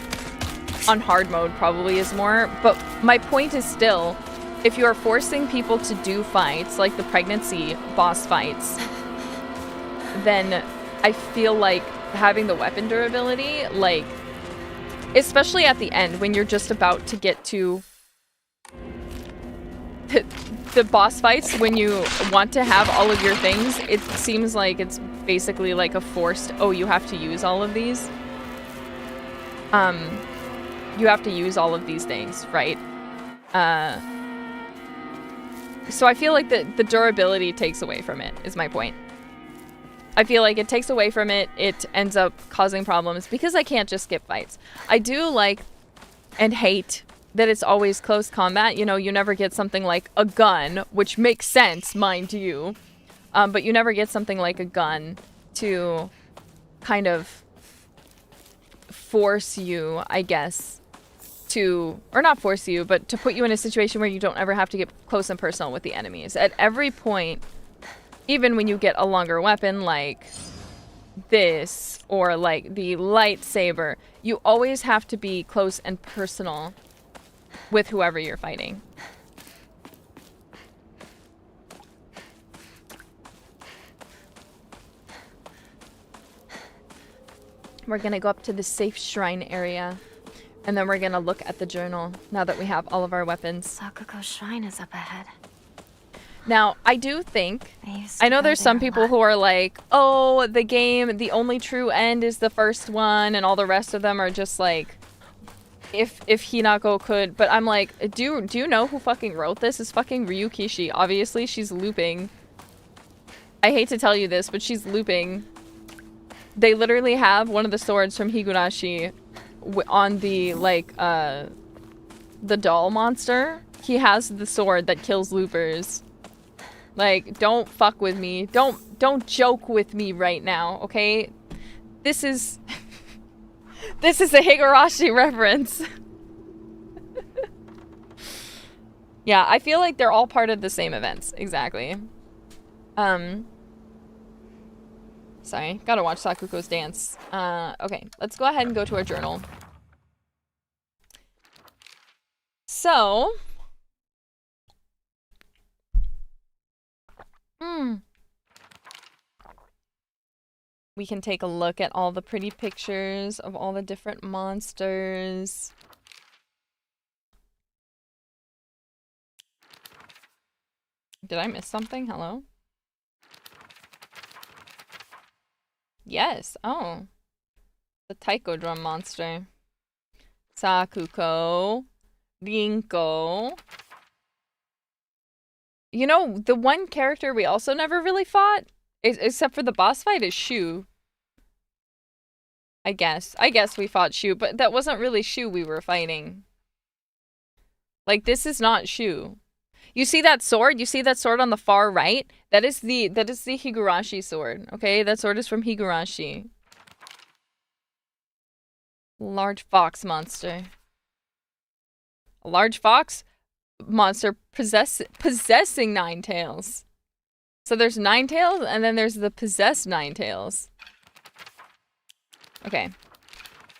Speaker 1: on hard mode probably is more, but my point is still, if you are forcing people to do fights, like the pregnancy boss fights, then I feel like having the weapon durability, like, especially at the end, when you're just about to get to the boss fights, when you want to have all of your things, it seems like it's basically like a forced, oh, you have to use all of these. You have to use all of these things, right? So I feel like the durability takes away from it, is my point. I feel like it takes away from it, it ends up causing problems, because I can't just skip fights. I do like and hate that it's always close combat. You know, you never get something like a gun, which makes sense, mind you. But you never get something like a gun to kind of force you, I guess, to, or not force you, but to put you in a situation where you don't ever have to get close and personal with the enemies. At every point, even when you get a longer weapon like this, or like the lightsaber, you always have to be close and personal with whoever you're fighting. We're gonna go up to the safe shrine area. And then we're gonna look at the journal now that we have all of our weapons.
Speaker 2: Sakuko's shrine is up ahead.
Speaker 1: Now, I do think, I know there's some people who are like, oh, the game, the only true end is the first one, and all the rest of them are just like, if Hinako could, but I'm like, do you know who fucking wrote this? It's fucking Ryukishi. Obviously, she's looping. I hate to tell you this, but she's looping. They literally have one of the swords from Higurashi on the, like, the doll monster. He has the sword that kills loopers. Like, don't fuck with me. Don't joke with me right now, okay? This is... this is a Higurashi reference. Yeah, I feel like they're all part of the same events. Exactly. Sorry, gotta watch Sakuko's dance. Okay, let's go ahead and go to our journal. So... we can take a look at all the pretty pictures of all the different monsters. Did I miss something? Hello? Yes. Oh. The taiko drum monster. Sakuko. Rinko. You know, the one character we also never really fought, except for the boss fight, is Shu. I guess we fought Shu, but that wasn't really Shu we were fighting. Like, this is not Shu. You see that sword? You see that sword on the far right? That is the Higurashi sword, okay? That sword is from Higurashi. Large fox monster. A large fox monster possessing nine tails. So there's nine tails, and then there's the possessed nine tails. Okay.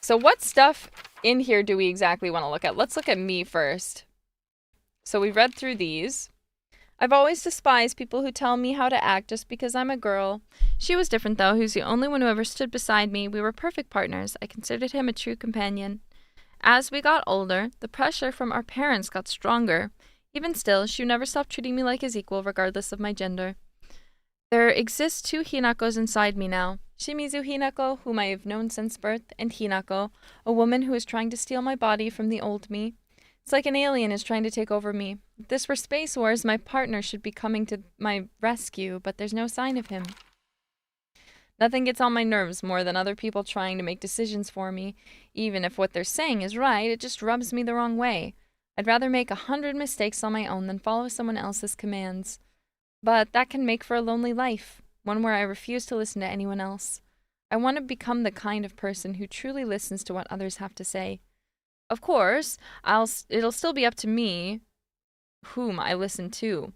Speaker 1: So what stuff in here do we exactly want to look at? Let's look at me first. So we read through these. I've always despised people who tell me how to act just because I'm a girl. She was different, though. He was the only one who ever stood beside me. We were perfect partners. I considered him a true companion. As we got older, the pressure from our parents got stronger. Even still, Shu never stopped treating me like his equal, regardless of my gender. There exist two Hinakos inside me now. Shimizu Hinako, whom I have known since birth, and Hinako, a woman who is trying to steal my body from the old me. It's like an alien is trying to take over me. If this were Space Wars, my partner should be coming to my rescue, but there's no sign of him. Nothing gets on my nerves more than other people trying to make decisions for me. Even if what they're saying is right, it just rubs me the wrong way. I'd rather make 100 mistakes on my own than follow someone else's commands. But that can make for a lonely life, one where I refuse to listen to anyone else. I want to become the kind of person who truly listens to what others have to say. Of course, it'll still be up to me whom I listen to.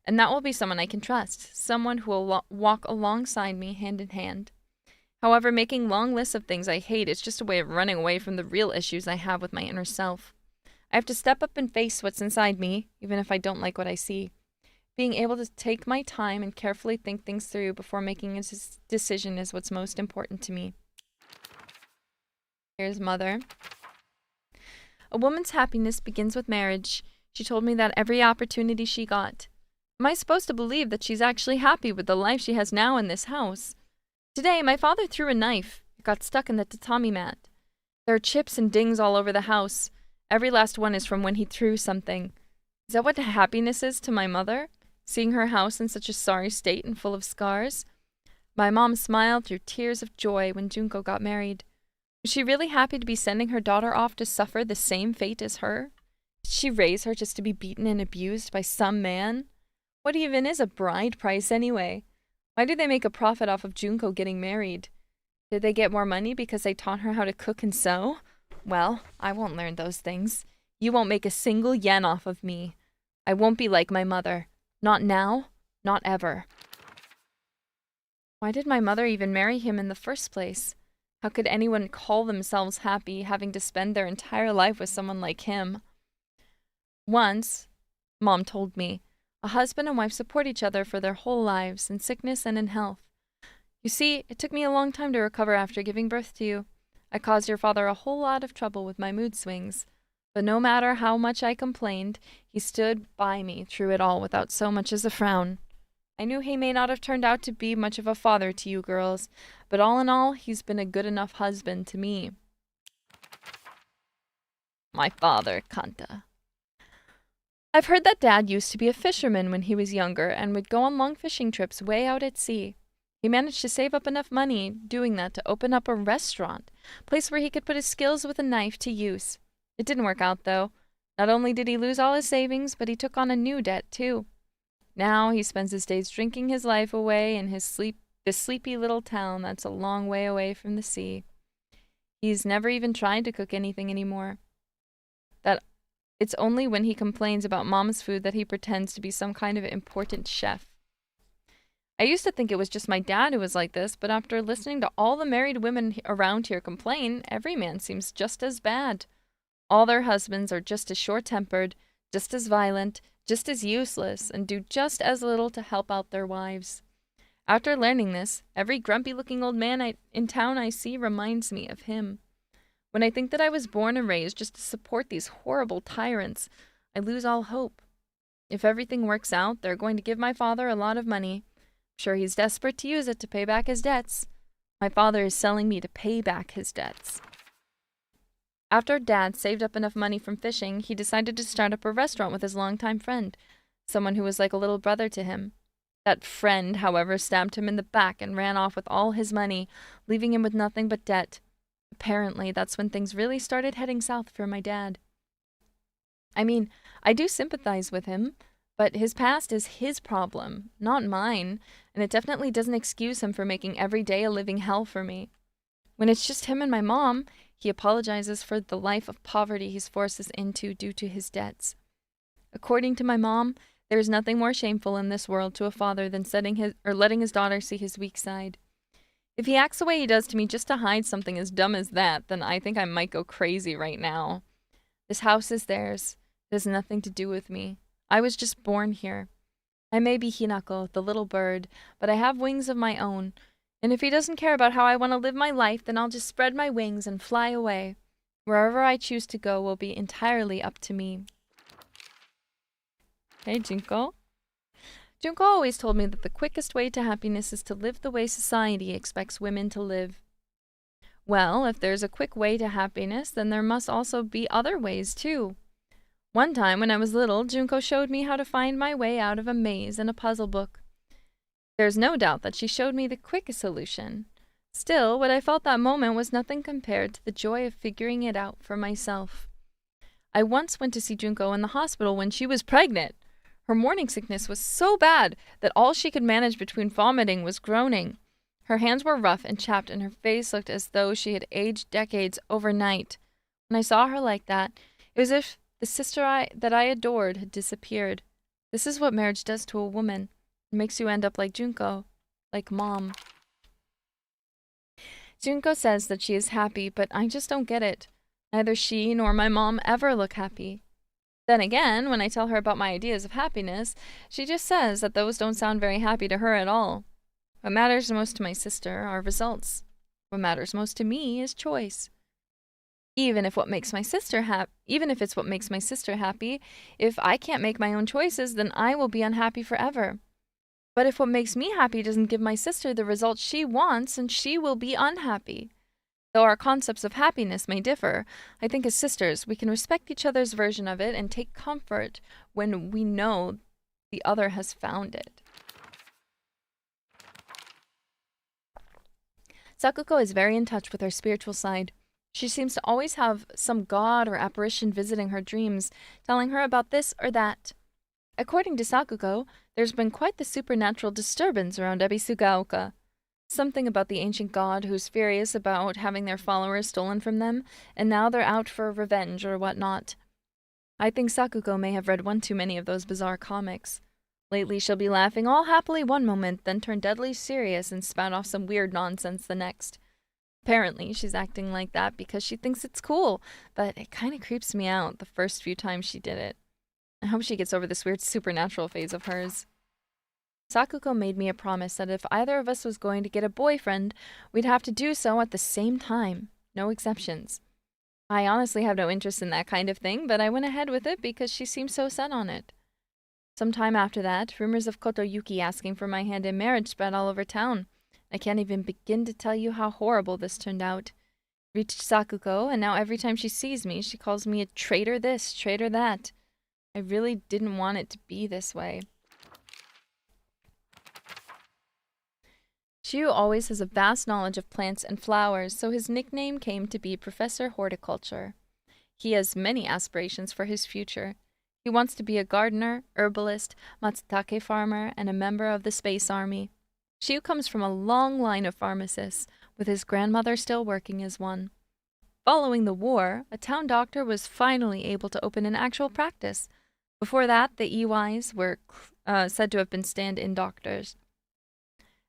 Speaker 1: And that will be someone I can trust, someone who will walk alongside me hand in hand. However, making long lists of things I hate is just a way of running away from the real issues I have with my inner self. I have to step up and face what's inside me, even if I don't like what I see. Being able to take my time and carefully think things through before making a decision is what's most important to me. Here's Mother. A woman's happiness begins with marriage. She told me that every opportunity she got. Am I supposed to believe that she's actually happy with the life she has now in this house? Today, my father threw a knife. It got stuck in the tatami mat. There are chips and dings all over the house. Every last one is from when he threw something. Is that what happiness is to my mother? Seeing her house in such a sorry state and full of scars? My mom smiled through tears of joy when Junko got married. Was she really happy to be sending her daughter off to suffer the same fate as her? Did she raise her just to be beaten and abused by some man? What even is a bride price anyway? Why do they make a profit off of Junko getting married? Did they get more money because they taught her how to cook and sew? Well, I won't learn those things. You won't make a single yen off of me. I won't be like my mother. Not now, not ever. Why did my mother even marry him in the first place? How could anyone call themselves happy having to spend their entire life with someone like him? Once, Mom told me, a husband and wife support each other for their whole lives, in sickness and in health. You see, it took me a long time to recover after giving birth to you. I caused your father a whole lot of trouble with my mood swings. But no matter how much I complained, he stood by me through it all without so much as a frown. I knew he may not have turned out to be much of a father to you girls, but all in all, he's been a good enough husband to me. My father, Kanta. I've heard that Dad used to be a fisherman when he was younger and would go on long fishing trips way out at sea. He managed to save up enough money doing that to open up a restaurant, a place where he could put his skills with a knife to use. It didn't work out, though. Not only did he lose all his savings, but he took on a new debt, too. Now he spends his days drinking his life away in this sleepy little town that's a long way away from the sea. He's never even tried to cook anything anymore. It's only when he complains about Mom's food that he pretends to be some kind of important chef. I used to think it was just my dad who was like this, but after listening to all the married women around here complain, every man seems just as bad. All their husbands are just as short-tempered, just as violent, just as useless, and do just as little to help out their wives. After learning this, every grumpy-looking old man in town I see reminds me of him. When I think that I was born and raised just to support these horrible tyrants, I lose all hope. If everything works out, they're going to give my father a lot of money. I'm sure he's desperate to use it to pay back his debts. My father is selling me to pay back his debts. After Dad saved up enough money from fishing, he decided to start up a restaurant with his longtime friend, someone who was like a little brother to him. That friend, however, stabbed him in the back and ran off with all his money, leaving him with nothing but debt. Apparently, that's when things really started heading south for my dad. I mean, I do sympathize with him, but his past is his problem, not mine, and it definitely doesn't excuse him for making every day a living hell for me. When it's just him and my mom, he apologizes for the life of poverty he's forced us into due to his debts. According to my mom, there is nothing more shameful in this world to a father than letting his daughter see his weak side. If he acts the way he does to me just to hide something as dumb as that, then I think I might go crazy right now. This house is theirs. It has nothing to do with me. I was just born here. I may be Hinako, the little bird, but I have wings of my own. And if he doesn't care about how I want to live my life, then I'll just spread my wings and fly away. Wherever I choose to go will be entirely up to me. Hey, Junko. Junko always told me that the quickest way to happiness is to live the way society expects women to live. Well, if there's a quick way to happiness, then there must also be other ways, too. One time when I was little, Junko showed me how to find my way out of a maze in a puzzle book. There's no doubt that she showed me the quickest solution. Still, what I felt that moment was nothing compared to the joy of figuring it out for myself. I once went to see Junko in the hospital when she was pregnant. Her morning sickness was so bad that all she could manage between vomiting was groaning. Her hands were rough and chapped, and her face looked as though she had aged decades overnight. When I saw her like that, it was as if the sister that I adored had disappeared. This is what marriage does to a woman. It makes you end up like Junko, like Mom. Junko says that she is happy, but I just don't get it. Neither she nor my mom ever look happy. Then again, when I tell her about my ideas of happiness, she just says that those don't sound very happy to her at all. What matters most to my sister are results. What matters most to me is choice. Even if it's what makes my sister happy, if I can't make my own choices, then I will be unhappy forever. But if what makes me happy doesn't give my sister the results she wants, then she will be unhappy. Though our concepts of happiness may differ, I think as sisters we can respect each other's version of it and take comfort when we know the other has found it. Sakuko is very in touch with her spiritual side. She seems to always have some god or apparition visiting her dreams, telling her about this or that. According to Sakuko, there's been quite the supernatural disturbance around Ebisugaoka. Something about the ancient god who's furious about having their followers stolen from them, and now they're out for revenge or whatnot. I think Sakuko may have read one too many of those bizarre comics. Lately she'll be laughing all happily one moment, then turn deadly serious and spout off some weird nonsense the next. Apparently she's acting like that because she thinks it's cool, but it kind of creeps me out the first few times she did it. I hope she gets over this weird supernatural phase of hers. Sakuko made me a promise that if either of us was going to get a boyfriend, we'd have to do so at the same time. no exceptions. I honestly have no interest in that kind of thing, but I went ahead with it because she seemed so set on it. Some time after that, rumors of Kotoyuki asking for my hand in marriage spread all over town. I can't even begin to tell you how horrible this turned out. Reached Sakuko, and now every time she sees me, she calls me a traitor this, traitor that. I really didn't want it to be this way. Shiu always has a vast knowledge of plants and flowers, so his nickname came to be Professor Horticulture. He has many aspirations for his future. He wants to be a gardener, herbalist, matsutake farmer, and a member of the Space Army. Shiu comes from a long line of pharmacists, with his grandmother still working as one. Following the war, a town doctor was finally able to open an actual practice. Before that, the EYs were said to have been stand-in doctors.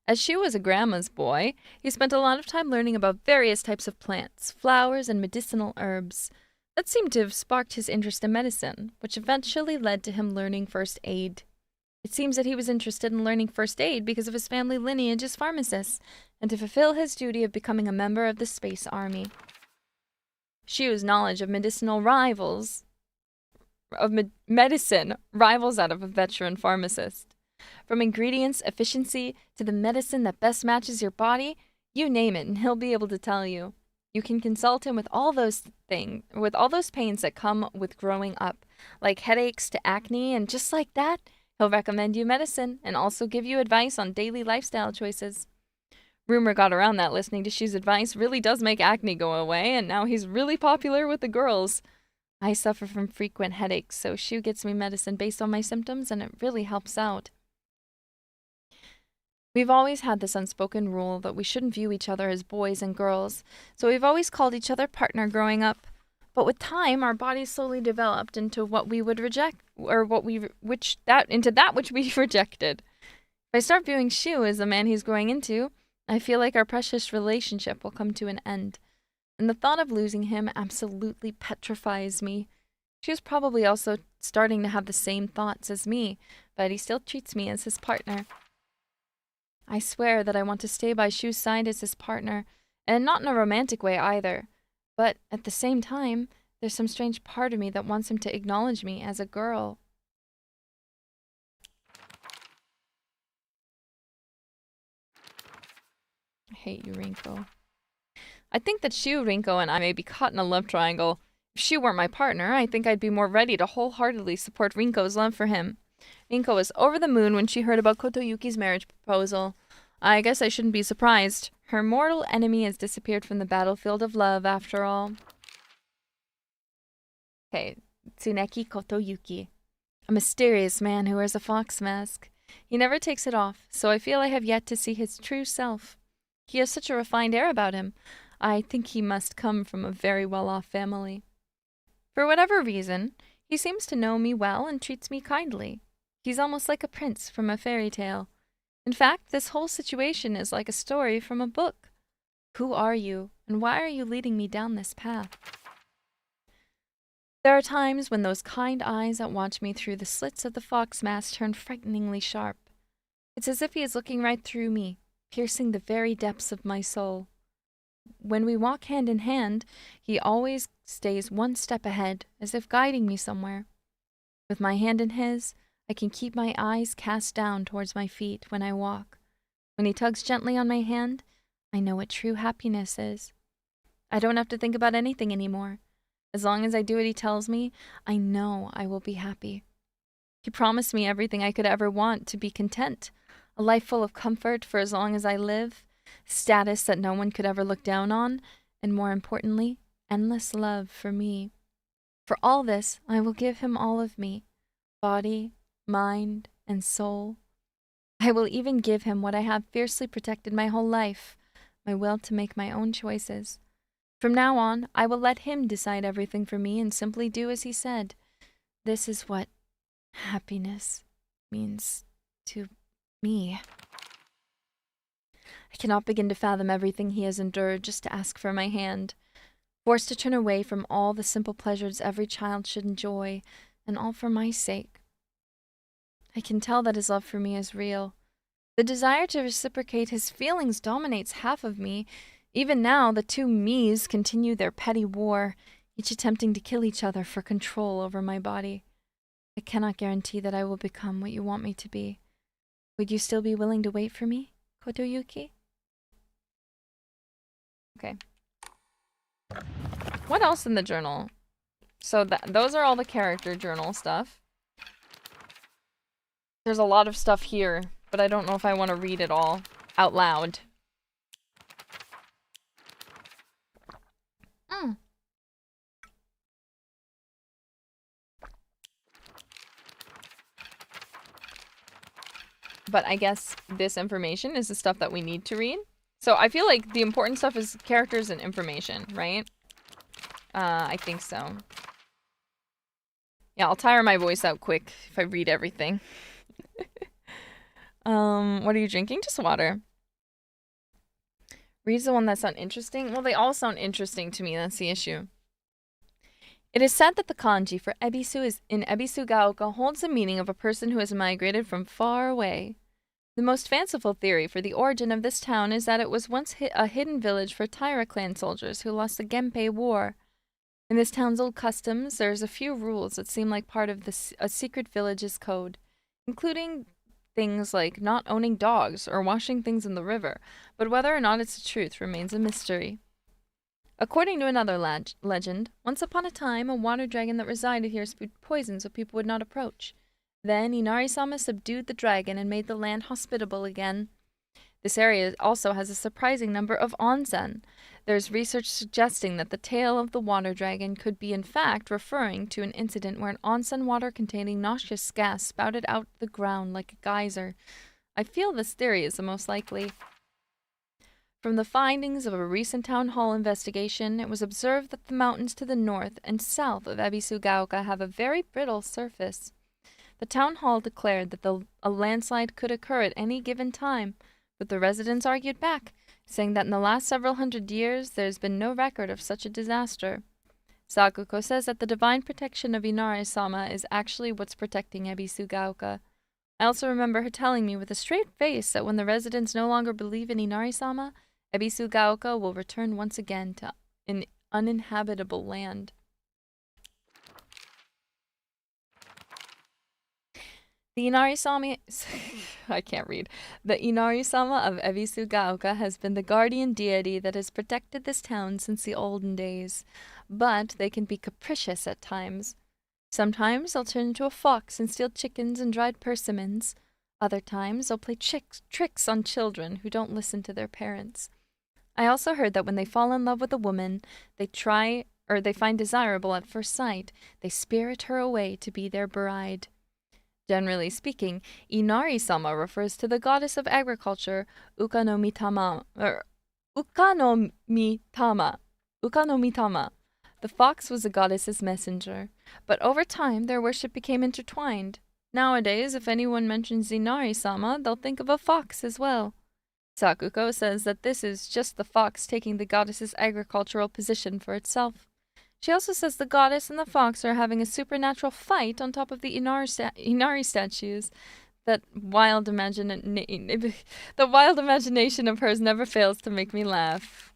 Speaker 1: As Shiu was a grandma's boy, he spent a lot of time learning about various types of plants, flowers, and medicinal herbs. That seemed to have sparked his interest in medicine, which eventually led to him learning first aid. It seems that he was interested in learning first aid because of his family lineage as pharmacists, and to fulfill his duty of becoming a member of the Space Army. Shiu's knowledge of medicine rivals that of a veteran pharmacist. From ingredients, efficiency, to the medicine that best matches your body, you name it, and he'll be able to tell you. You can consult him with all those pains that come with growing up, like headaches to acne, and just like that, he'll recommend you medicine and also give you advice on daily lifestyle choices. Rumor got around that listening to Shiu's advice really does make acne go away, and now he's really popular with the girls. I suffer from frequent headaches, so Shiu gets me medicine based on my symptoms, and it really helps out. We've always had this unspoken rule that we shouldn't view each other as boys and girls, so we've always called each other partner growing up. But with time, our bodies slowly developed into what we would reject, or into that which we rejected. If I start viewing Shiu as the man he's growing into, I feel like our precious relationship will come to an end. And the thought of losing him absolutely petrifies me. Shiu's probably also starting to have the same thoughts as me, but he still treats me as his partner. I swear that I want to stay by Shiu's side as his partner, and not in a romantic way either. But at the same time, there's some strange part of me that wants him to acknowledge me as a girl. I hate you, Rinko. I think that Shiu, Rinko, and I may be caught in a love triangle. If Shiu weren't my partner, I think I'd be more ready to wholeheartedly support Rinko's love for him. Rinko was over the moon when she heard about Kotoyuki's marriage proposal. I guess I shouldn't be surprised. Her mortal enemy has disappeared from the battlefield of love, after all. Okay, Tsuneki Kotoyuki. A mysterious man who wears a fox mask. He never takes it off, so I feel I have yet to see his true self. He has such a refined air about him. I think he must come from a very well-off family. For whatever reason, he seems to know me well and treats me kindly. He's almost like a prince from a fairy tale. In fact, this whole situation is like a story from a book. Who are you, and why are you leading me down this path? There are times when those kind eyes that watch me through the slits of the fox mask turn frighteningly sharp. It's as if he is looking right through me, piercing the very depths of my soul. When we walk hand in hand, he always stays one step ahead, as if guiding me somewhere. With my hand in his, I can keep my eyes cast down towards my feet when I walk. When he tugs gently on my hand, I know what true happiness is. I don't have to think about anything anymore. As long as I do what he tells me, I know I will be happy. He promised me everything I could ever want, to be content, a life full of comfort for as long as I live, status that no one could ever look down on, and more importantly, endless love for me. For all this, I will give him all of me, body, mind, and soul. I will even give him what I have fiercely protected my whole life, my will to make my own choices. From now on, I will let him decide everything for me and simply do as he said. This is what happiness means to me. I cannot begin to fathom everything he has endured just to ask for my hand. Forced to turn away from all the simple pleasures every child should enjoy, and all for my sake. I can tell that his love for me is real. The desire to reciprocate his feelings dominates half of me, Even now, the two me's continue their petty war, each attempting to kill each other for control over my body. I cannot guarantee that I will become what you want me to be. Would you still be willing to wait for me, Kotoyuki? Okay. What else in the journal? So those are all the character journal stuff. There's a lot of stuff here, but I don't know if I want to read it all out loud. But I guess this information is the stuff that we need to read. So I feel like the important stuff is characters and information, right? I think so. Yeah, I'll tire my voice out quick if I read everything. What are you drinking? Just water. Reads the one that sound interesting? Well, they all sound interesting to me. That's the issue. It is said that the kanji for Ebisu is in Ebisugaoka holds the meaning of a person who has migrated from far away. The most fanciful theory for the origin of this town is that it was once a hidden village for Taira clan soldiers who lost the Genpei War. In this town's old customs, there's a few rules that seem like part of a secret village's code, including things like not owning dogs or washing things in the river, but whether or not it's the truth remains a mystery. According to another legend, once upon a time, a water dragon that resided here spewed poison so people would not approach. Then Inari-sama subdued the dragon and made the land hospitable again. This area also has a surprising number of onsen. There's research suggesting that the tale of the water dragon could be in fact referring to an incident where an onsen water containing noxious gas spouted out the ground like a geyser. I feel this theory is the most likely. From the findings of a recent town hall investigation, it was observed that the mountains to the north and south of Ebisugaoka have a very brittle surface. The town hall declared that a landslide could occur at any given time, but the residents argued back, saying that in the last several hundred years there has been no record of such a disaster. Sakuko says that the divine protection of Inari-sama is actually what's protecting Ebisugaoka. I also remember her telling me with a straight face that when the residents no longer believe in Inari-sama, Ebisugaoka will return once again to an uninhabitable land. The Inari-sama... I can't read. The Inari-sama of Ebisugaoka has been the guardian deity that has protected this town since the olden days. But they can be capricious at times. Sometimes they'll turn into a fox and steal chickens and dried persimmons. Other times they'll play tricks on children who don't listen to their parents. I also heard that when they fall in love with a woman they find desirable at first sight, they spirit her away to be their bride. Generally speaking, Inari-sama refers to the goddess of agriculture, Ukanomitama. The fox was the goddess's messenger, but over time their worship became intertwined. Nowadays, if anyone mentions Inari-sama, they'll think of a fox as well. Sakuko says that this is just the fox taking the goddess's agricultural position for itself. She also says the goddess and the fox are having a supernatural fight on top of the Inari statues. The wild imagination of hers never fails to make me laugh.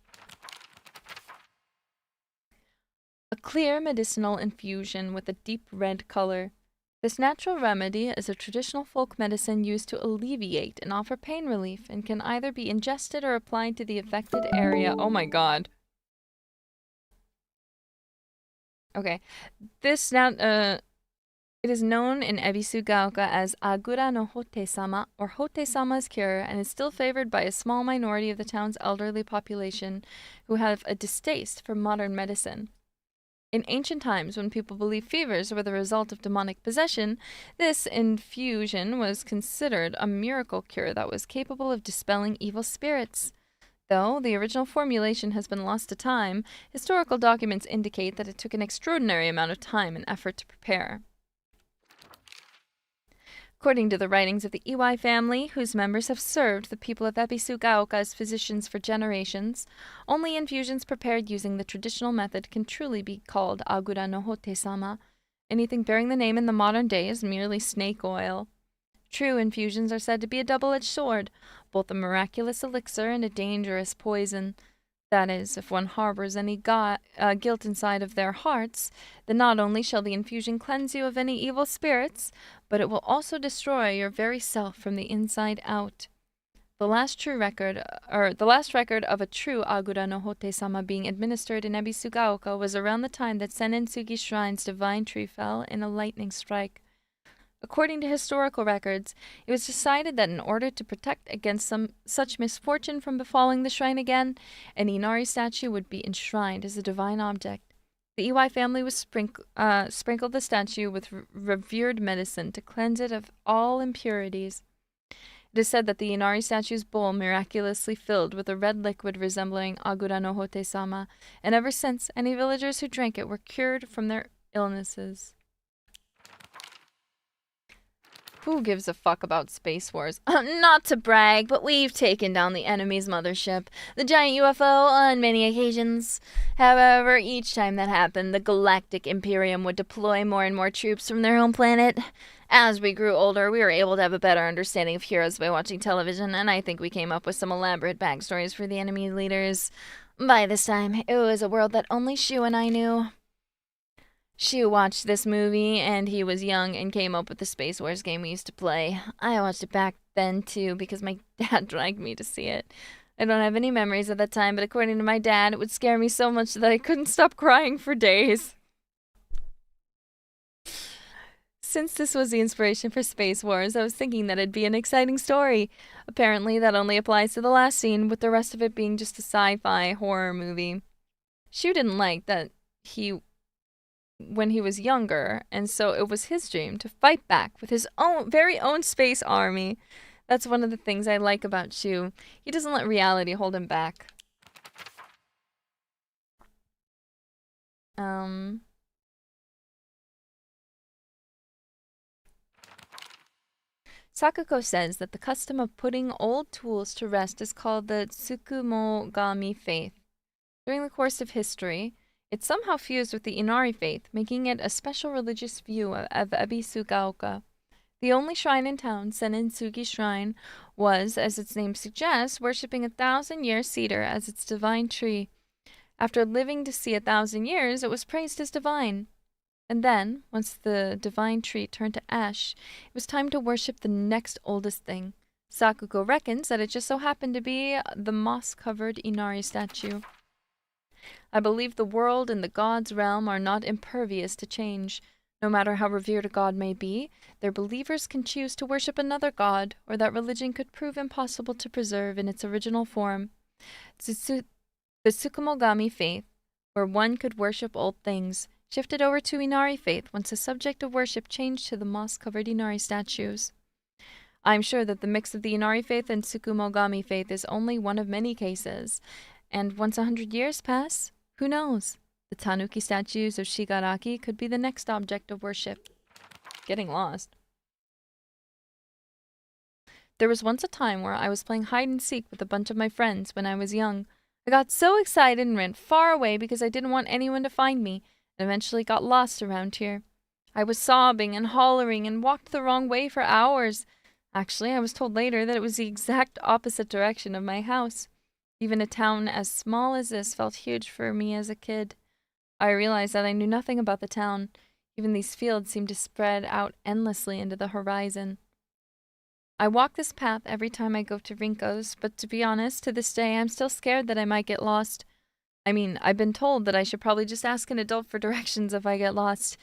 Speaker 1: A clear medicinal infusion with a deep red color. This natural remedy is a traditional folk medicine used to alleviate and offer pain relief and can either be ingested or applied to the affected area. Oh my god. Okay, it is known in Ebisugaoka as Agura no Hote-sama, or Hote-sama's cure, and is still favored by a small minority of the town's elderly population who have a distaste for modern medicine. In ancient times, when people believed fevers were the result of demonic possession, this infusion was considered a miracle cure that was capable of dispelling evil spirits. Though the original formulation has been lost to time, historical documents indicate that it took an extraordinary amount of time and effort to prepare. According to the writings of the Iwai family, whose members have served the people of Ebisugaoka as physicians for generations, only infusions prepared using the traditional method can truly be called Agura no Hote-sama. Anything bearing the name in the modern day is merely snake oil. True infusions are said to be a double-edged sword, both a miraculous elixir and a dangerous poison. That is, if one harbors any guilt inside of their hearts, then not only shall the infusion cleanse you of any evil spirits, but it will also destroy your very self from the inside out. The last record of a true Agura no Hote-sama being administered in Ebisugaoka was around the time that Sennin-Sugi Shrine's divine tree fell in a lightning strike. According to historical records, it was decided that in order to protect against such misfortune from befalling the shrine again, an Inari statue would be enshrined as a divine object. The Iwai family was sprinkled the statue with revered medicine to cleanse it of all impurities. It is said that the Inari statue's bowl miraculously filled with a red liquid resembling Agura no Hote-sama, and ever since, any villagers who drank it were cured from their illnesses. Who gives a fuck about Space Wars? Not to brag, but we've taken down the enemy's mothership, the giant UFO, on many occasions. However, each time that happened, the Galactic Imperium would deploy more and more troops from their home planet. As we grew older, we were able to have a better understanding of heroes by watching television, and I think we came up with some elaborate backstories for the enemy leaders. By this time, it was a world that only Shu and I knew. Shu watched this movie, and he was young and came up with the Space Wars game we used to play. I watched it back then, too, because my dad dragged me to see it. I don't have any memories of that time, but according to my dad, it would scare me so much that I couldn't stop crying for days. Since this was the inspiration for Space Wars, I was thinking that it'd be an exciting story. Apparently, that only applies to the last scene, with the rest of it being just a sci-fi horror movie. Shu didn't like that when he was younger, and so it was his dream to fight back with his very own space army. That's one of the things I like about Shu. He doesn't let reality hold him back. Sakuko says that the custom of putting old tools to rest is called the Tsukumogami faith. During the course of history, it somehow fused with the Inari faith, making it a special religious view of Ebisugaoka. The only shrine in town, Sennin-Sugi Shrine, was, as its name suggests, worshipping a 1,000-year cedar as its divine tree. After living to see 1,000 years, it was praised as divine. And then, once the divine tree turned to ash, it was time to worship the next oldest thing. Sakuko reckons that it just so happened to be the moss-covered Inari statue. I believe the world and the gods' realm are not impervious to change. No matter how revered a god may be, their believers can choose to worship another god, or that religion could prove impossible to preserve in its original form. The Tsukumogami faith, where one could worship old things, shifted over to Inari faith once the subject of worship changed to the moss-covered Inari statues. I'm sure that the mix of the Inari faith and Tsukumogami faith is only one of many cases, and once 100 years pass, who knows? The Tanuki statues of Shigaraki could be the next object of worship. Getting lost. There was once a time where I was playing hide-and-seek with a bunch of my friends when I was young. I got so excited and ran far away because I didn't want anyone to find me, and eventually got lost around here. I was sobbing and hollering and walked the wrong way for hours. Actually, I was told later that it was the exact opposite direction of my house. Even a town as small as this felt huge for me as a kid. I realized that I knew nothing about the town. Even these fields seemed to spread out endlessly into the horizon. I walk this path every time I go to Rinko's, but to be honest, to this day I'm still scared that I might get lost. I mean, I've been told that I should probably just ask an adult for directions if I get lost.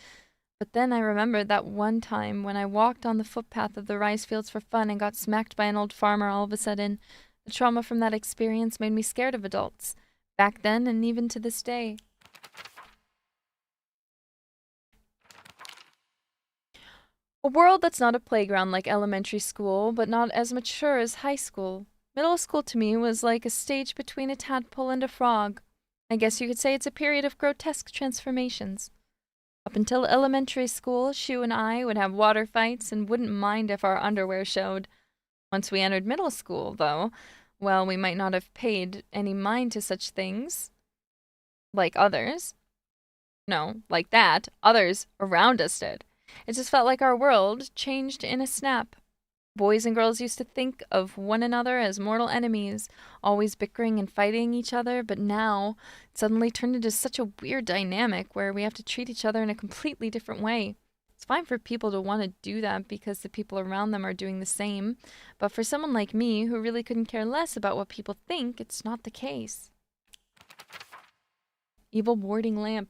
Speaker 1: But then I remembered that one time when I walked on the footpath of the rice fields for fun and got smacked by an old farmer all of a sudden. The trauma from that experience made me scared of adults, back then and even to this day. A world that's not a playground like elementary school, but not as mature as high school. Middle school to me was like a stage between a tadpole and a frog. I guess you could say it's a period of grotesque transformations. Up until elementary school, Shu and I would have water fights and wouldn't mind if our underwear showed. Once we entered middle school, though, well, we might not have paid any mind to such things. Like others. No, like that, others around us did. It just felt like our world changed in a snap. Boys and girls used to think of one another as mortal enemies, always bickering and fighting each other, but now it suddenly turned into such a weird dynamic where we have to treat each other in a completely different way. It's fine for people to want to do that because the people around them are doing the same, but for someone like me who really couldn't care less about what people think, it's not the case. Evil warding lamp.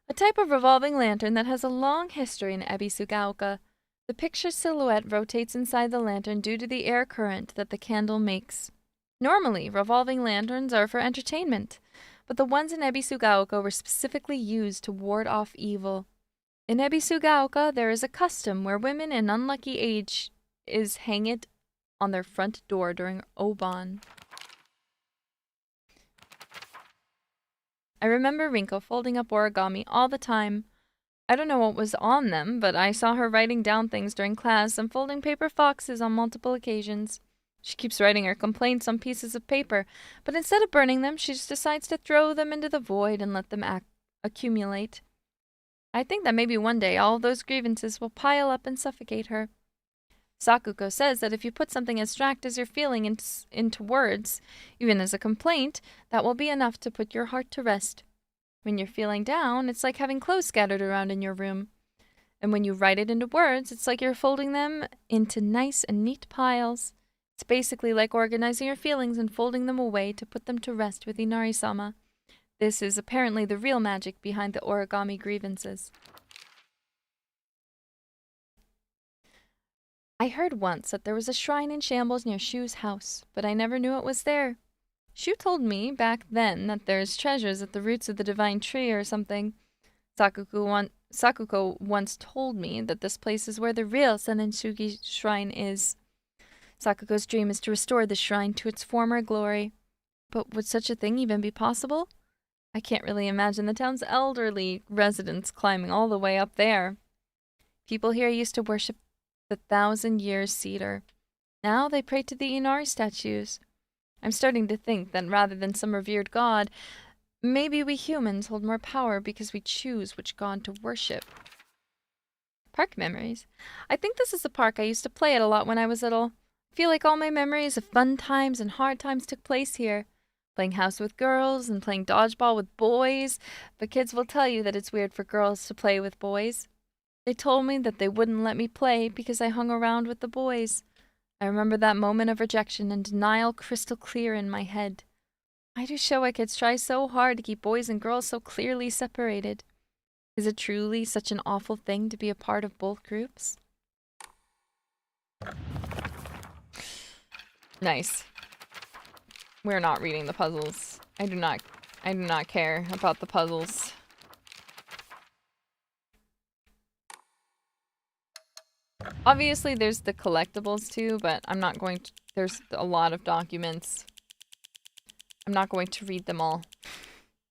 Speaker 1: A type of revolving lantern that has a long history in Ebisugaoka. The picture silhouette rotates inside the lantern due to the air current that the candle makes. Normally, revolving lanterns are for entertainment, but the ones in Ebisugaoka were specifically used to ward off evil. In Ebisugaoka, there is a custom where women in unlucky age hang it on their front door during Oban. I remember Rinko folding up origami all the time. I don't know what was on them, but I saw her writing down things during class and folding paper foxes on multiple occasions. She keeps writing her complaints on pieces of paper, but instead of burning them, she just decides to throw them into the void and let them accumulate. I think that maybe one day all of those grievances will pile up and suffocate her. Sakuko says that if you put something abstract as you're feeling into words, even as a complaint, that will be enough to put your heart to rest. When you're feeling down, it's like having clothes scattered around in your room. And when you write it into words, it's like you're folding them into nice and neat piles. It's basically like organizing your feelings and folding them away to put them to rest with Inari-sama. This is apparently the real magic behind the origami grievances. I heard once that there was a shrine in shambles near Shu's house, but I never knew it was there. Shu told me back then that there's treasures at the roots of the divine tree or something. Sakuko once told me that this place is where the real Senentsugi shrine is. Sakuko's dream is to restore the shrine to its former glory. But would such a thing even be possible? I can't really imagine the town's elderly residents climbing all the way up there. People here used to worship the 1,000-year cedar. Now they pray to the Inari statues. I'm starting to think that rather than some revered god, maybe we humans hold more power because we choose which god to worship. Park memories. I think this is a park I used to play at a lot when I was little. I feel like all my memories of fun times and hard times took place here. Playing house with girls and playing dodgeball with boys, but kids will tell you that it's weird for girls to play with boys. They told me that they wouldn't let me play because I hung around with the boys. I remember that moment of rejection and denial crystal clear in my head. Why do showa kids try so hard to keep boys and girls so clearly separated? Is it truly such an awful thing to be a part of both groups? Nice. We're not reading the puzzles. I do not care about the puzzles. Obviously, there's the collectibles too, but I'm not going to... There's a lot of documents. I'm not going to read them all.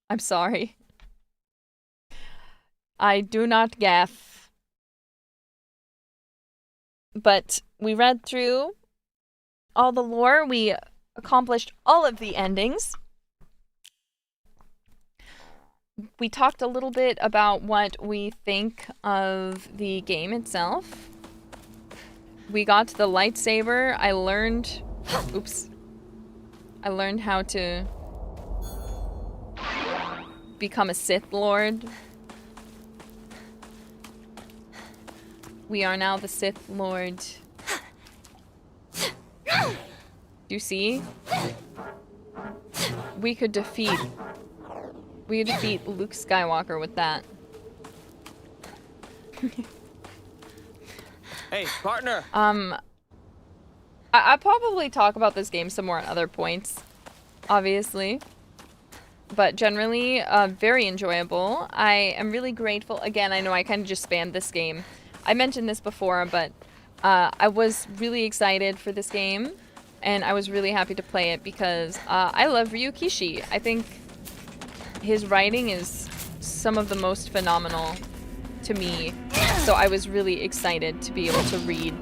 Speaker 1: I'm sorry. I do not gaff. But we read through all the lore. We accomplished all of the endings. We talked a little bit about what we think of the game itself. We got the lightsaber. I learned how to become a Sith Lord. We are now the Sith Lord. You see? We could defeat Luke Skywalker with that.
Speaker 11: Hey, partner!
Speaker 1: I'll probably talk about this game some more at other points, obviously. But generally, very enjoyable. I am really grateful. Again, I know I kind of just spammed this game. I mentioned this before, but I was really excited for this game. And I was really happy to play it because I love Ryu Kishi. I think his writing is some of the most phenomenal to me. So I was really excited to be able to read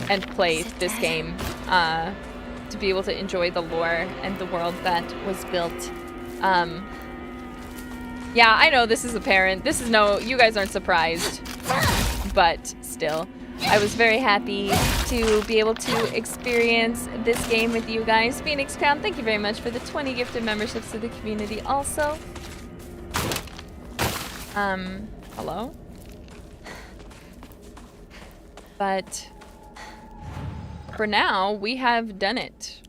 Speaker 1: and play this game. To be able to enjoy the lore and the world that was built. Yeah, I know this is apparent. You guys aren't surprised. But still. I was very happy to be able to experience this game with you guys. Phoenix Crown, thank you very much for the 20 gifted memberships to the community also. Hello? But for now, we have done it.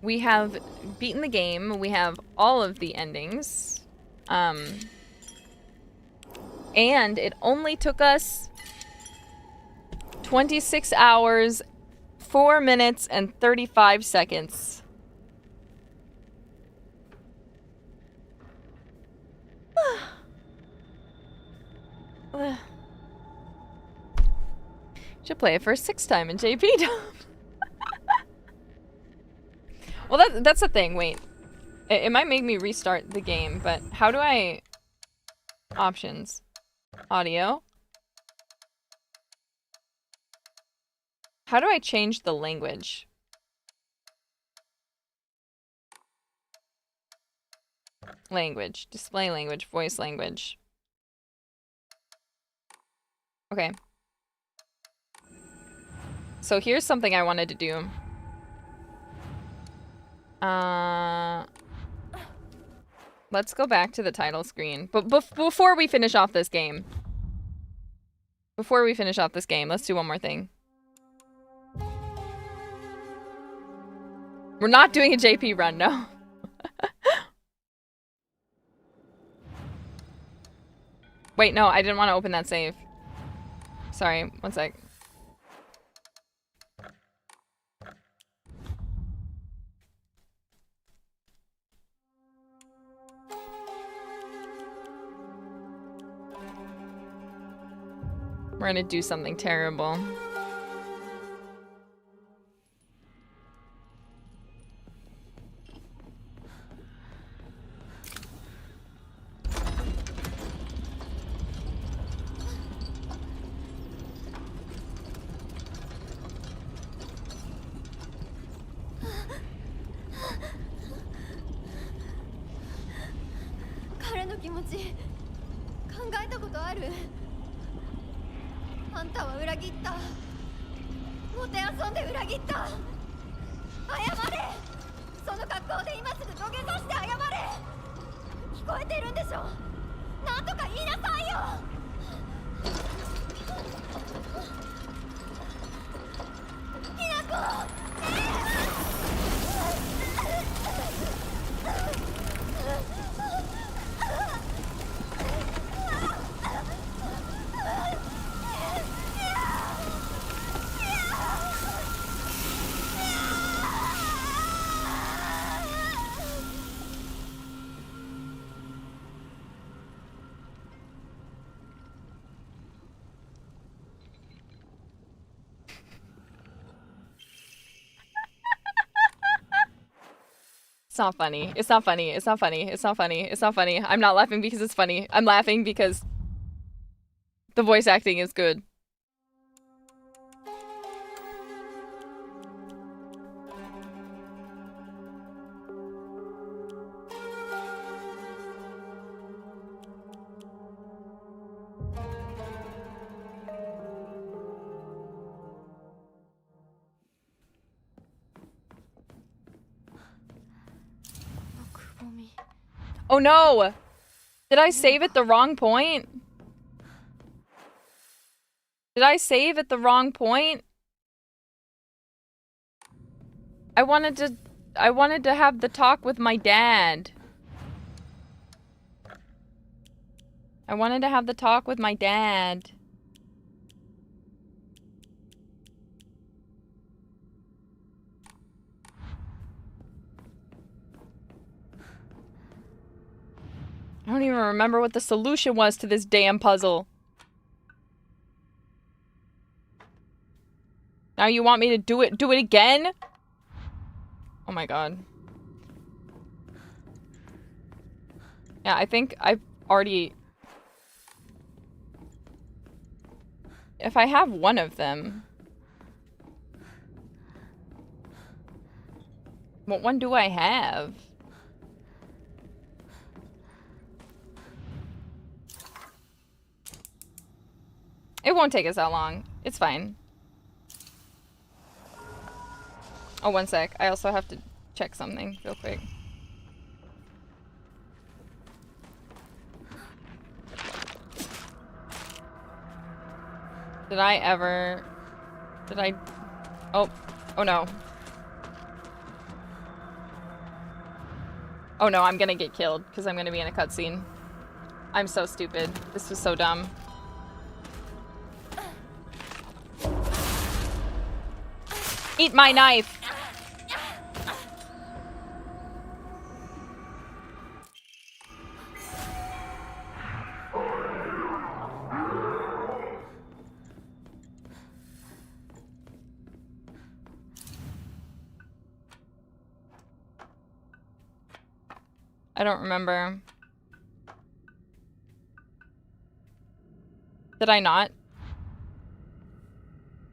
Speaker 1: We have beaten the game. We have all of the endings. And it only took us 26 hours, 4 minutes, and 35 seconds. Should play it for a 6th time in JP Dome. Well, that's the thing. Wait. It might make me restart the game, but how do I... Options. Audio. How do I change the language? Language. Display language. Voice language. Okay. So here's something I wanted to do. Let's go back to the title screen. But before we finish off this game. Let's do one more thing. We're not doing a JP run, no. Wait, no, I didn't want to open that save. Sorry, one sec. We're gonna do something terrible. It's not funny. It's not funny. It's not funny. It's not funny. It's not funny. I'm not laughing because it's funny. I'm laughing because the voice acting is good. Oh no! Did I save at the wrong point? Did I save at the wrong point? I wanted to have the talk with my dad. I wanted to have the talk with my dad. I don't even remember what the solution was to this damn puzzle. Now you want me to do it again? Oh my god. Yeah, I think I've already... If I have one of them... What one do I have? It won't take us that long. It's fine. Oh, one sec. I also have to check something real quick. Did I ever... Did I... Oh. Oh no. Oh no, I'm gonna get killed because I'm gonna be in a cutscene. I'm so stupid. This was so dumb. Eat my knife! I don't remember. Did I not?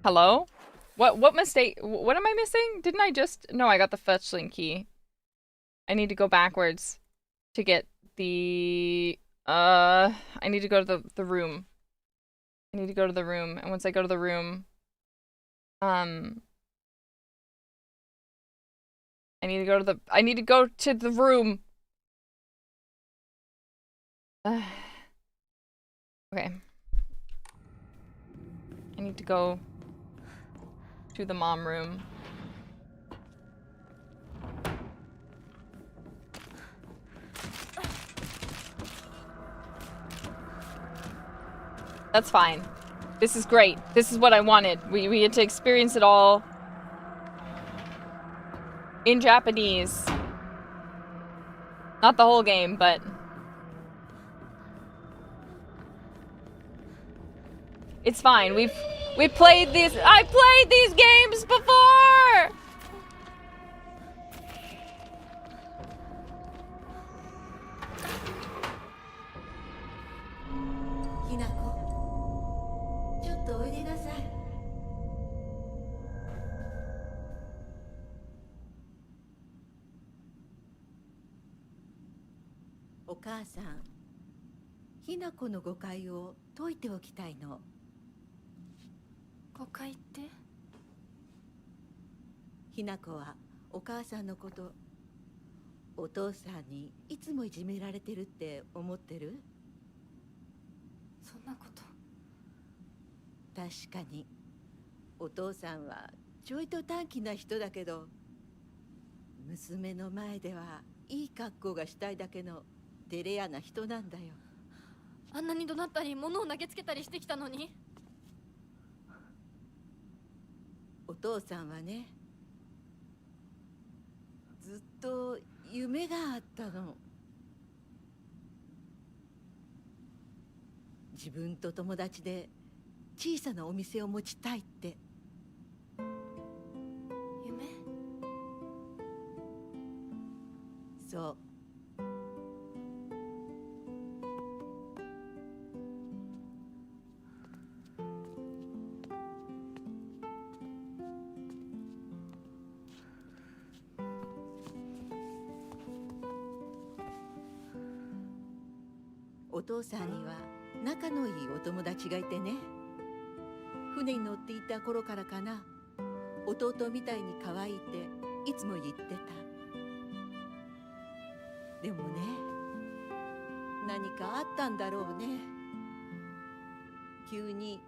Speaker 1: Hello? What mistake? What am I missing? Didn't I just... No, I got the fetchling key. I need to go backwards to get the... I need to go to the room. I need to go to the room. And once I go to the room... I need to go to the... I need to go to the room! Okay. I need to go to the mom room. That's fine. This is great. This is what I wanted. We had to experience it all in Japanese. Not the whole game, but... It's fine. We've played these. I played these games before.
Speaker 5: Hinako, ちょっとおいでなさい。お母さん、Hinakoの誤解を解いておきたいの。
Speaker 2: 誤解って？Hinako
Speaker 5: はお母さんのこと、お父さんにいつもいじめられてるって思ってる？
Speaker 2: そんなこと。
Speaker 5: 確かにお父さんはちょいと短気な人だけど、娘の前ではいい格好がしたいだけの照れ屋な人なんだよ。
Speaker 2: あんなに怒鳴ったり物を投げつけたりしてきたのに。
Speaker 5: お父さんはね、ずっと夢があったの。自分と友達で小さなお店を持ちたいって。
Speaker 2: 夢？
Speaker 5: そう。お父さんには仲のいいお友達がいてね、船に乗っていた頃からかな、弟みたいに可愛いっていつも言ってた。でもね、何かあったんだろうね。急に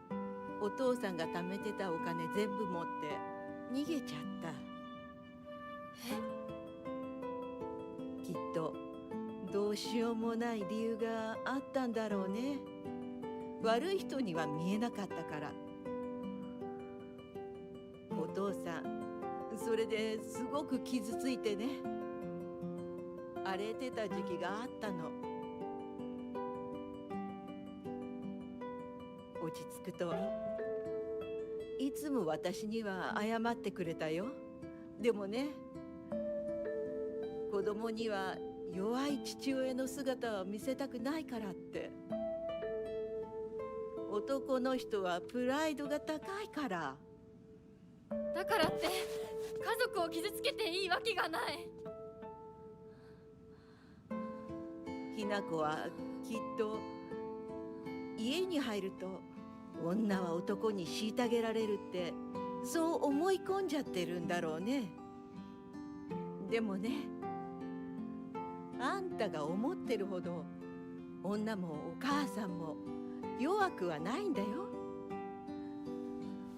Speaker 5: お父さんが貯めてたお金全部持って逃げちゃった。きっとどうしようもない理由があったんだろうね。悪い人には見えなかったから。お父さん、それですごく傷ついてね、荒れてた時期があったの。落ち着くといつも私には謝ってくれたよ。でもね、子供には弱い父親の姿を見せたくないからって。男の人はプライドが高いから。
Speaker 2: だからって家族を傷つけていいわけがない。
Speaker 5: Hinakoはきっと家に入ると
Speaker 14: 女は男に虐げられるってそう思い込んじゃってるんだろうね。でもね、あんたが思ってるほど女もお母さんも弱くはないんだよ。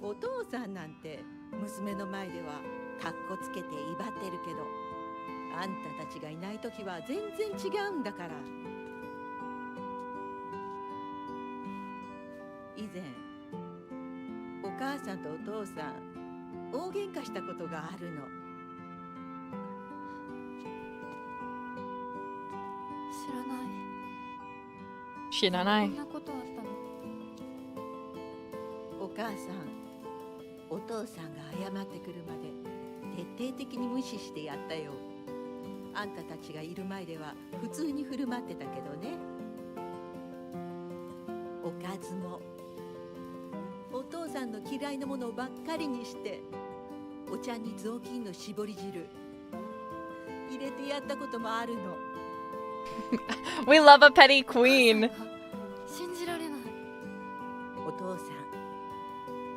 Speaker 14: お父さんなんて娘の前ではカッコつけて威張ってるけど、あんたたちがいない時は全然違うんだから。以前お母さんとお父さん大喧嘩したことがあるの。
Speaker 4: 知らない。
Speaker 1: 知らない。
Speaker 4: こんなことあったの？
Speaker 14: お母さん、お父さんが謝ってくるまで徹底的に無視してやったよ。あんたたちがいる前では普通に振る舞ってたけどね。おかずもお父さんの嫌いなものばっかりにして、お茶に雑巾の絞り汁入れてやったこともあるの。
Speaker 1: We love a petty queen.
Speaker 4: 信じられない。
Speaker 14: お父さん、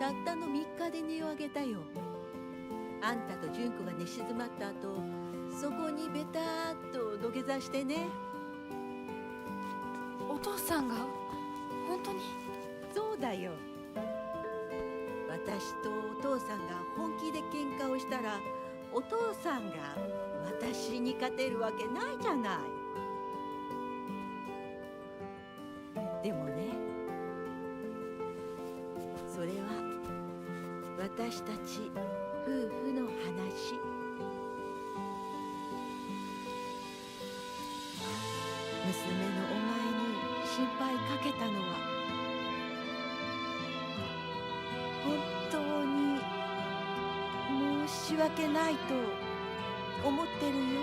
Speaker 14: たったの3日で値を上げたよ。あんたと純子が寝静まった後、そこにベターっと土下座してね。
Speaker 4: お父さんが本当に？
Speaker 14: そうだよ。私とお父さんが本気で喧嘩をしたら、お父さんが私に勝てるわけないじゃない。でもね、それは私たち夫婦の話。娘のお前に心配かけたのは本当に申し訳ないと思ってるよ。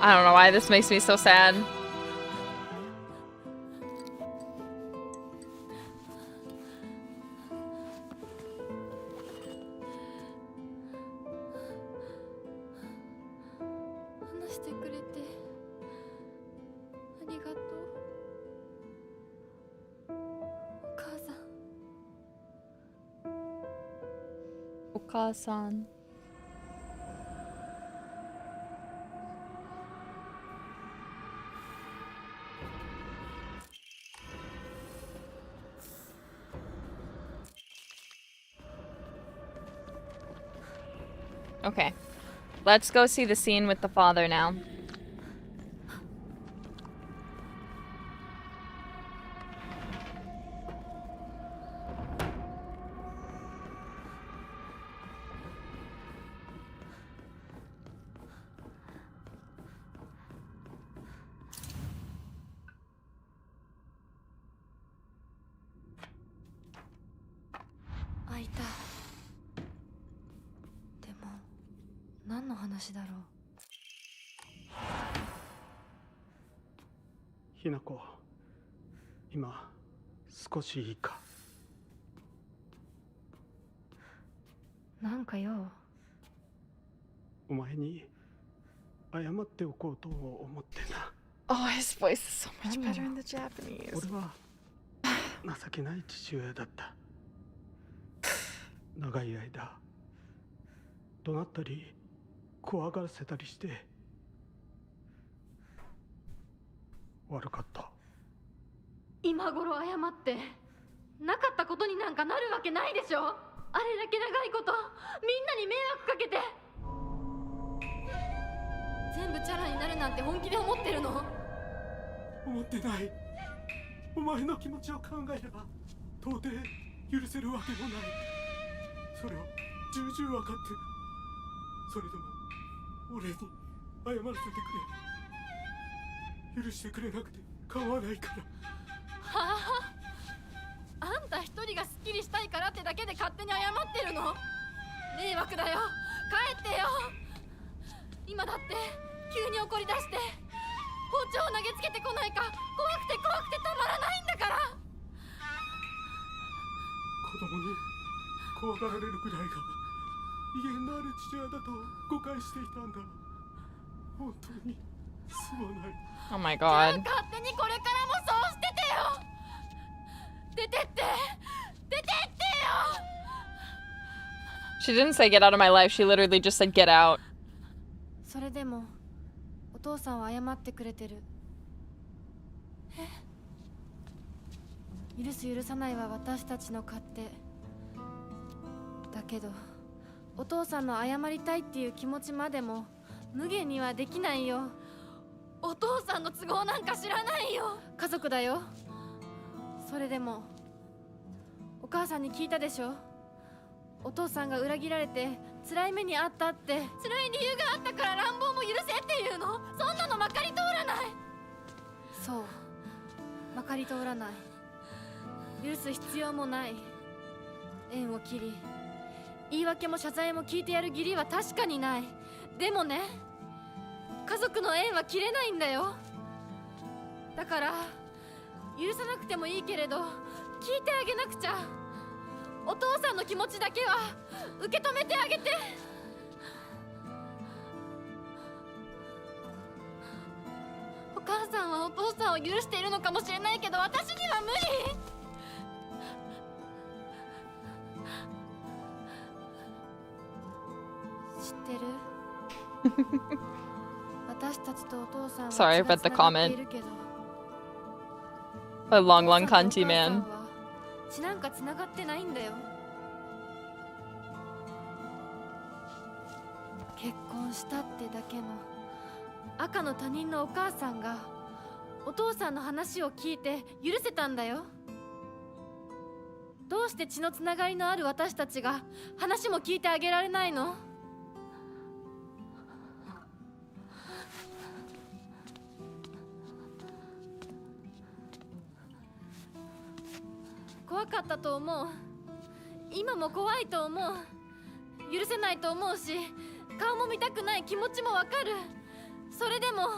Speaker 1: I don't know why this makes me so sad.
Speaker 4: 話してくれてありがとう。お母さん。
Speaker 1: お母さん。Okay, let's go see the scene with the father now.
Speaker 4: 開いた。でも何の話だろう。
Speaker 15: ひなこ、今少しいいか？
Speaker 4: なんかよ。
Speaker 15: お前に謝っておこうと思ってな。
Speaker 1: Oh, his voice is so much better in the Japanese.
Speaker 15: 俺は情けない父親だった。長い間怒鳴ったり怖がらせたりして悪かった。
Speaker 4: 今頃謝ってなかったことになんかなるわけないでしょ。あれだけ長いことみんなに迷惑かけて、全部チャラになるなんて本気で思ってるの？
Speaker 15: 思ってない。お前の気持ちを考えれば到底許せるわけもない。それを重々分かってる。それでも俺に謝らせてくれ。許してくれなくて構わないから。
Speaker 4: はあ、
Speaker 16: 迷惑だよ。帰ってよ。今だって急に怒り出して包丁を投げつけてこないか怖くてたまらないんだから。
Speaker 15: 子供に怖がられるくらいが威厳のある父親だと誤解していたんだ。本当にすまない。
Speaker 1: Oh my god.
Speaker 16: 勝手にこれからもそうしててよ。出てってよ。
Speaker 1: She didn't say get out of my life. She literally just said get out.
Speaker 16: それでもお父さんは謝ってくれてる。許す許さないは私たちの勝手だけど、お父さんの謝りたいっていう気持ちまでも無限にはできないよ。お父さんの都合なんか知らないよ。家族だよ。それでもお母さんに聞いたでしょ。お父さんが裏切られて辛い目にあったって。辛い理由があったから乱暴も許せっていうの。そんなのまかり通らない。そう、まかり通らない。許す必要もない。縁を切り言い訳も謝罪も聞いてやる義理は確かにない。でもね、家族の縁は切れないんだよ。だから許さなくてもいいけれど聞いてあげなくちゃ。お父さんの気持ちだけは受け止めてあげて。お母さんはお父さんを許しているのかもしれないけど私には無理。知ってる？私たちとお父さんは
Speaker 1: Sorry about the comment. A long kanji man.
Speaker 16: 血なんか繋がってないんだよ。結婚したってだけの赤の他人のお母さんがお父さんの話を聞いて許せたんだよ。どうして血のつながりのある私たちが話も聞いてあげられないの？怖かったと思う。今も怖いと思う。許せないと思うし、顔も見たくない気持ちもわかる。それでも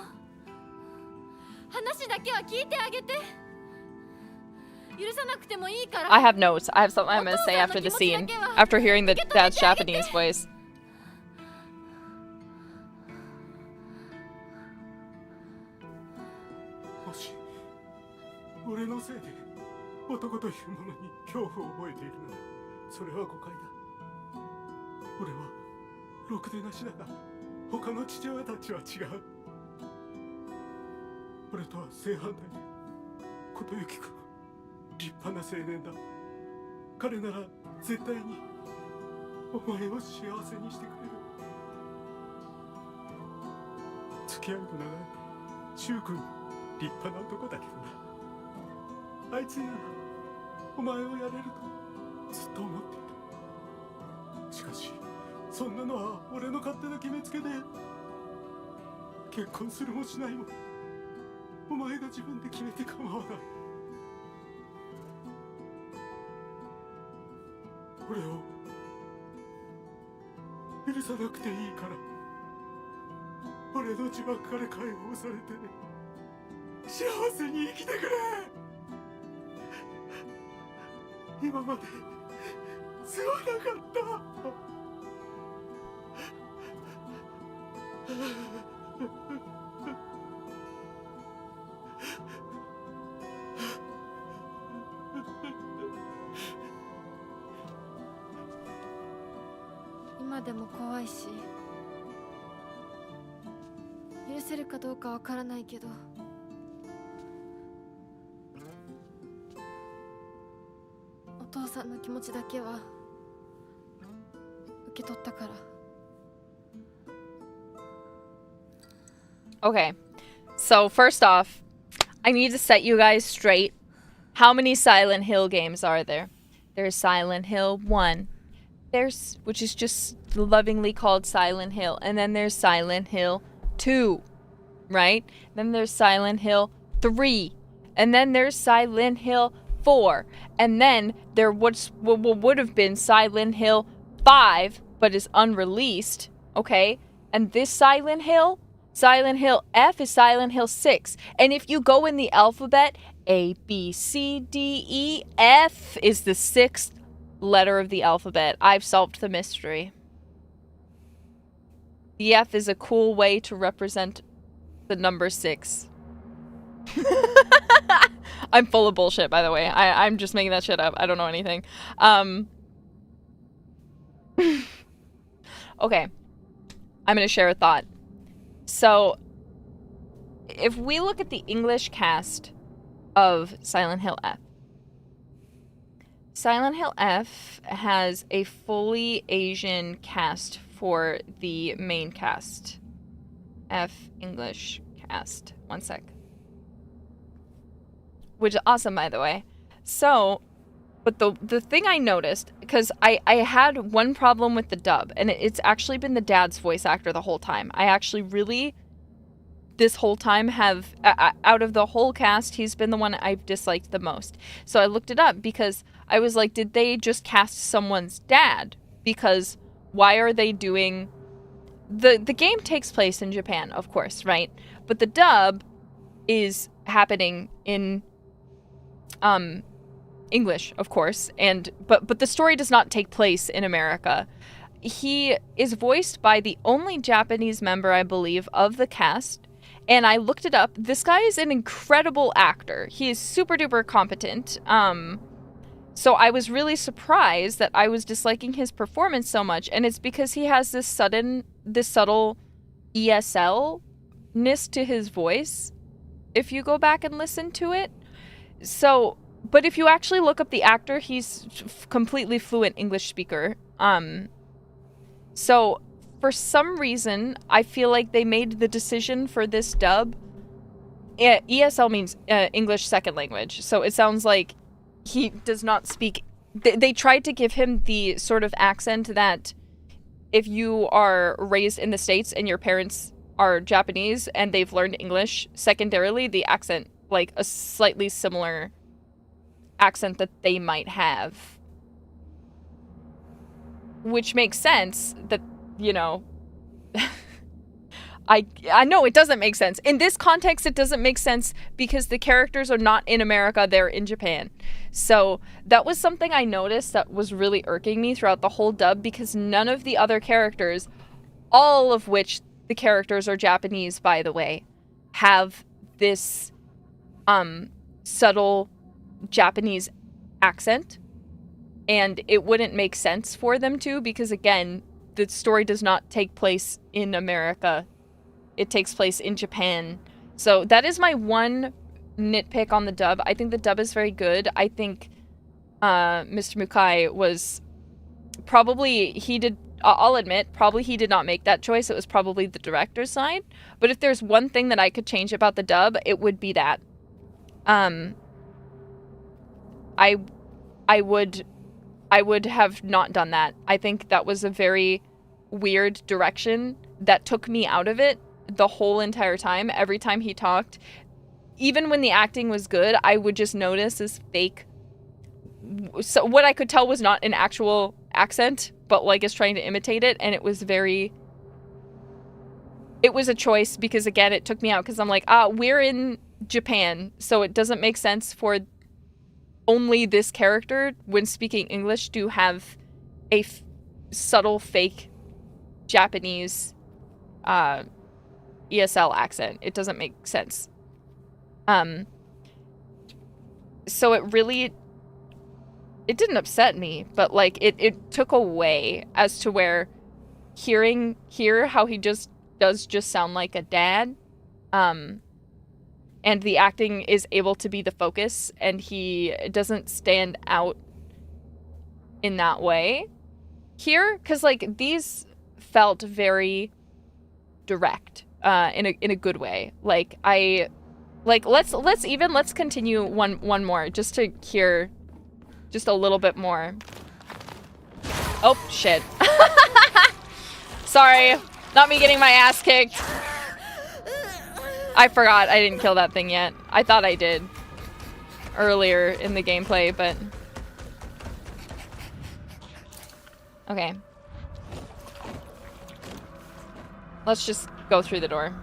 Speaker 16: 話だけは聞いてあげて。許さなくてもいいから。
Speaker 1: I have notes. I have something I'm gonna say after the scene. After hearing the dad's Japanese voice.
Speaker 15: もし俺のせいで男というものに恐怖を覚えているのだ。それは誤解だ。俺はろくでなしだが他の父親たちは違う。俺とは正反対で、琴行君は立派な青年だ。彼なら絶対にお前を幸せにしてくれる。付き合うと長い柊君、立派な男だけどな。あいつにならお前をやれるとずっと思っていた。しかしそんなのは俺の勝手な決めつけで、結婚するもしないもお前が自分で決めて構わない。俺を許さなくていいから、俺の呪縛から解放されて幸せに生きてくれ。今まですまなかった。
Speaker 16: 今でも怖いし、許せるかどうかわからないけど、お父さんの気持ちだけは受け取ったから。
Speaker 1: Okay, so first off, I need to set you guys straight. How many Silent Hill games are there? There's Silent Hill 1. There's, which is just lovingly called Silent Hill. And then there's Silent Hill 2, right? Then there's Silent Hill 3. And then there's Silent Hill 4. And then there would have been Silent Hill 5, but but is unreleased, okay? And this Silent Hill F is Silent Hill 6. And if you go in the alphabet, A, B, C, D, E, F is the 6th letter of the alphabet. I've solved the mystery. The F is a cool way to represent the number 6. I'm full of bullshit, by the way. I'm just making that shit up. I don't know anything. Okay. I'm going to share a thought. So, if we look at the English cast of Silent Hill F, Silent Hill F has a fully Asian cast for the main cast. F English cast. One sec. Which is awesome, by the way. So, but the thing I noticed, because I had one problem with the dub, and it's actually been the dad's voice actor the whole time. I actually really, this whole time, have, out of the whole cast, he's been the one I've disliked the most. So I looked it up, because I was like, did they just cast someone's dad? Because why are they doing... The game takes place in Japan, of course, right? But the dub is happening in... English, of course, but the story does not take place in America. He is voiced by the only Japanese member, I believe, of the cast, and I looked it up. This guy is an incredible actor. He is super duper competent. So I was really surprised that I was disliking his performance so much, and it's because he has this subtle ESL-ness to his voice, if you go back and listen to it. So, but if you actually look up the actor, he's completely fluent English speaker. So, for some reason, I feel like they made the decision for this dub. ESL means English second language. So it sounds like he does not speak... They tried to give him the sort of accent that if you are raised in the States and your parents are Japanese and they've learned English, secondarily, the accent, like a slightly similar accent that they might have. Which makes sense that, you know... I know it doesn't make sense. In this context, it doesn't make sense because the characters are not in America, they're in Japan. So that was something I noticed that was really irking me throughout the whole dub, because none of the other characters, all of which the characters are Japanese, by the way, have this subtle Japanese accent. And it wouldn't make sense for them to, because again, the story does not take place in America. It takes place in Japan. So that is my one nitpick on the dub. I think the dub is very good. I think Mr. Mukai was probably, I'll admit, probably he did not make that choice. It was probably the director's side. But if there's one thing that I could change about the dub, it would be that. I would have not done that. I think that was a very weird direction that took me out of it the whole entire time. Every time he talked, even when the acting was good, I would just notice this fake, so what I could tell was not an actual accent, but like is trying to imitate it. And it was a choice because again, it took me out because I'm like, we're in Japan, so it doesn't make sense for only this character, when speaking English, to have a subtle fake Japanese ESL accent. It doesn't make sense. So it didn't upset me, but like it took away as to where hear how he just sound like a dad. And the acting is able to be the focus, and he doesn't stand out in that way here, because like these felt very direct in a good way. Like let's continue one more just to hear just a little bit more. Oh shit. Sorry, not me getting my ass kicked. I forgot I didn't kill that thing yet. I thought I did earlier in the gameplay, but... Okay. Let's just go through the door.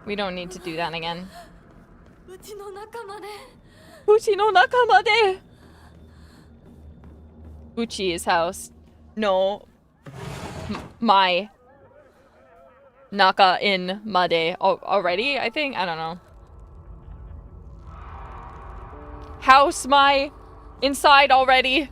Speaker 1: We don't need to do that again.
Speaker 16: うちの仲間で。
Speaker 1: Uchi no nakamade! Uchi's house. No. My. Naka in Made. Already, I think? I don't know. House my. Inside already.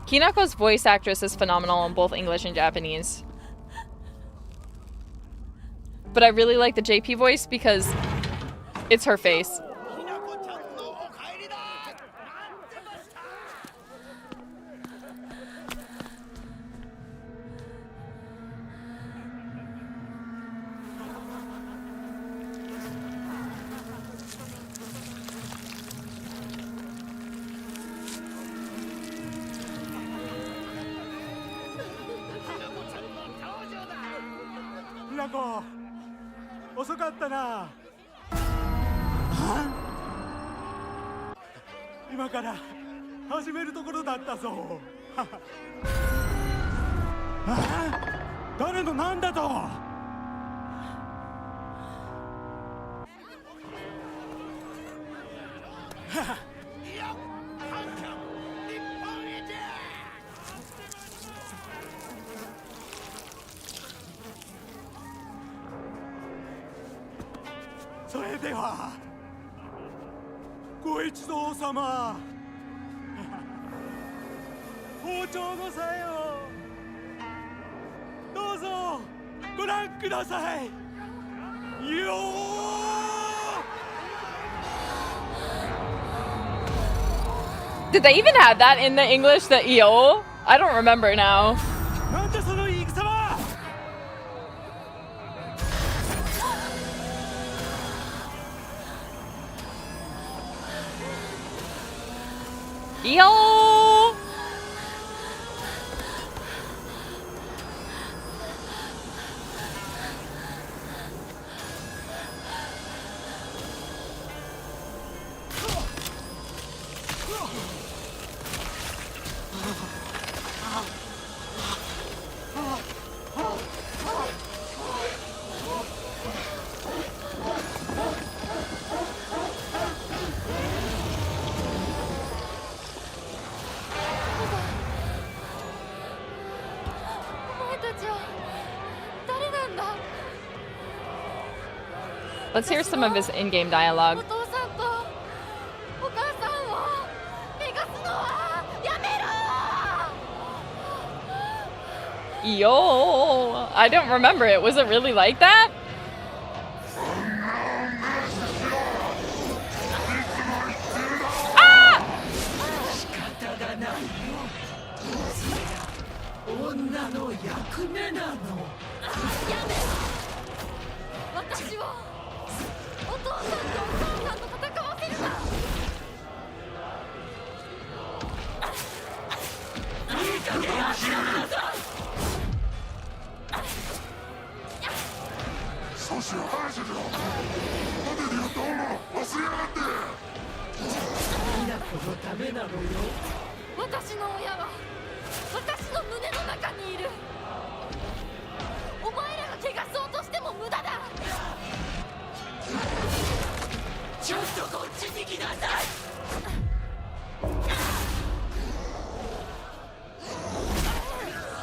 Speaker 1: Hinako's voice actress is phenomenal in both English and Japanese. But I really like the JP voice because it's her face. Did they even have that in the English, the EO? I don't remember now. EO! Let's hear some of his in-game dialogue. Yo, I don't remember it. Was it really like that? Ah!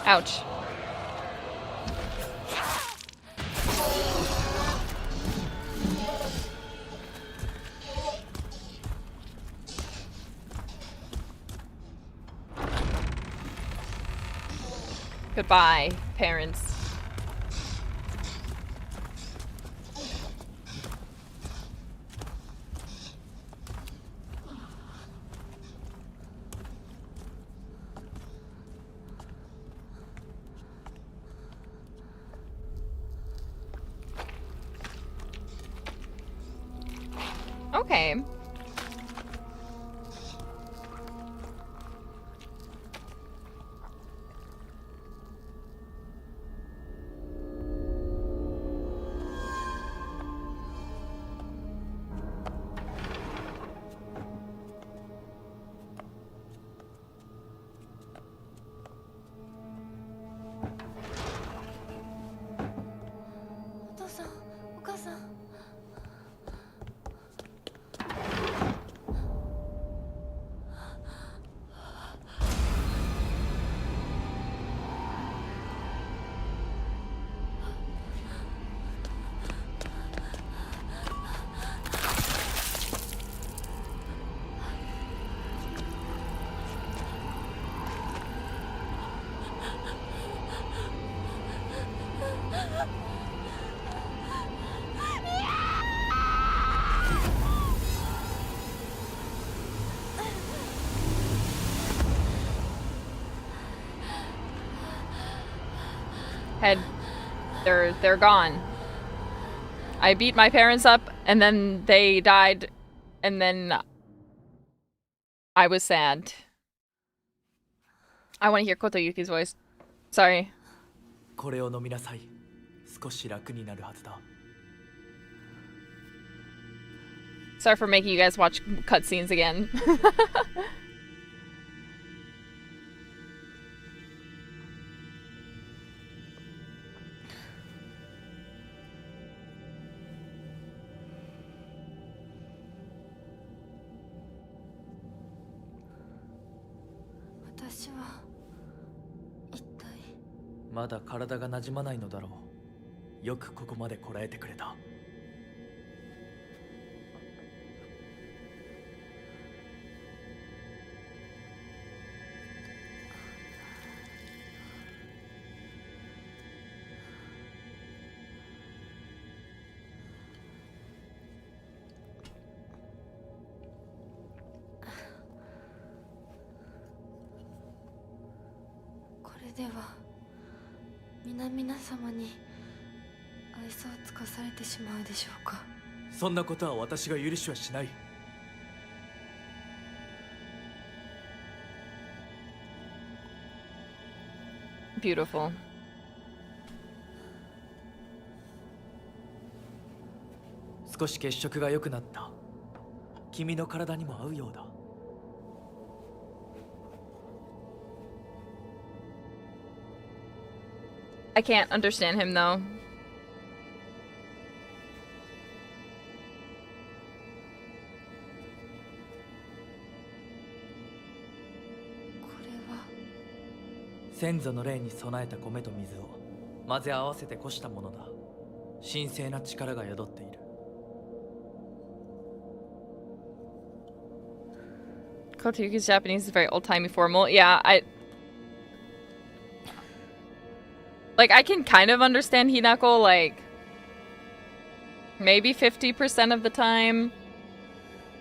Speaker 1: Ouch. Goodbye, parents. Okay. head. They're gone. I beat my parents up, and then they died, and then I was sad. I want to hear Kotoyuki's voice. Sorry.
Speaker 11: これを飲みなさい。少し楽になるはずだ。
Speaker 1: Sorry for making you guys watch cutscenes again.
Speaker 16: Watashi wa ittai
Speaker 11: まだ体が馴染まないのだろう。よくここまでこらえてくれた。
Speaker 16: これでは皆様に愛想をつかされてしまうでしょうか。
Speaker 11: そんなことは私が許しはしない。
Speaker 1: Beautiful.
Speaker 11: 少し血色が良くなった。君の体にも合うようだ。
Speaker 1: I can't understand him though.
Speaker 11: 先祖の霊に備えた米と水を混ぜ合わせてこしたものだ。神聖な力が宿っている。
Speaker 1: Kotoyuki's Japanese is very old-timey formal. Yeah, I can kind of understand Hinako, like, maybe 50% of the time,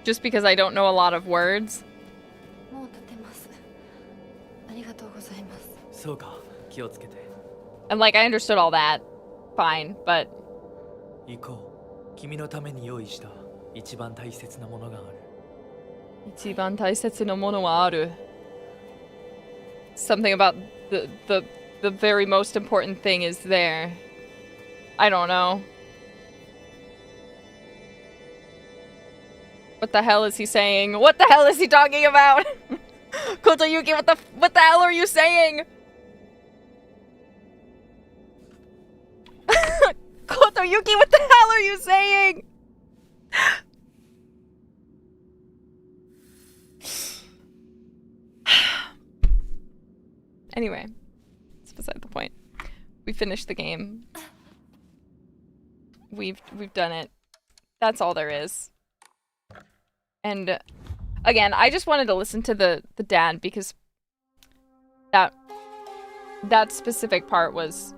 Speaker 1: just because I don't know a lot of words.
Speaker 16: もう立てます。ありがとうございます。
Speaker 11: そうか、気をつけて。
Speaker 1: And like, I understood all that. Fine, but...
Speaker 11: 行こう。君のために用意した一番大切なものがある。
Speaker 1: 一番大切なものはある。Something about the very most important thing is there. I don't know. What the hell is he saying? What the hell is he talking about? Kotoyuki, what the hell are you saying? Kotoyuki, what the hell are you saying? Anyway, it's beside the point. We finished the game. We've done it. That's all there is. And again, I just wanted to listen to the dad because that specific part was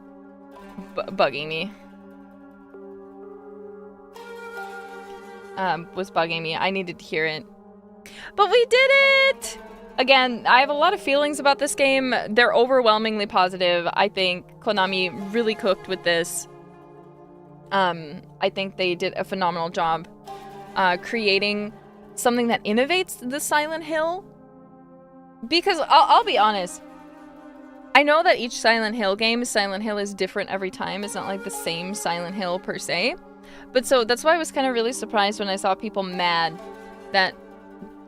Speaker 1: bugging me. Was bugging me. I needed to hear it. But we did it! Again, I have a lot of feelings about this game. They're overwhelmingly positive. I think Konami really cooked with this. I think they did a phenomenal job creating something that innovates the Silent Hill. Because I'll be honest, I know that each Silent Hill is different every time. It's not like the same Silent Hill per se. But so that's why I was kind of really surprised when I saw people mad that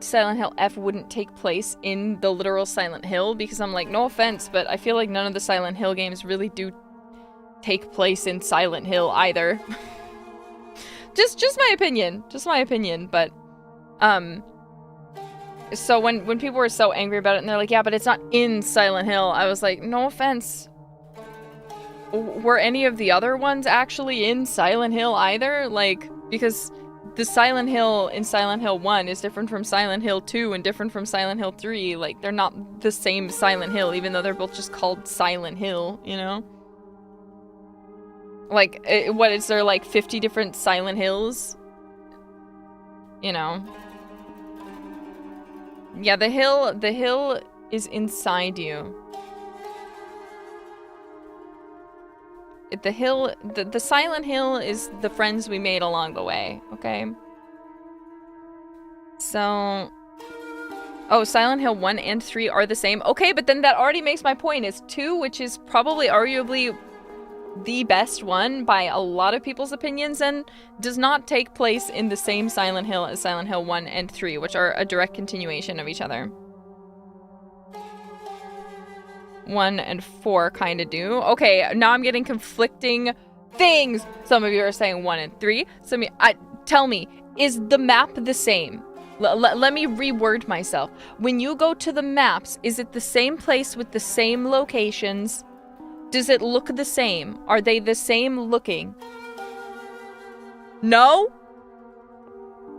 Speaker 1: Silent Hill F wouldn't take place in the literal Silent Hill, because I'm like, no offense, but I feel like none of the Silent Hill games really do take place in Silent Hill either. just my opinion. Just my opinion, but so when people were so angry about it and they're like, yeah, but it's not in Silent Hill, I was like, no offense. Were any of the other ones actually in Silent Hill either? Like, because the Silent Hill in Silent Hill 1 is different from Silent Hill 2 and different from Silent Hill 3. Like, they're not the same Silent Hill, even though they're both just called Silent Hill, you know? Like, what is there, like 50 different Silent Hills? You know? Yeah, the hill is inside you. The Silent Hill is the friends we made along the way, okay? So... Oh, Silent Hill 1 and 3 are the same. Okay, but then that already makes my point. Is 2, which is probably arguably the best one by a lot of people's opinions, and does not take place in the same Silent Hill as Silent Hill 1 and 3, which are a direct continuation of each other. 1 and 4 kind of do. Okay, now I'm getting conflicting things. Some of you are saying 1 and 3. Some of you, tell me, is the map the same? Let me reword myself. When you go to the maps, is it the same place with the same locations? Does it look the same? Are they the same looking? No?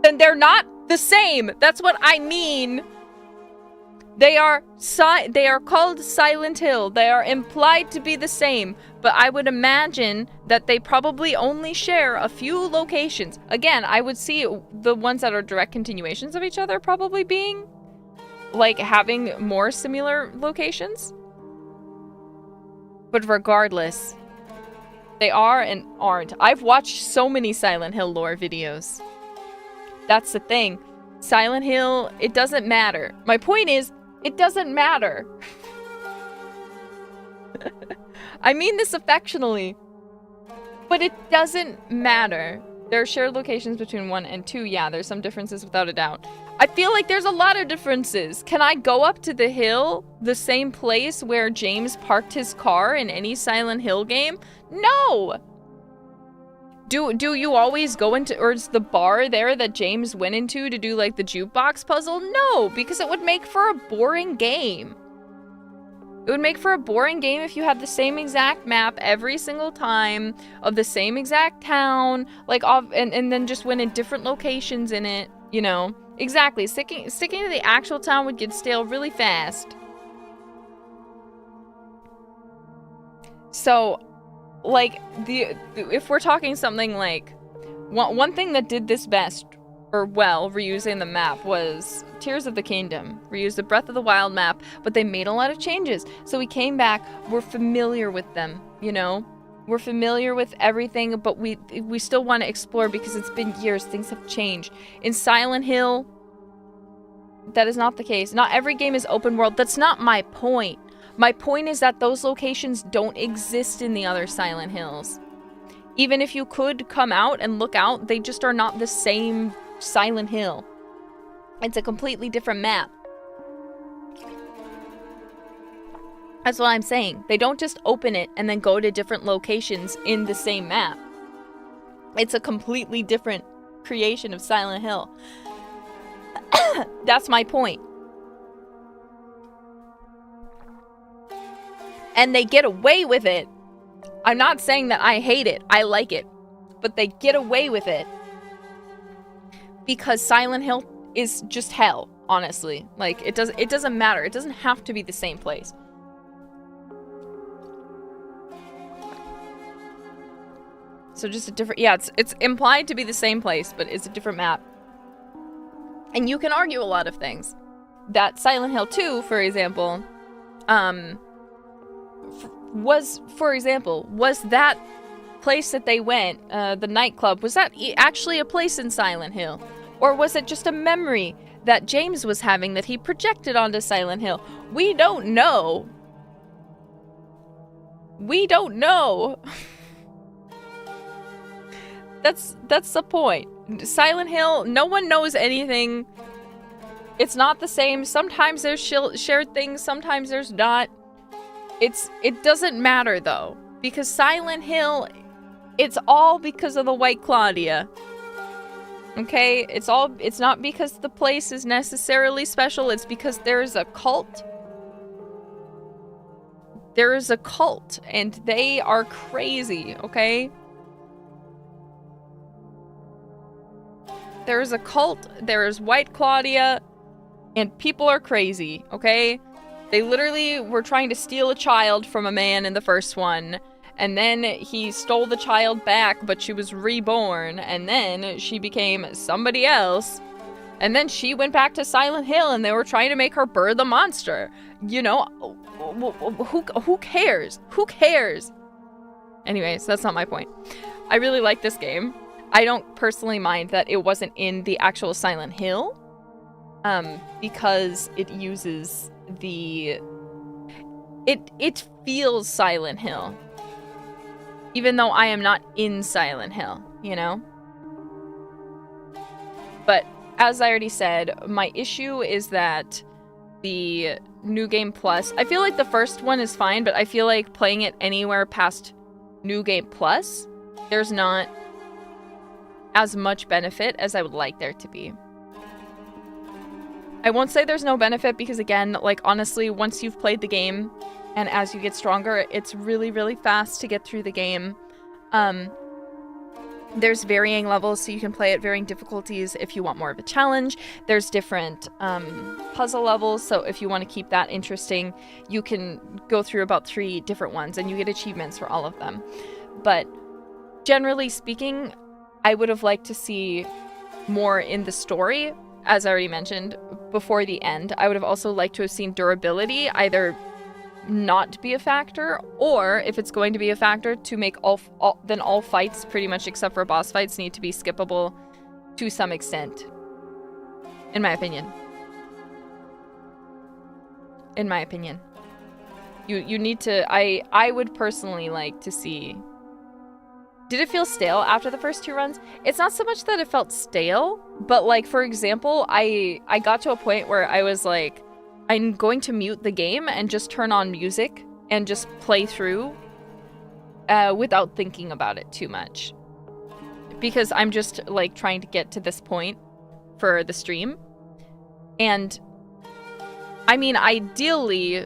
Speaker 1: Then they're not the same. That's what I mean. They are called Silent Hill. They are implied to be the same, but I would imagine that they probably only share a few locations. Again, I would see the ones that are direct continuations of each other probably being, like, having more similar locations. But regardless, they are and aren't. I've watched so many Silent Hill lore videos. That's the thing. Silent Hill, it doesn't matter. My point is, it doesn't matter. I mean this affectionately. But it doesn't matter. There are shared locations between 1 and 2. Yeah, there's some differences without a doubt. I feel like there's a lot of differences. Can I go up to the hill, the same place where James parked his car in any Silent Hill game? No! Do you always go into, or is the bar there that James went into to do, like, the jukebox puzzle? No, because it would make for a boring game. It would make for a boring game if you had the same exact map every single time, of the same exact town, like, and then just went in different locations in it, you know? Exactly, sticking to the actual town would get stale really fast. So... like, if we're talking something like, one thing that did this best, or well, reusing the map, was Tears of the Kingdom. Reused the Breath of the Wild map, but they made a lot of changes. So we came back, we're familiar with them, you know? We're familiar with everything, but we still want to explore because it's been years, things have changed. In Silent Hill, that is not the case. Not every game is open world. That's not my point. My point is that those locations don't exist in the other Silent Hills. Even if you could come out and look out, they just are not the same Silent Hill. It's a completely different map. That's what I'm saying. They don't just open it and then go to different locations in the same map. It's a completely different creation of Silent Hill. That's my point. And they get away with it. I'm not saying that I hate it. I like it. But they get away with it. Because Silent Hill is just hell, honestly. Like, it doesn't matter. It doesn't have to be the same place. So just a different... yeah, it's implied to be the same place, but it's a different map. And you can argue a lot of things. That Silent Hill 2, for example... was that place that they went, the nightclub, was that actually a place in Silent Hill? Or was it just a memory that James was having that he projected onto Silent Hill? We don't know. We don't know. That's the point. Silent Hill, no one knows anything. It's not the same. Sometimes there's shared things, sometimes there's not. It doesn't matter though, because Silent Hill, it's all because of the White Claudia. Okay, it's not because the place is necessarily special, it's because there's a cult. There is a cult, and they are crazy, okay? There is a cult, there is White Claudia, and people are crazy, okay? They literally were trying to steal a child from a man in the first one, and then he stole the child back, but she was reborn, and then she became somebody else, and then she went back to Silent Hill, and they were trying to make her birth a monster. You know, who cares? Who cares? Anyways, that's not my point. I really like this game. I don't personally mind that it wasn't in the actual Silent Hill, because it uses the... It feels Silent Hill. Even though I am not in Silent Hill, you know? But, as I already said, my issue is that the New Game Plus... I feel like the first one is fine, but I feel like playing it anywhere past New Game Plus, there's not as much benefit as I would like there to be. I won't say there's no benefit because, again, like, honestly, once you've played the game and as you get stronger, it's really, really fast to get through the game. There's varying levels, so you can play at varying difficulties if you want more of a challenge. There's different puzzle levels, so if you want to keep that interesting, you can go through about 3 different ones, and you get achievements for all of them. But generally speaking, I would have liked to see more in the story, as I already mentioned, before the end. I would have also liked to have seen durability either not be a factor, or if it's going to be a factor, to make then all fights, pretty much except for boss fights, need to be skippable to some extent. In my opinion. In my opinion. You need to... I would personally like to see... Did it feel stale after the first 2 runs? It's not so much that it felt stale, but, like, for example, I got to a point where I was like, I'm going to mute the game and just turn on music and just play through without thinking about it too much. Because I'm just, like, trying to get to this point for the stream. And, I mean, ideally,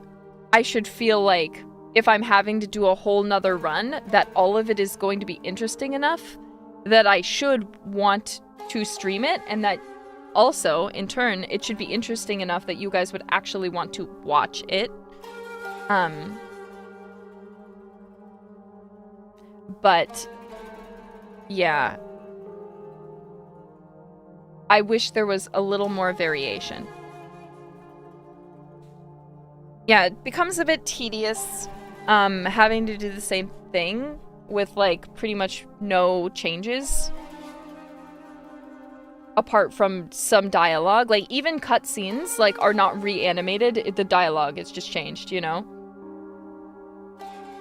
Speaker 1: I should feel like if I'm having to do a whole nother run, that all of it is going to be interesting enough that I should want to stream it, and that also, in turn, it should be interesting enough that you guys would actually want to watch it. But, yeah. I wish there was a little more variation. Yeah, it becomes a bit tedious, having to do the same thing with, like, pretty much no changes. Apart from some dialogue. Like, even cutscenes, like, are not reanimated. The dialogue is just changed, you know?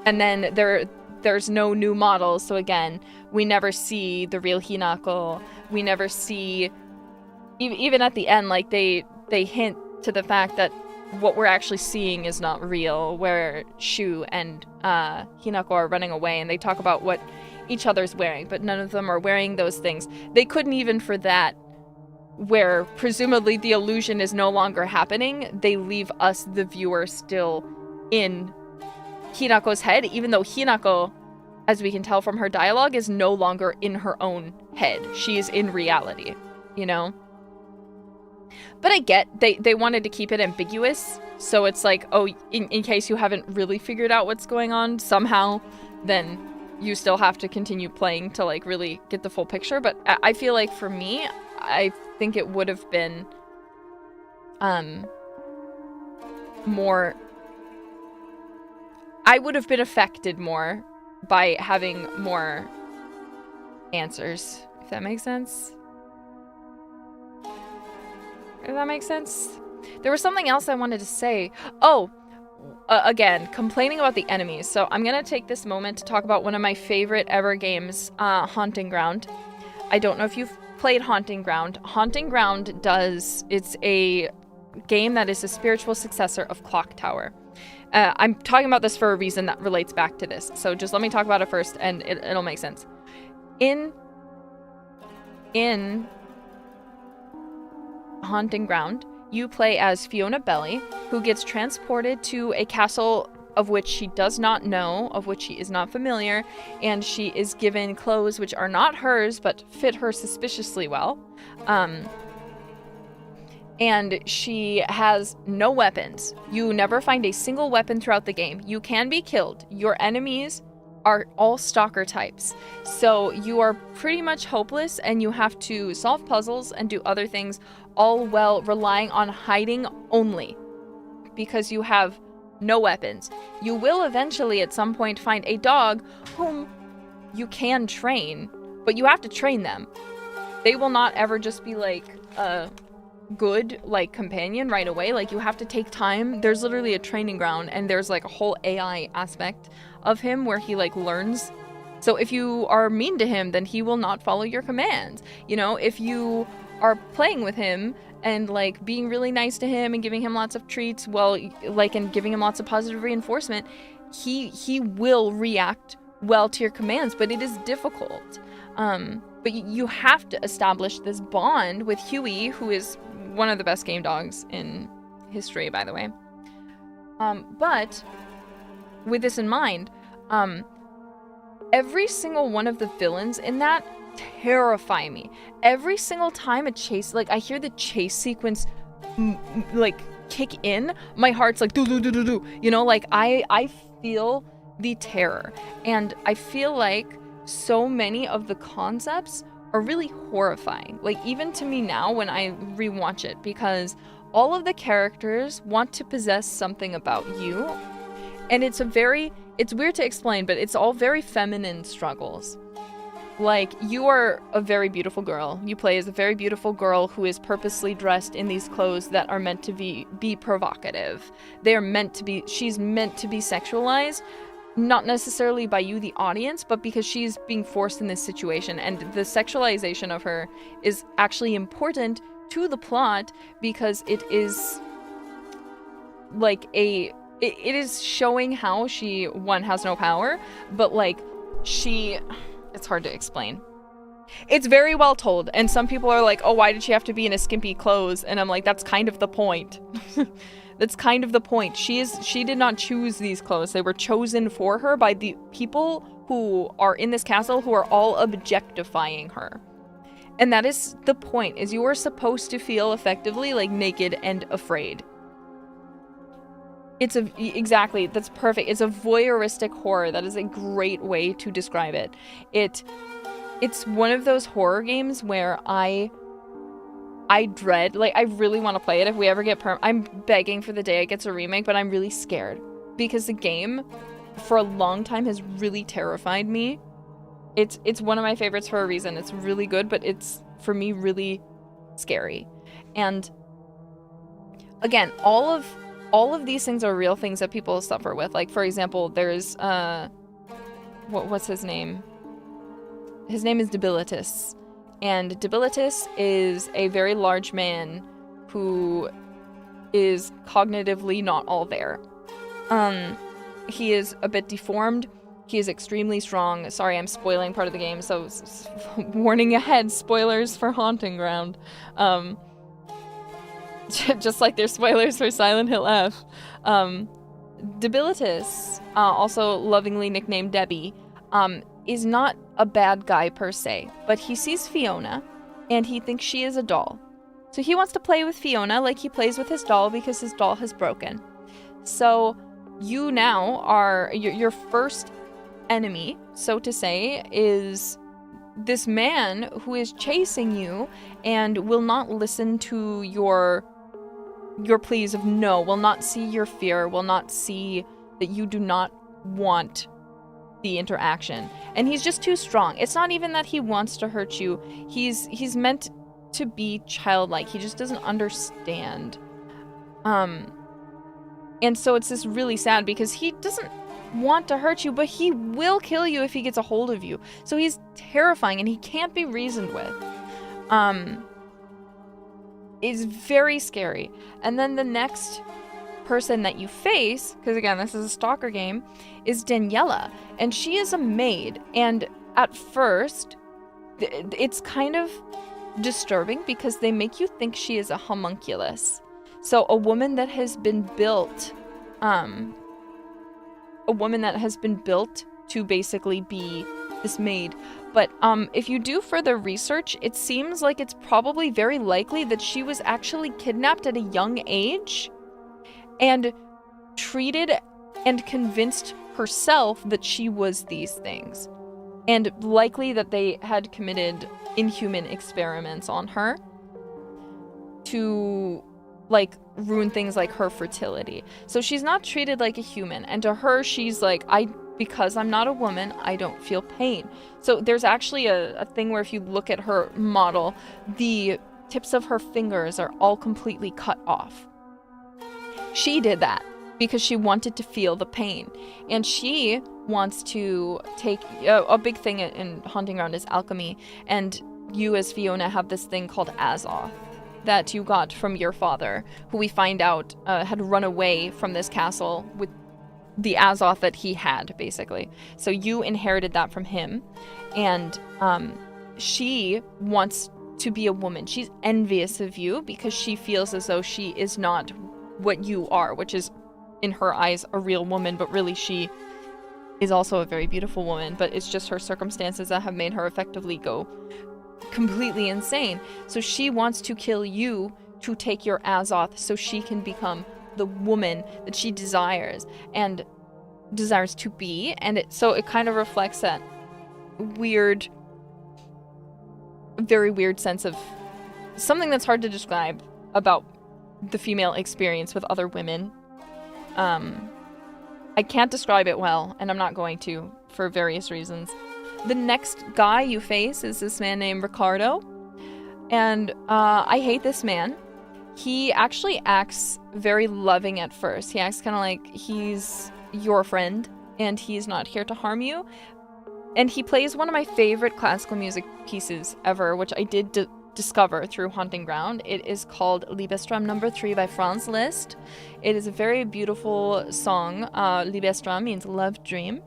Speaker 1: And then there's no new models, so again, we never see the real Hinako. We never see... Even at the end, like, they hint to the fact that what we're actually seeing is not real, where Shu and Hinako are running away, and they talk about what each other's wearing, but none of them are wearing those things. They couldn't even for that, where presumably the illusion is no longer happening, they leave us, the viewer, still in Hinako's head, even though Hinako, as we can tell from her dialogue, is no longer in her own head. She is in reality, you know? But I get, they wanted to keep it ambiguous, so it's like, oh, in case you haven't really figured out what's going on somehow, then you still have to continue playing to, like, really get the full picture. But I feel like for me, I think it would have been more... I would have been affected more by having more answers, if that makes sense. If that makes sense? There was something else I wanted to say. Oh, again, complaining about the enemies. So I'm going to take this moment to talk about one of my favorite ever games, Haunting Ground. I don't know if you've played Haunting Ground. Haunting Ground it's a game that is a spiritual successor of Clock Tower. I'm talking about this for a reason that relates back to this. So just let me talk about it first and it'll make sense. In Haunting Ground, you play as Fiona Belly, who gets transported to a castle of which she does not know, of which she is not familiar, and she is given clothes which are not hers, but fit her suspiciously well. And she has no weapons. You never find a single weapon throughout the game. You can be killed. Your enemies are all stalker types. So you are pretty much hopeless, and you have to solve puzzles and do other things, all while relying on hiding only. Because you have no weapons. You will eventually at some point find a dog whom you can train, but you have to train them. They will not ever just be like a good like companion right away. Like you have to take time. There's literally a training ground, and there's like a whole AI aspect of him where he like learns. So if you are mean to him, then he will not follow your commands. You know, if you are playing with him and like being really nice to him and giving him lots of treats, well, like, and giving him lots of positive reinforcement, he will react well to your commands, but it is difficult. But you have to establish this bond with Huey, who is one of the best game dogs in history, by the way. But with this in mind, every single one of the villains in that terrify me. Every single time a chase, like I hear the chase sequence like kick in, my heart's like do do do do do. You know, like I feel the terror, and I feel like so many of the concepts are really horrifying. Like even to me now when I rewatch it, because all of the characters want to possess something about you, and it's weird to explain, but it's all very feminine struggles. Like, you are a very beautiful girl. You play as a very beautiful girl who is purposely dressed in these clothes that are meant to be provocative. She's meant to be sexualized, not necessarily by you, the audience, but because she's being forced in this situation. And the sexualization of her is actually important to the plot because it is like it is showing how she, one, has no power, but like it's hard to explain. It's very well told, and some people are like, oh, why did she have to be in a skimpy clothes? And I'm like, that's kind of the point. That's kind of the point. She did not choose these clothes. They were chosen for her by the people who are in this castle, who are all objectifying her. And that is the point, is you are supposed to feel effectively like naked and afraid. Exactly, that's perfect. It's a voyeuristic horror. That is a great way to describe it. It's one of those horror games where I dread, like I really want to play it if we ever get I'm begging for the day it gets a remake, but I'm really scared because the game for a long time has really terrified me. It's one of my favorites for a reason. It's really good, but it's for me really scary. And again, all of these things are real things that people suffer with. Like, for example, there's, what's his name? His name is Devilish. And Devilish is a very large man who is cognitively not all there. He is a bit deformed. He is extremely strong. Sorry, I'm spoiling part of the game, so warning ahead, spoilers for Haunting Ground. Just like there's spoilers for Silent Hill F. Devilish, also lovingly nicknamed Debbie, is not a bad guy per se, but he sees Fiona and he thinks she is a doll. So he wants to play with Fiona like he plays with his doll because his doll has broken. So you now are, your first enemy, so to say, is this man who is chasing you and will not listen to your pleas of no, will not see your fear, will not see that you do not want the interaction. And he's just too strong. It's not even that he wants to hurt you. He's meant to be childlike. He just doesn't understand. And so it's just really sad because he doesn't want to hurt you, but he will kill you if he gets a hold of you. So he's terrifying and he can't be reasoned with. It's very scary. And then the next person that you face, because again, this is a stalker game, is Daniela. And she is a maid. And at first, it's kind of disturbing because they make you think she is a homunculus. So a woman that has been built, to basically be this maid. But if you do further research, it seems like it's probably very likely that she was actually kidnapped at a young age and treated and convinced herself that she was these things. And likely that they had committed inhuman experiments on her to like ruin things like her fertility. So she's not treated like a human, and to her she's like, because I'm not a woman, I don't feel pain. So there's actually a thing where if you look at her model, the tips of her fingers are all completely cut off. She did that because she wanted to feel the pain, and she wants to take a big thing in Haunting Ground is alchemy, and you as Fiona have this thing called Azoth that you got from your father, who we find out had run away from this castle with the Azoth that he had, basically. So you inherited that from him, and she wants to be a woman. She's envious of you because she feels as though she is not what you are, which is, in her eyes, a real woman, but really she is also a very beautiful woman, but it's just her circumstances that have made her effectively go completely insane. So she wants to kill you to take your Azoth so she can become the woman that she desires and desires to be. And so it kind of reflects that weird, very weird sense of something that's hard to describe about the female experience with other women. I can't describe it well, and I'm not going to for various reasons. The next guy you face is this man named Ricardo, and I hate this man. He actually acts very loving at first. He acts kind of like he's your friend, and he's not here to harm you. And he plays one of my favorite classical music pieces ever, which I did discover through Haunting Ground. It is called Liebestrom No. 3 by Franz Liszt. It is a very beautiful song. Liebestrom means love dream.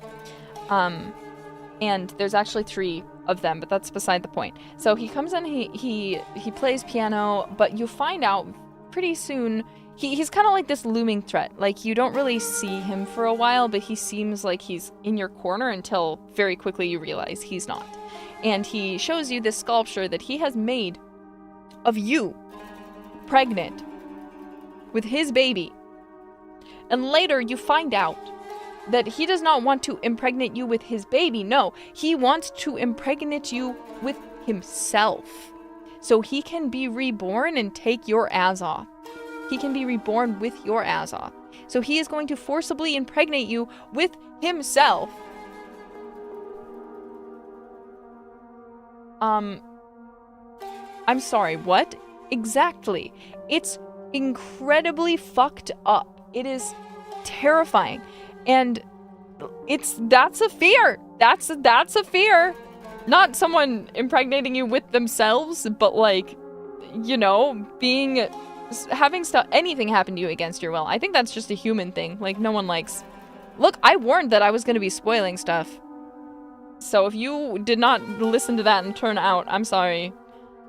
Speaker 1: And there's actually 3 of them, but that's beside the point. So he comes in, he plays piano, but you find out pretty soon he's kind of like this looming threat. Like, you don't really see him for a while, but he seems like he's in your corner until very quickly you realize he's not. And he shows you this sculpture that he has made of you, pregnant, with his baby. And later you find out that he does not want to impregnate you with his baby. No, he wants to impregnate you with himself. So he can be reborn and take your Azoth. He can be reborn with your Azoth. So he is going to forcibly impregnate you with himself. I'm sorry, what? Exactly. It's incredibly fucked up. It is terrifying. And that's a fear. That's a fear. Not someone impregnating you with themselves, but like, you know, having anything happen to you against your will. I think that's just a human thing. Like, no one likes. Look, I warned that I was going to be spoiling stuff. So if you did not listen to that and turn out, I'm sorry.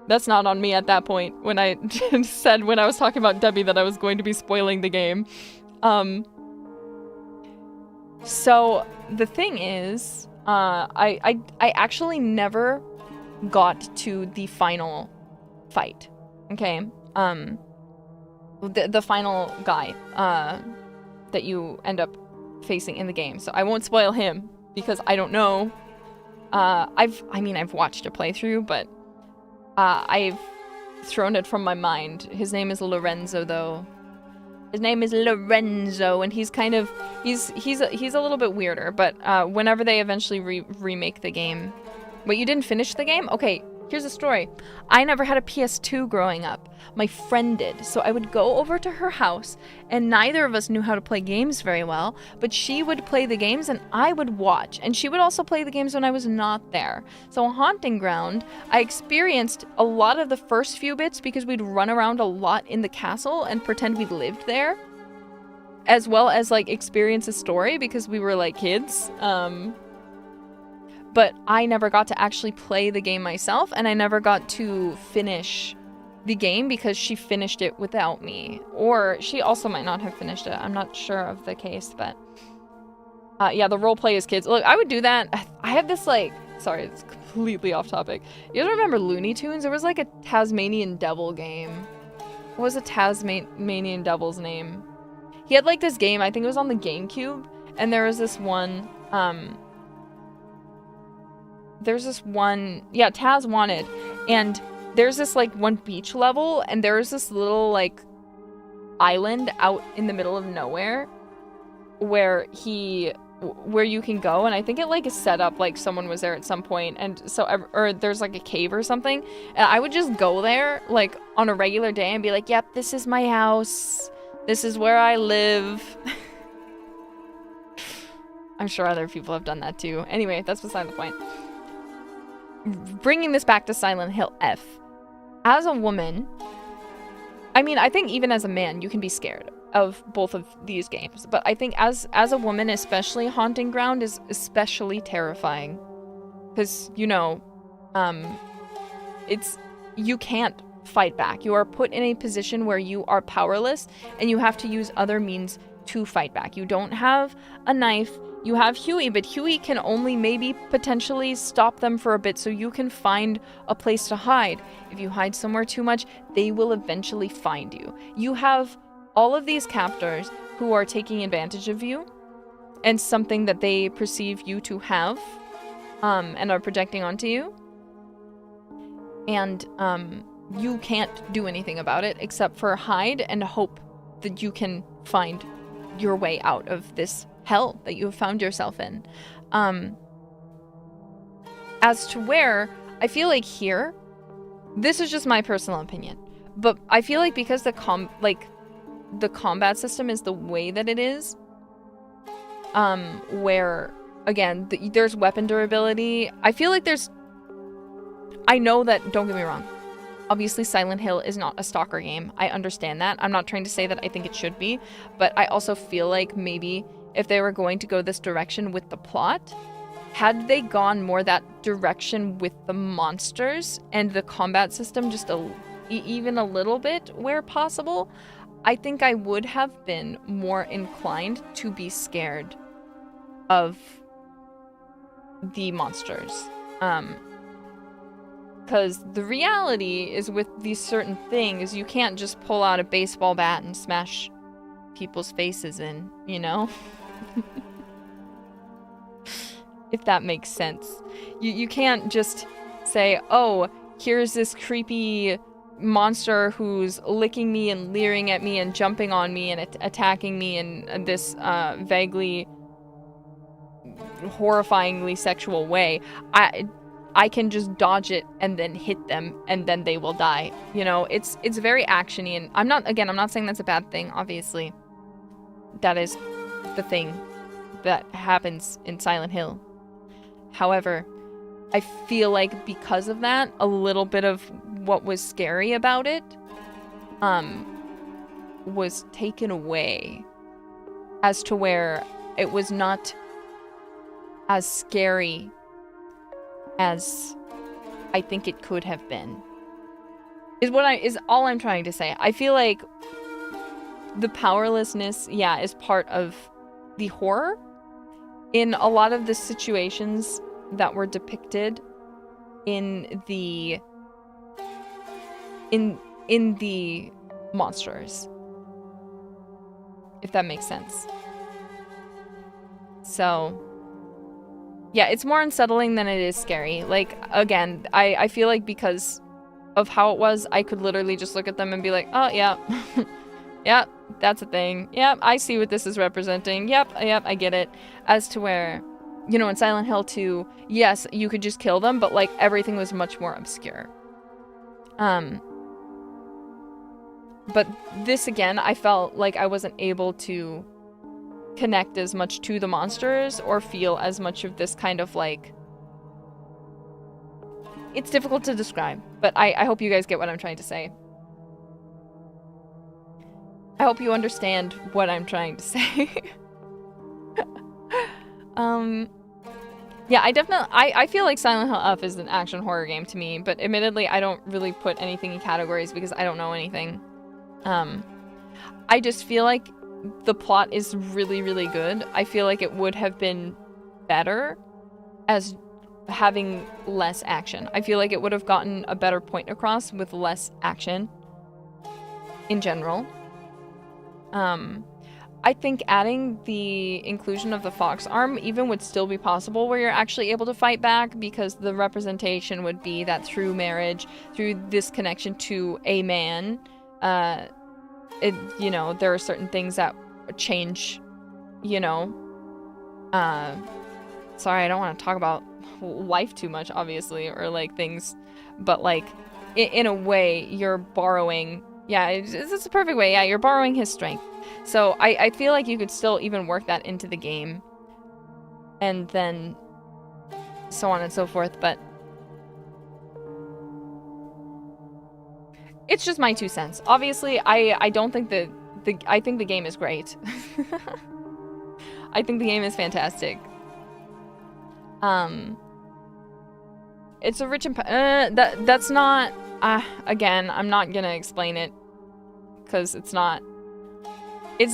Speaker 1: That's not on me at that point when I said when I was talking about Debbie that I was going to be spoiling the game. So the thing is, I actually never got to the final fight. Okay? The final guy that you end up facing in the game. So I won't spoil him because I don't know. I've watched a playthrough, but I've thrown it from my mind. His name is Lorenzo, though. His name is Lorenzo, and he's kind of he's a little bit weirder. But whenever they eventually remake the game, wait, you didn't finish the game? Okay, here's the story. I never had a PS2 growing up. My friend did, so I would go over to her house, and neither of us knew how to play games very well, but she would play the games and I would watch, and she would also play the games when I was not there. So Haunting Ground, I experienced a lot of the first few bits because we'd run around a lot in the castle and pretend we lived there, as well as like experience a story because we were like kids. But I never got to actually play the game myself, and I never got to finish the game because she finished it without me. Or she also might not have finished it. I'm not sure of the case, but yeah, the roleplay is kids. Look, I would do that. I have this like, sorry, it's completely off topic. You guys remember Looney Tunes? There was like a Tasmanian Devil game. What was a Tasmanian Devil's name? He had like this game, I think it was on the GameCube, and there was this one, yeah, Taz Wanted, and there's this like one beach level, and there's this little like island out in the middle of nowhere where you can go, and I think it like is set up like someone was there at some point, and so or there's like a cave or something, and I would just go there like on a regular day and be like, yep, this is my house, this is where I live. I'm sure other people have done that too. Anyway, that's beside the point. Bringing this back to Silent Hill F, as a woman, I mean, I think even as a man you can be scared of both of these games, but I think as a woman, especially Haunting Ground is especially terrifying, because you know, you can't fight back. You are put in a position where you are powerless and you have to use other means to fight back. You don't have a knife. You have Huey, but Huey can only maybe potentially stop them for a bit, so you can find a place to hide. If you hide somewhere too much, they will eventually find you. You have all of these captors who are taking advantage of you and something that they perceive you to have, and are projecting onto you. And you can't do anything about it except for hide and hope that you can find your way out of this hell that you have found yourself in. As to where, I feel like here, this is just my personal opinion, but I feel like because the combat system is the way that it is, where, again, there's weapon durability. I feel like I know that, don't get me wrong, obviously Silent Hill is not a stalker game. I understand that. I'm not trying to say that I think it should be, but I also feel like maybe if they were going to go this direction with the plot, had they gone more that direction with the monsters and the combat system just even a little bit where possible, I think I would have been more inclined to be scared of the monsters. Because the reality is with these certain things, you can't just pull out a baseball bat and smash people's faces in, you know? If that makes sense. You can't just say, oh, here's this creepy monster who's licking me and leering at me and jumping on me and attacking me in this vaguely horrifyingly sexual way. I can just dodge it and then hit them and then they will die. You know, it's very actiony, and I'm not saying that's a bad thing, obviously. That is the thing that happens in Silent Hill. However, I feel like because of that, a little bit of what was scary about it was taken away, as to where it was not as scary as I think it could have been. Is all I'm trying to say. I feel like the powerlessness, yeah, is part of the horror in a lot of the situations that were depicted in the monsters, if that makes sense. So yeah, it's more unsettling than it is scary. Like, again, I feel like because of how it was, I could literally just look at them and be like, oh yeah, yep, that's a thing. Yep, I see what this is representing. Yep, I get it. As to where, you know, in Silent Hill 2, yes, you could just kill them, but like everything was much more obscure. But this, again, I felt like I wasn't able to connect as much to the monsters or feel as much of this kind of like, it's difficult to describe, but I hope you guys get what I'm trying to say. I hope you understand what I'm trying to say. Yeah, I feel like Silent Hill F is an action horror game to me, but admittedly I don't really put anything in categories because I don't know anything. I just feel like the plot is really, really good. I feel like it would have been better as having less action. I feel like it would have gotten a better point across with less action in general. I think adding the inclusion of the fox arm even would still be possible where you're actually able to fight back, because the representation would be that through marriage, through this connection to a man, you know, there are certain things that change, you know. Sorry, I don't want to talk about life too much, obviously, or like things, but like in a way you're borrowing, yeah, it's a perfect way, yeah, you're borrowing his strength. So I feel like you could still even work that into the game, and then so on and so forth, but it's just my 2 cents. Obviously, I don't think I think the game is great. I think the game is fantastic. It's a rich and that's not again, I'm not gonna explain it because it's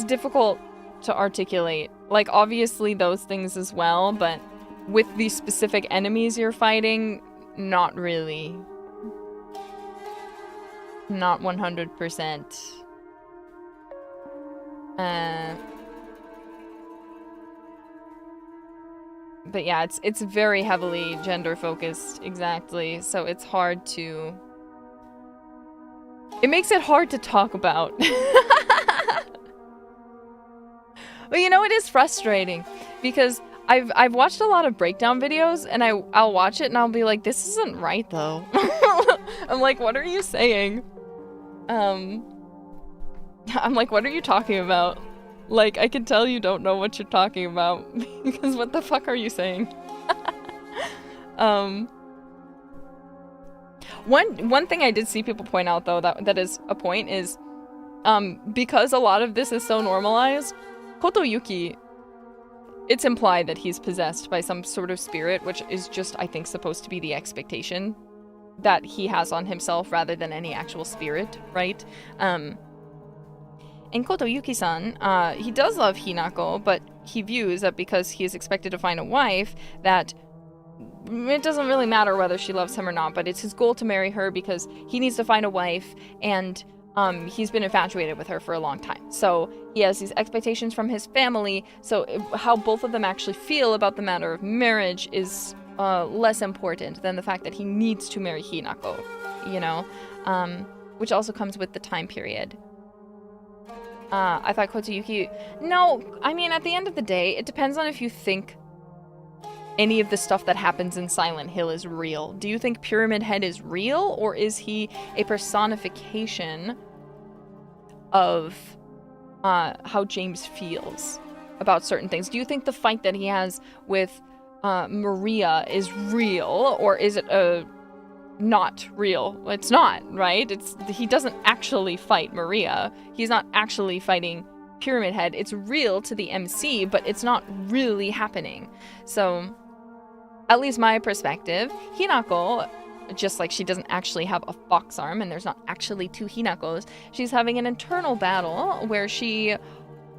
Speaker 1: difficult to articulate. Like, obviously those things as well, but with the specific enemies you're fighting, not really. Not 100%. But yeah, it's very heavily gender focused, exactly. So it's hard to... It makes it hard to talk about. But you know, it is frustrating because I've watched a lot of breakdown videos, and I'll watch it and I'll be like, this isn't right though. I'm like, what are you saying? I'm like, what are you talking about? Like, I can tell you don't know what you're talking about because what the fuck are you saying? One thing I did see people point out though that is a point is because a lot of this is so normalized, Kotoyuki, it's implied that he's possessed by some sort of spirit, which is just, I think, supposed to be the expectation that he has on himself rather than any actual spirit, right? And Kotoyuki-san, he does love Hinako, but he views that because he is expected to find a wife, that it doesn't really matter whether she loves him or not, but it's his goal to marry her because he needs to find a wife, and he's been infatuated with her for a long time. So he has these expectations from his family, so how both of them actually feel about the matter of marriage is less important than the fact that he needs to marry Hinako, you know? Which also comes with the time period. I thought Kotoyuki... No, I mean, at the end of the day, it depends on if you think any of the stuff that happens in Silent Hill is real. Do you think Pyramid Head is real, or is he a personification of how James feels about certain things? Do you think the fight that he has with Maria is real, or is it not real? It's not, right? He doesn't actually fight Maria. He's not actually fighting Pyramid Head. It's real to the MC, but it's not really happening. So, at least my perspective, Hinako, just like she doesn't actually have a fox arm and there's not actually 2 Hinakos, she's having an internal battle where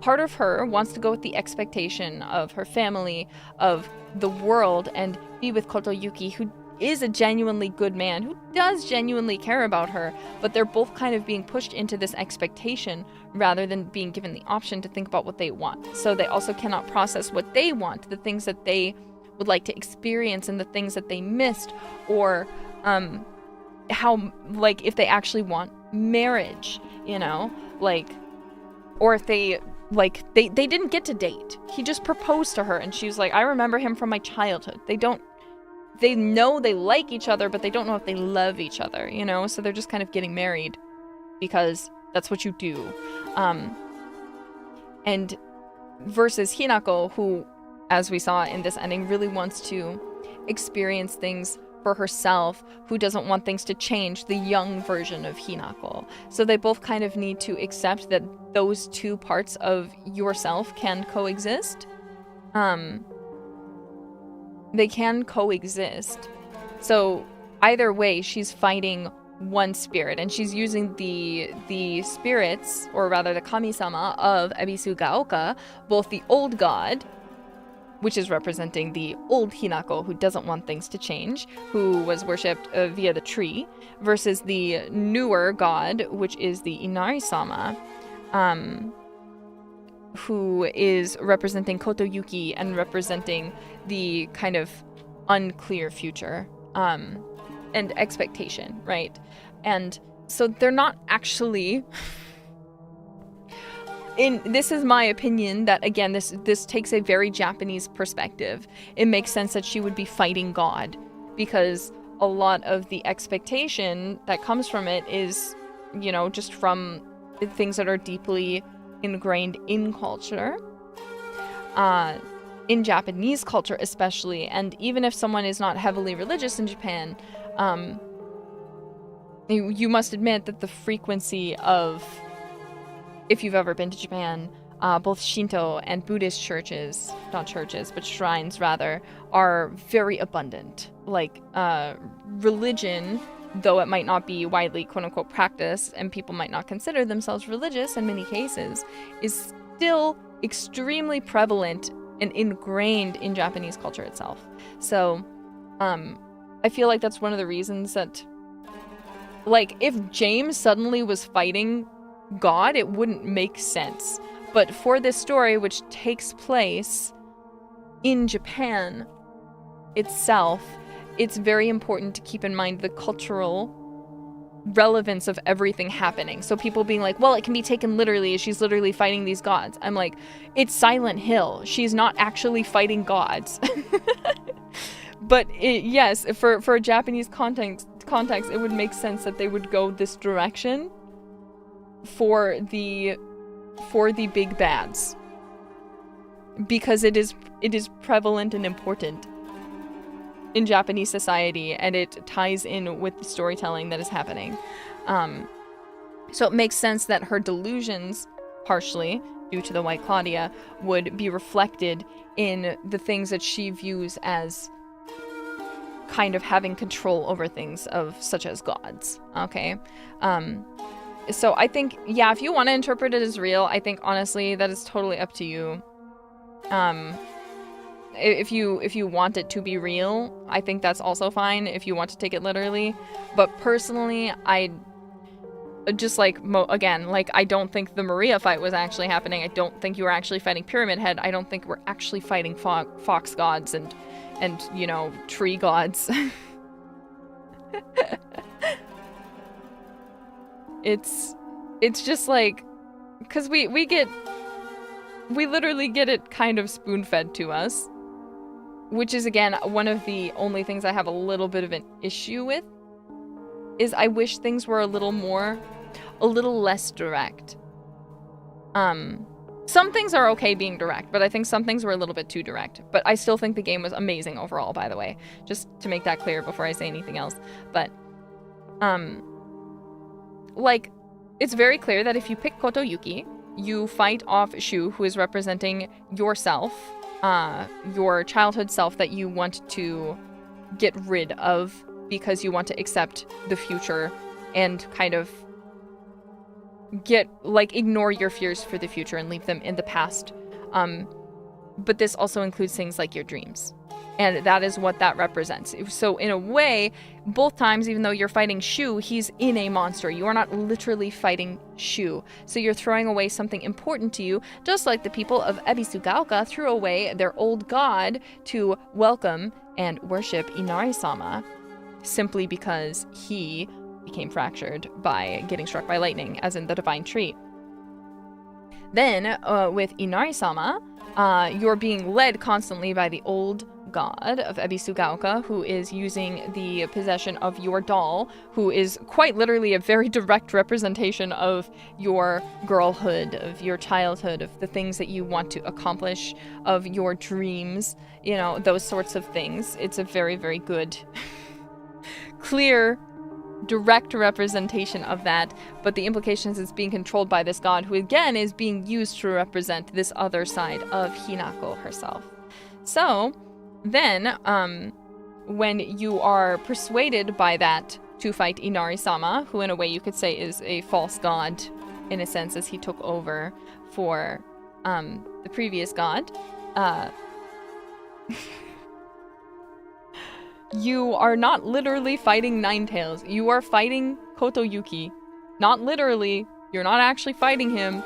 Speaker 1: part of her wants to go with the expectation of her family, of the world, and be with Kotoyuki, who is a genuinely good man, who does genuinely care about her, but they're both kind of being pushed into this expectation rather than being given the option to think about what they want. So they also cannot process what they want, the things that they would like to experience and the things that they missed, or how, like, if they actually want marriage, you know, like, or if they, like, they didn't get to date. He just proposed to her and she was like, I remember him from my childhood. They know they like each other, but they don't know if they love each other, you know? So they're just kind of getting married because that's what you do. And versus Hinako, who, as we saw in this ending, really wants to experience things for herself, who doesn't want things to change, the young version of Hinako. So they both kind of need to accept that those 2 parts of yourself can coexist. They can coexist. So either way, she's fighting one spirit, and she's using the spirits, or rather the kami-sama of Ebisu Gaoka, both the old god, which is representing the old Hinako who doesn't want things to change, who was worshipped via the tree, versus the newer god, which is the Inari-sama, who is representing Kotoyuki and representing the kind of unclear future and expectation, right? And so they're not actually this is my opinion that, again, this takes a very Japanese perspective. It makes sense that she would be fighting God, because a lot of the expectation that comes from it is, you know, just from things that are deeply ingrained in culture, in Japanese culture especially. And even if someone is not heavily religious in Japan, you must admit that the frequency of, if you've ever been to Japan, both Shinto and Buddhist churches, not churches, but shrines rather, are very abundant. Like, religion, though it might not be widely quote-unquote practiced, and people might not consider themselves religious in many cases, is still extremely prevalent and ingrained in Japanese culture itself. So, I feel like that's one of the reasons that, like, if James suddenly was fighting God, it wouldn't make sense. But for this story, which takes place in Japan itself, it's very important to keep in mind the cultural relevance of everything happening. So people being like, well, it can be taken literally, she's literally fighting these gods. I'm like, it's Silent Hill. She's not actually fighting gods. But yes, for a Japanese context, it would make sense that they would go this direction for the big bads, because it is prevalent and important in Japanese society, and it ties in with the storytelling that is happening. So it makes sense that her delusions, partially due to the White Claudia, would be reflected in the things that she views as kind of having control over things such as gods. Okay. So I think, yeah, if you want to interpret it as real, I think honestly that is totally up to you. If you want it to be real, I think that's also fine if you want to take it literally. But personally, I just like, again, like, I don't think the Maria fight was actually happening. I don't think you were actually fighting Pyramid Head. I don't think we're actually fighting fox gods and you know, tree gods. It's just like, because we literally get it kind of spoon-fed to us, which is, again, one of the only things I have a little bit of an issue with, is I wish things were a little less direct. Some things are okay being direct, but I think some things were a little bit too direct. But I still think the game was amazing overall, by the way, just to make that clear before I say anything else. But, like, it's very clear that if you pick Kotoyuki, you fight off Shu, who is representing yourself, your childhood self that you want to get rid of because you want to accept the future and kind of ignore your fears for the future and leave them in the past. But this also includes things like your dreams. And that is what that represents. So in a way, both times, even though you're fighting Shu, he's in a monster. You are not literally fighting Shu. So you're throwing away something important to you, just like the people of Ebisugaoka threw away their old god to welcome and worship Inari-sama, simply because he became fractured by getting struck by lightning, as in the divine tree. Then, with Inari-sama, you're being led constantly by the old god of Ebisugaoka, who is using the possession of your doll, who is quite literally a very direct representation of your girlhood, of your childhood, of the things that you want to accomplish, of your dreams, you know, those sorts of things. It's a very, very good, clear, direct representation of that, but the implications is being controlled by this god, who again is being used to represent this other side of Hinako herself. So then, when you are persuaded by that to fight Inari-sama, who in a way you could say is a false god, in a sense, as he took over for the previous god, you are not literally fighting Ninetales. You are fighting Kotoyuki. Not literally. You're not actually fighting him.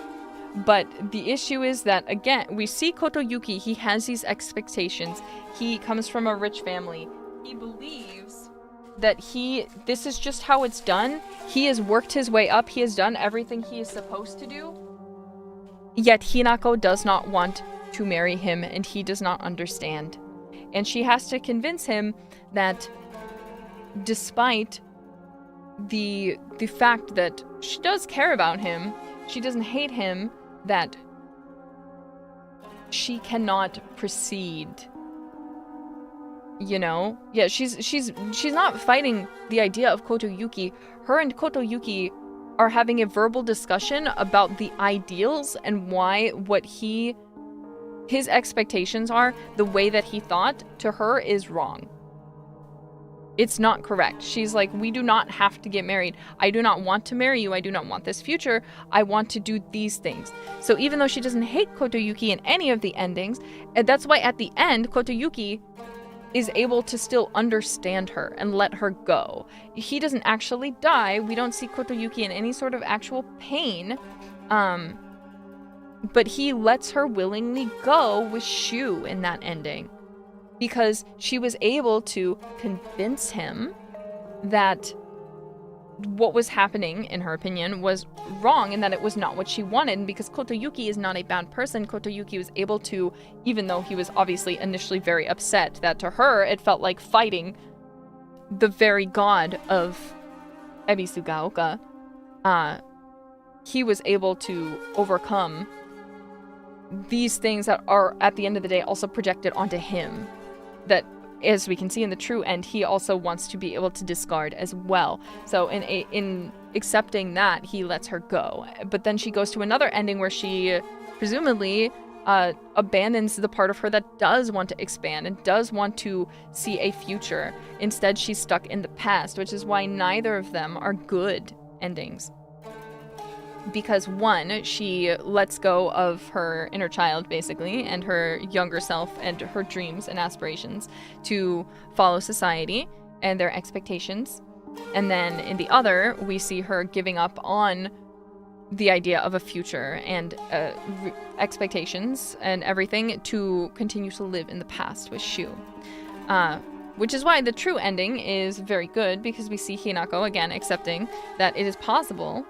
Speaker 1: But the issue is that, again, we see Kotoyuki. He has these expectations. He comes from a rich family. He believes that this is just how it's done. He has worked his way up. He has done everything he is supposed to do. Yet Hinako does not want to marry him, and he does not understand. And she has to convince him that despite the fact that she does care about him, she doesn't hate him, that she cannot proceed. You know? Yeah, she's not fighting the idea of Kotoyuki. Her and Kotoyuki are having a verbal discussion about the ideals and why his expectations are, the way that he thought to her is wrong. It's not correct. She's like, we do not have to get married. I do not want to marry you. I do not want this future. I want to do these things. So even though she doesn't hate Kotoyuki in any of the endings, and that's why at the end, Kotoyuki is able to still understand her and let her go. He doesn't actually die. We don't see Kotoyuki in any sort of actual pain. But he lets her willingly go with Shu in that ending. Because she was able to convince him that what was happening, in her opinion, was wrong and that it was not what she wanted. And because Kotoyuki is not a bad person, Kotoyuki was able to, even though he was obviously initially very upset, that to her it felt like fighting the very god of Ebisugaoka, he was able to overcome these things that are, at the end of the day, also projected onto him. That, as we can see in the true end, he also wants to be able to discard as well. So in accepting that, he lets her go. But then she goes to another ending where she presumably abandons the part of her that does want to expand and does want to see a future. Instead, she's stuck in the past, which is why neither of them are good endings. Because one, she lets go of her inner child, basically, and her younger self and her dreams and aspirations to follow society and their expectations. And then in the other, we see her giving up on the idea of a future and expectations and everything to continue to live in the past with Shu. Which is why the true ending is very good, because we see Hinako, again, accepting that it is possible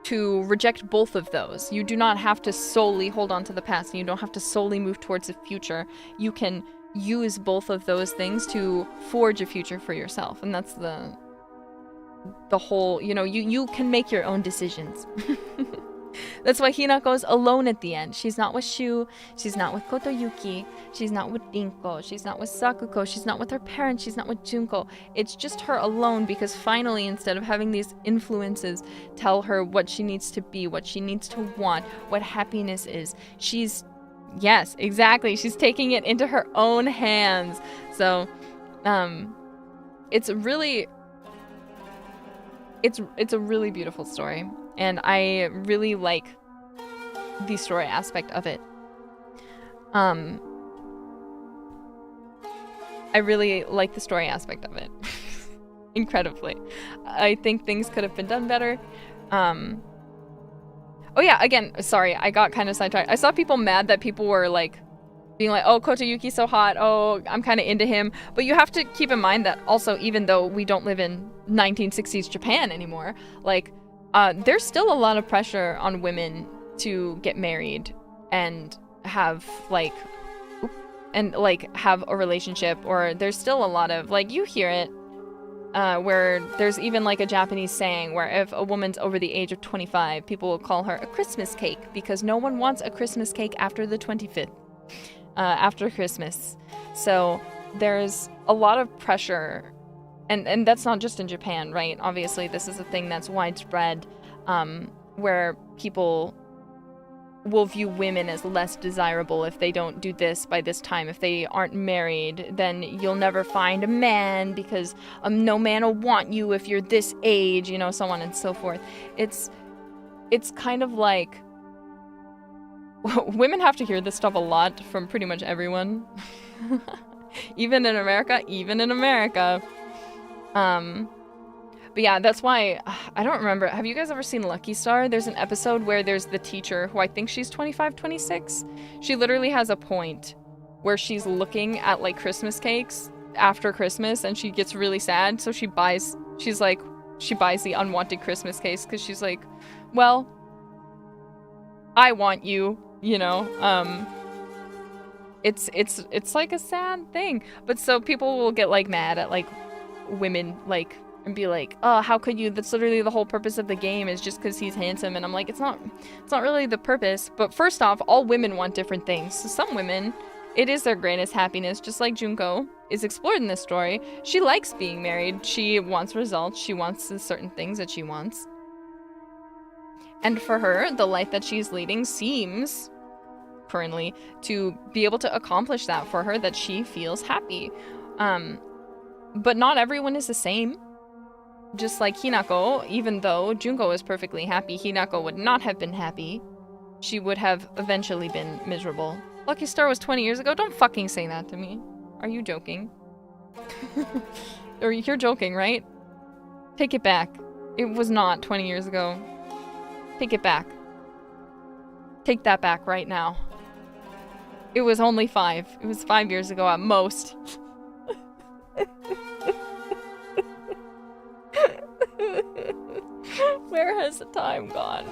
Speaker 1: to reject both of those. You do not have to solely hold on to the past, and you don't have to solely move towards the future. You can use both of those things to forge a future for yourself, and that's the whole, you know, you can make your own decisions. That's why Hinako's alone at the end. She's not with Shu, she's not with Kotoyuki, she's not with Rinko, she's not with Sakuko, she's not with her parents, she's not with Junko. It's just her alone, because finally, instead of having these influences tell her what she needs to be, what she needs to want, what happiness is, yes, exactly, she's taking it into her own hands. So, it's a really beautiful story. And I really like the story aspect of it. I really like the story aspect of it. Incredibly. I think things could have been done better. Oh yeah, again, sorry, I got kind of sidetracked. I saw people mad that people were like, being like, oh, Kotoyuki's so hot, oh, I'm kind of into him. But you have to keep in mind that also, even though we don't live in 1960s Japan anymore, like, there's still a lot of pressure on women to get married and have have a relationship, or there's still a lot of, like, you hear it, where there's even like a Japanese saying where if a woman's over the age of 25, people will call her a Christmas cake, because no one wants a Christmas cake after the 25th, after Christmas. So there's a lot of pressure. And that's not just in Japan, right? Obviously, this is a thing that's widespread, where people will view women as less desirable if they don't do this by this time. If they aren't married, then you'll never find a man, because no man will want you if you're this age, you know, so on and so forth. It's kind of like women have to hear this stuff a lot from pretty much everyone. Even in America. But yeah, that's why, I don't remember. Have you guys ever seen Lucky Star? There's an episode where there's the teacher who I think she's 25, 26. She literally has a point where she's looking at like Christmas cakes after Christmas and she gets really sad. So she buys the unwanted Christmas cakes because she's like, well, I want you, you know. It's like a sad thing. But so people will get like mad at like women, like, and be like, oh, how could you? That's literally the whole purpose of the game, is just because he's handsome. And I'm like, it's not really the purpose. But first off, all women want different things. So some women, it is their greatest happiness, just like Junko is explored in this story. She likes being married. She wants results. She wants the certain things that she wants. And for her, the life that she's leading seems currently to be able to accomplish that for her, that she feels happy. But not everyone is the same. Just like Hinako, even though Junko is perfectly happy, Hinako would not have been happy. She would have eventually been miserable. Lucky Star was 20 years ago? Don't fucking say that to me. Are you joking? Or you're joking, right? Take it back. It was not 20 years ago. Take it back. Take that back right now. It was only 5. It was 5 years ago at most. Where has the time gone?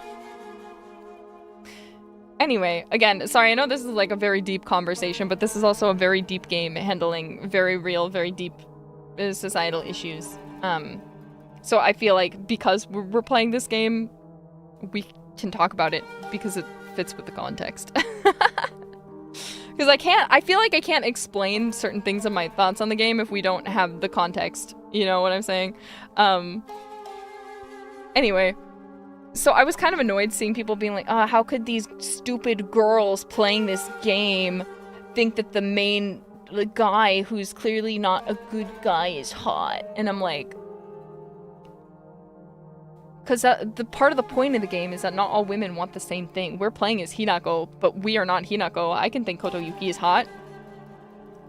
Speaker 1: Anyway, again, sorry, I know this is like a very deep conversation, but this is also a very deep game handling very real, very deep societal issues. So I feel like because we're playing this game, we can talk about it because it fits with the context. Because I feel like I can't explain certain things of my thoughts on the game if we don't have the context. You know what I'm saying? Anyway, so I was kind of annoyed seeing people being like, how could these stupid girls playing this game think that the main guy who's clearly not a good guy is hot? And I'm like, because the part of the point of the game is that not all women want the same thing. We're playing as Hinako, but we are not Hinako. I can think Kotoyuki is hot.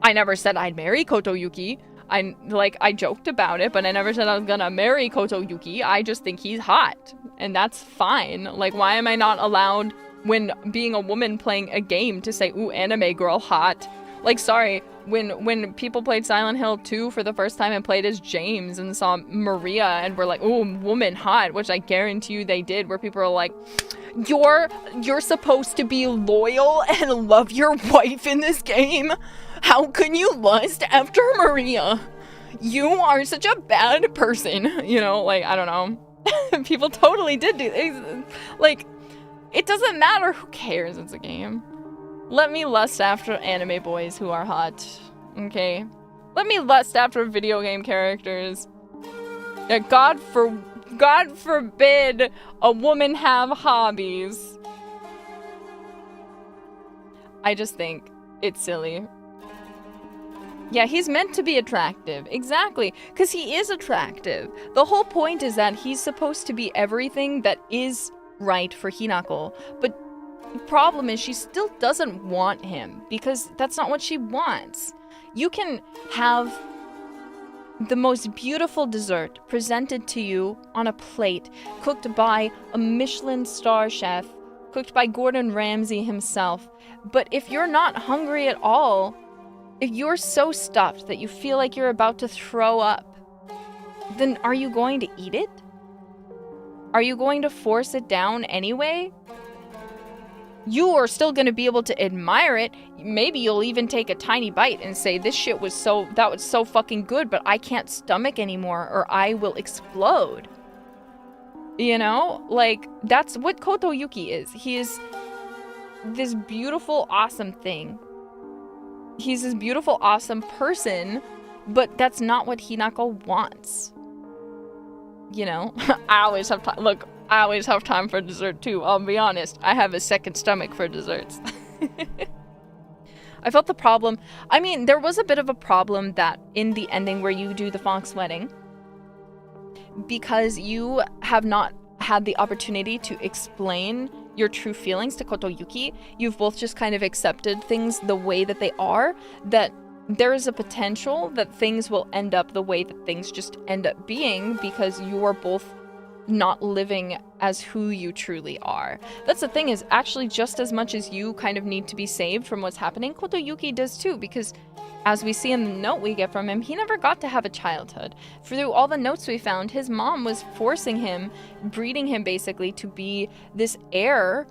Speaker 1: I never said I'd marry Kotoyuki. I joked about it, but I never said I was gonna marry Kotoyuki. I just think he's hot, and that's fine. Like, why am I not allowed, when being a woman playing a game, to say, ooh, anime girl hot? Like, sorry, when people played Silent Hill 2 for the first time and played as James and saw Maria and were like, ooh, woman hot, which I guarantee you they did, where people are like, you're supposed to be loyal and love your wife in this game? How can you lust after Maria? You are such a bad person. You know, like, I don't know. People totally did do this. Like, it doesn't matter. Who cares? It's a game. Let me lust after anime boys who are hot. Okay? Let me lust after video game characters. Yeah, God forbid a woman have hobbies. I just think it's silly. Yeah, he's meant to be attractive. Exactly. Because he is attractive. The whole point is that he's supposed to be everything that is right for Hinako. But the problem is she still doesn't want him. Because that's not what she wants. You can have the most beautiful dessert presented to you on a plate, cooked by a Michelin star chef, cooked by Gordon Ramsay himself. But if you're not hungry at all, if you're so stuffed that you feel like you're about to throw up, then are you going to eat it? Are you going to force it down anyway? You are still going to be able to admire it. Maybe you'll even take a tiny bite and say, that was so fucking good, but I can't stomach anymore, or I will explode. You know? Like, that's what Kotoyuki is. He is this beautiful, awesome thing. He's this beautiful, awesome person, but that's not what Hinako wants. You know? I always have time. Look, I always have time for dessert too. I'll be honest. I have a second stomach for desserts. I felt the problem. I mean, there was a bit of a problem that in the ending where you do the Fox wedding, because you have not had the opportunity to explain your true feelings to Kotoyuki, you've both just kind of accepted things the way that they are, that there is a potential that things will end up the way that things just end up being because you are both not living as who you truly are. That's the thing, is actually just as much as you kind of need to be saved from what's happening, Kotoyuki does too, because as we see in the note we get from him, he never got to have a childhood. Through all the notes we found, his mom was forcing him, breeding him basically to be this heir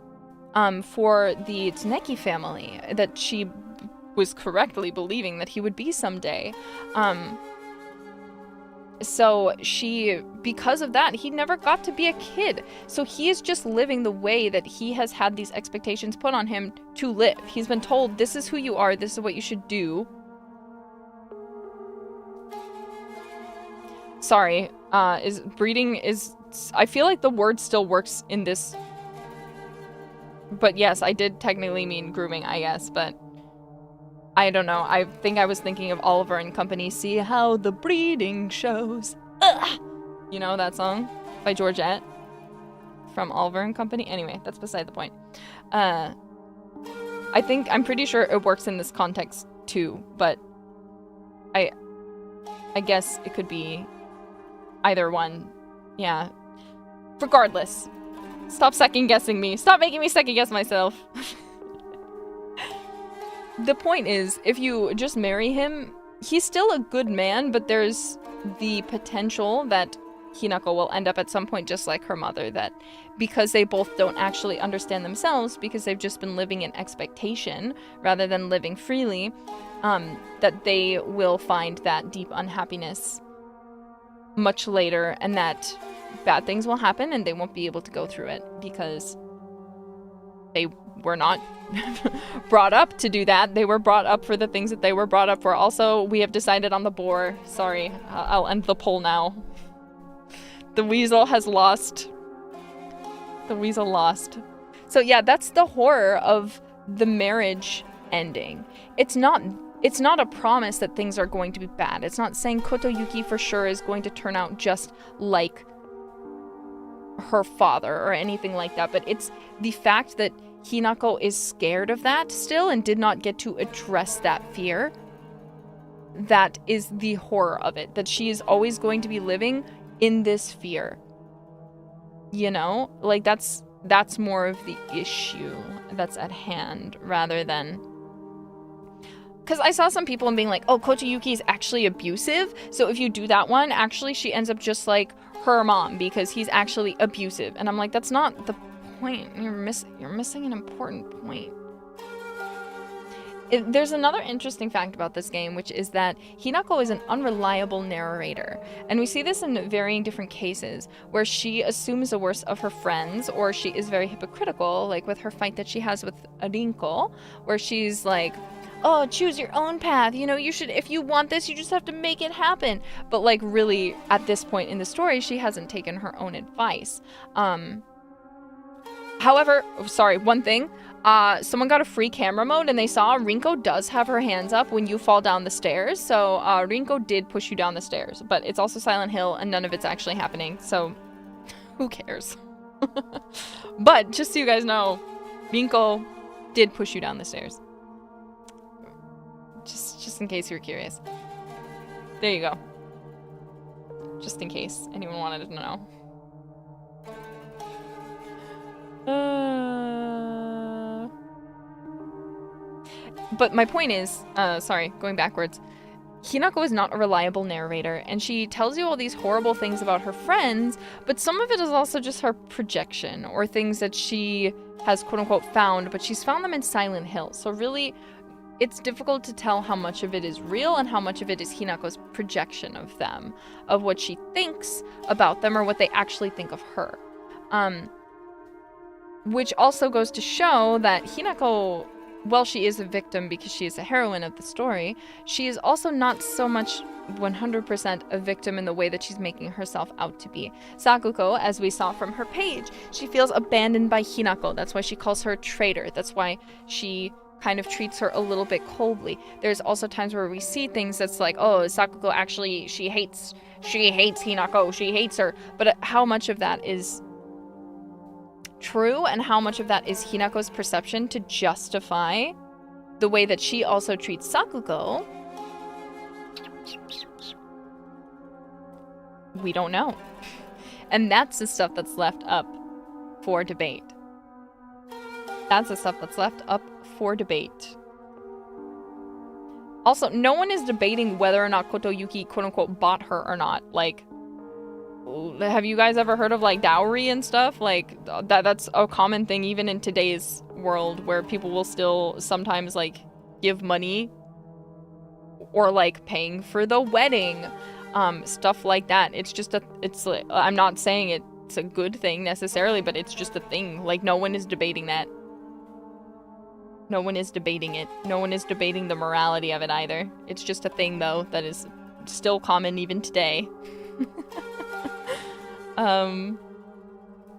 Speaker 1: for the Tsuneki family that she was correctly believing that he would be someday. So because of that, he never got to be a kid. So he is just living the way that he has had these expectations put on him to live. He's been told, this is who you are, this is what you should do. Sorry, I feel like the word still works in this. But yes, I did technically mean grooming, I guess, but I don't know. I think I was thinking of Oliver and Company. See how the breeding shows. Ugh! You know that song by Georgette from Oliver and Company? Anyway, that's beside the point. I'm pretty sure it works in this context too, but I guess it could be either one. Yeah. Regardless. Stop second guessing me. Stop making me second guess myself. The point is, if you just marry him, he's still a good man, but there's the potential that Hinako will end up at some point just like her mother, that because they both don't actually understand themselves, because they've just been living in expectation rather than living freely, that they will find that deep unhappiness much later, and that bad things will happen and they won't be able to go through it because they were not brought up to do that. They were brought up for the things that they were brought up for. Also, we have decided on the boar. Sorry, I'll end the poll now. The weasel has lost. The weasel lost. So yeah, that's the horror of the marriage ending. It's not a promise that things are going to be bad. It's not saying Kotoyuki for sure is going to turn out just like her father or anything like that, but it's the fact that Hinako is scared of that still and did not get to address that fear. That is the horror of it, that she is always going to be living in this fear. You know? Like, that's more of the issue that's at hand rather than... Because I saw some people being like, oh, Kotoyuki is actually abusive, so if you do that one, actually she ends up just like her mom because he's actually abusive. And I'm like, that's not the point. You're missing an important point. There's another interesting fact about this game, which is that Hinako is an unreliable narrator. And we see this in varying different cases, where she assumes the worst of her friends, or she is very hypocritical, like with her fight that she has with Rinko, where she's like, oh, choose your own path. You know, you should, if you want this, you just have to make it happen. But like really, at this point in the story, she hasn't taken her own advice. However, sorry, one thing, someone got a free camera mode and they saw Rinko does have her hands up when you fall down the stairs. So Rinko did push you down the stairs, but it's also Silent Hill and none of it's actually happening. So who cares? But just so you guys know, Rinko did push you down the stairs. Just in case you were curious. There you go. Just in case anyone wanted to know. But my point is, sorry, going backwards, Hinako is not a reliable narrator, and she tells you all these horrible things about her friends, but some of it is also just her projection, or things that she has quote-unquote found, but she's found them in Silent Hill. So really, it's difficult to tell how much of it is real and how much of it is Hinako's projection of them, of what she thinks about them or what they actually think of her. Which also goes to show that Hinako, well, she is a victim because she is the heroine of the story, she is also not so much 100% a victim in the way that she's making herself out to be. Sakuko, as we saw from her page, she feels abandoned by Hinako. That's why she calls her a traitor. That's why she kind of treats her a little bit coldly. There's also times where we see things that's like, oh, Sakuko actually, she hates Hinako, she hates her. But how much of that is true and how much of that is Hinako's perception to justify the way that she also treats Sakuko? We don't know. And that's the stuff that's left up for debate. That's the stuff that's left up for debate. Also, no one is debating whether or not Kotoyuki quote-unquote bought her or not. Like, have you guys ever heard of like dowry and stuff? Like that's a common thing even in today's world, where people will still sometimes like give money or like paying for the wedding, stuff like that. It's just it's like, I'm not saying it's a good thing necessarily, but it's just a thing. Like no one is debating that. No one is debating it. No one is debating the morality of it either. It's just a thing though that is still common even today.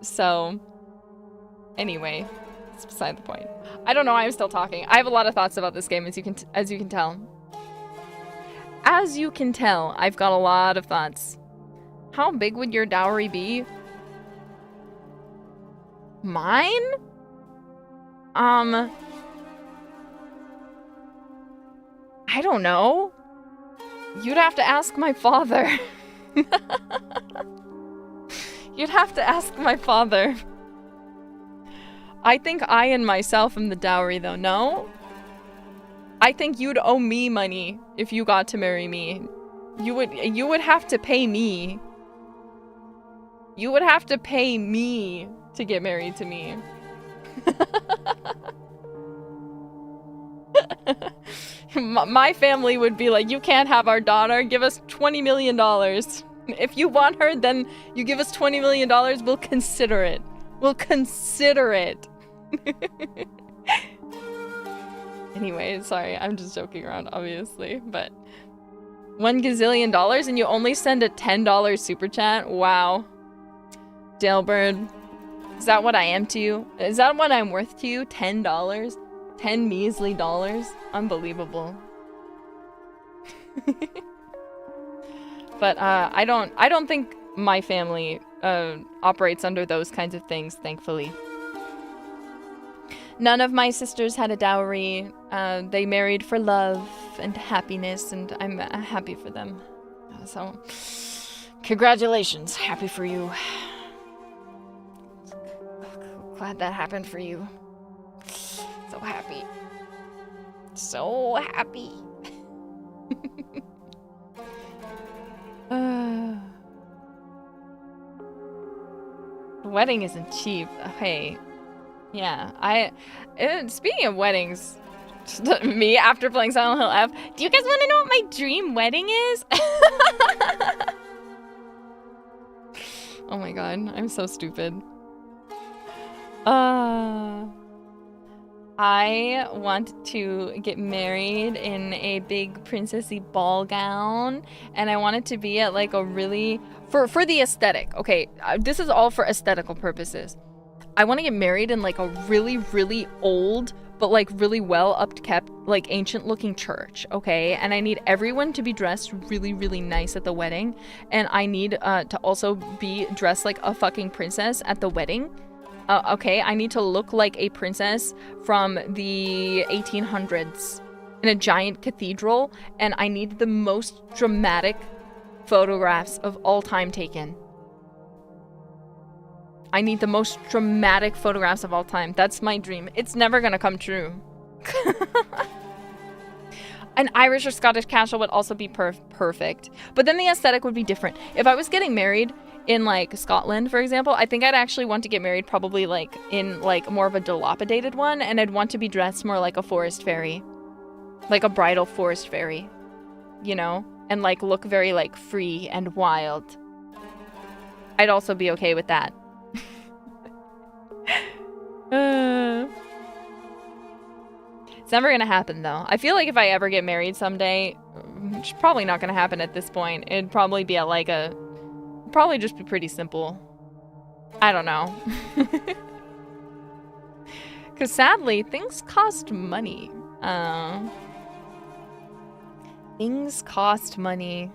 Speaker 1: So anyway, it's beside the point. I don't know why I'm still talking. I have a lot of thoughts about this game, as you can tell. As you can tell, I've got a lot of thoughts. How big would your dowry be? Mine? I don't know. You'd have to ask my father. You'd have to ask my father. I think I and myself am the dowry though, no? I think you'd owe me money if you got to marry me. You would have to pay me. You would have to pay me to get married to me. My family would be like, you can't have our daughter, give us $20 million. If you want her, then you give us $20 million, we'll consider it. We'll consider it. Anyway, sorry, I'm just joking around, obviously, but $1 gazillion and you only send a $10 super chat? Wow. Jailbird. Is that what I am to you? Is that what I'm worth to you? $10? 10 measly dollars? Unbelievable. But I don't think my family operates under those kinds of things, thankfully. None of my sisters had a dowry. They married for love and happiness, and I'm happy for them. So, congratulations. Happy for you. Glad that happened for you. So happy. So happy. The wedding isn't cheap. Hey. Yeah, speaking of weddings, me after playing Silent Hill F, do you guys want to know what my dream wedding is? Oh my god, I'm so stupid. I want to get married in a big princessy ball gown, and I want it to be at like a really, for the aesthetic. Okay, this is all for aesthetical purposes. I want to get married in like a really, really old, but like really well upkept, like ancient looking church, okay? And I need everyone to be dressed really, really nice at the wedding. And I need to also be dressed like a fucking princess at the wedding. Okay, I need to look like a princess from the 1800s in a giant cathedral. And I need the most dramatic photographs of all time taken. I need the most dramatic photographs of all time. That's my dream. It's never gonna come true. An Irish or Scottish castle would also be perfect. But then the aesthetic would be different. If I was getting married in like Scotland, for example, I think I'd actually want to get married probably like in like more of a dilapidated one, and I'd want to be dressed more like a forest fairy. Like a bridal forest fairy. You know? And like look very like free and wild. I'd also be okay with that. It's never gonna happen though. I feel like if I ever get married someday, which is probably not gonna happen at this point, it'd probably be at like probably just be pretty simple. I don't know. Because sadly, things cost money. Things cost money.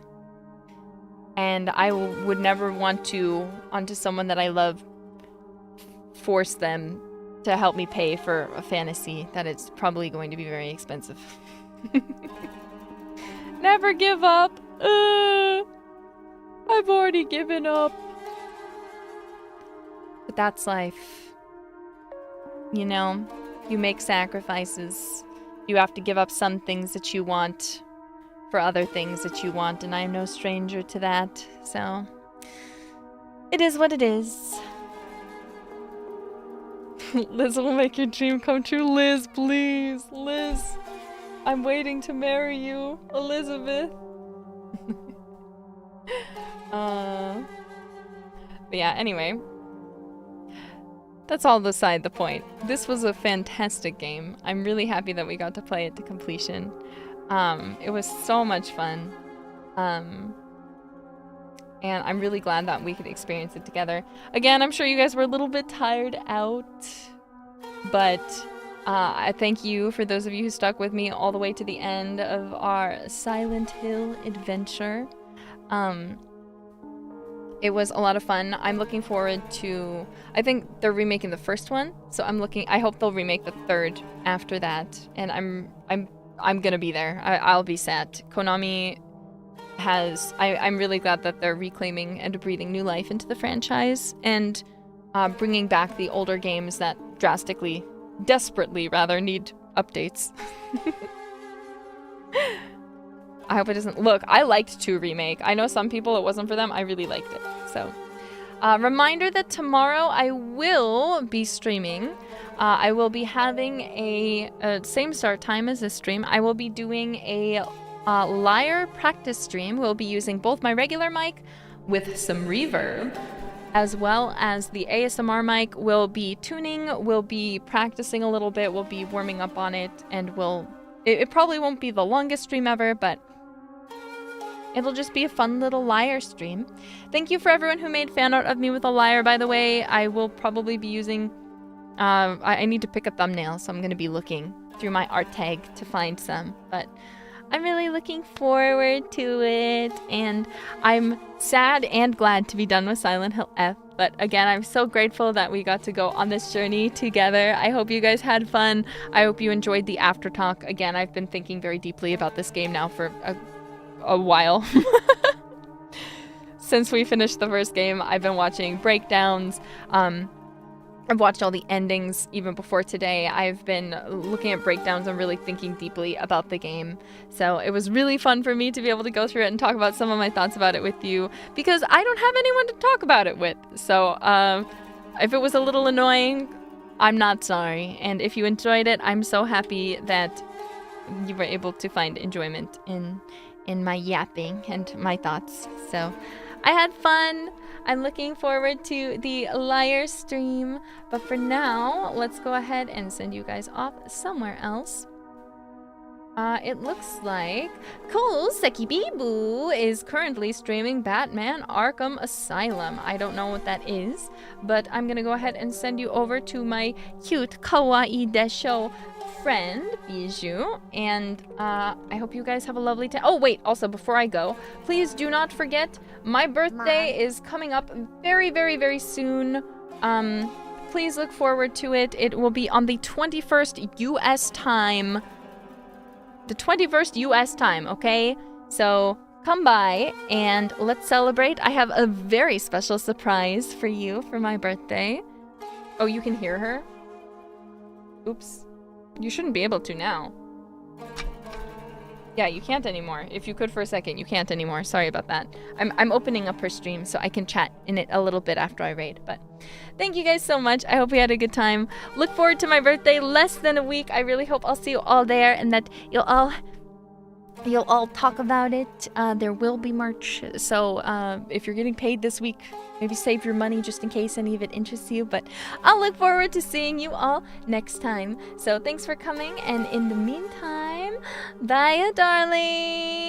Speaker 1: And I would never want to, onto someone that I love, force them to help me pay for a fantasy that it's probably going to be very expensive. Never give up. I've already given up. But that's life. You know, you make sacrifices. You have to give up some things that you want for other things that you want, and I'm no stranger to that. So, It is what it is. Liz will make your dream come true. Liz, please. Liz, I'm waiting to marry you. Elizabeth. But yeah, anyway. That's all beside the point. This was a fantastic game. I'm really happy that we got to play it to completion. It was so much fun. And I'm really glad that we could experience it together. Again, I'm sure you guys were a little bit tired out, but I thank you for those of you who stuck with me all the way to the end of our Silent Hill adventure. It was a lot of fun. I'm looking forward to, I think they're remaking the first one, so I hope they'll remake the third after that, and I'm gonna be there. I'll be set. Konami I'm really glad that they're reclaiming and breathing new life into the franchise and bringing back the older games that desperately need updates. I hope it doesn't. Look, I liked 2 Remake. I know some people it wasn't for them. I really liked it. So, reminder that tomorrow I will be streaming. I will be having a same start time as this stream. I will be doing a Lyre practice stream. We'll be using both my regular mic with some reverb, as well as the ASMR mic. We'll be tuning, we'll be practicing a little bit, we'll be warming up on it, and it probably won't be the longest stream ever, but it'll just be a fun little Lyre stream. Thank you for everyone who made fan art of me with a lyre, by the way. I will probably be using, I need to pick a thumbnail, so I'm going to be looking through my art tag to find some, but I'm really looking forward to it, and I'm sad and glad to be done with Silent Hill F, but again, I'm so grateful that we got to go on this journey together. I hope you guys had fun. I hope you enjoyed the after talk. Again, I've been thinking very deeply about this game now for a while. Since we finished the first game, I've been watching breakdowns. I've watched all the endings even before today. I've been looking at breakdowns and really thinking deeply about the game. So it was really fun for me to be able to go through it and talk about some of my thoughts about it with you, because I don't have anyone to talk about it with. So if it was a little annoying, I'm not sorry. And if you enjoyed it, I'm so happy that you were able to find enjoyment in my yapping and my thoughts. So I had fun. I'm looking forward to the Lyre stream, but for now, let's go ahead and send you guys off somewhere else. It looks like Kouseki Bibu is currently streaming Batman Arkham Asylum. I don't know what that is, but I'm gonna go ahead and send you over to my cute kawaii desho friend, Bijou, and I hope you guys have a lovely time. Oh wait, also before I go, please do not forget, my birthday is coming up very, very, very soon. Please look forward to it. It will be on the 21st US time. The 21st US time, okay? So come by and let's celebrate. I have a very special surprise for you for my birthday. Oh, you can hear her? Oops. You shouldn't be able to now. Yeah, you can't anymore. If you could for a second, you can't anymore. Sorry about that. I'm opening up her stream so I can chat in it a little bit after I raid. But thank you guys so much. I hope you had a good time. Look forward to my birthday, less than a week. I really hope I'll see you all there and that you'll all talk about it. There will be merch. So if you're getting paid this week, maybe save your money just in case any of it interests you. But I'll look forward to seeing you all next time. So thanks for coming. And in the meantime, bye, darling.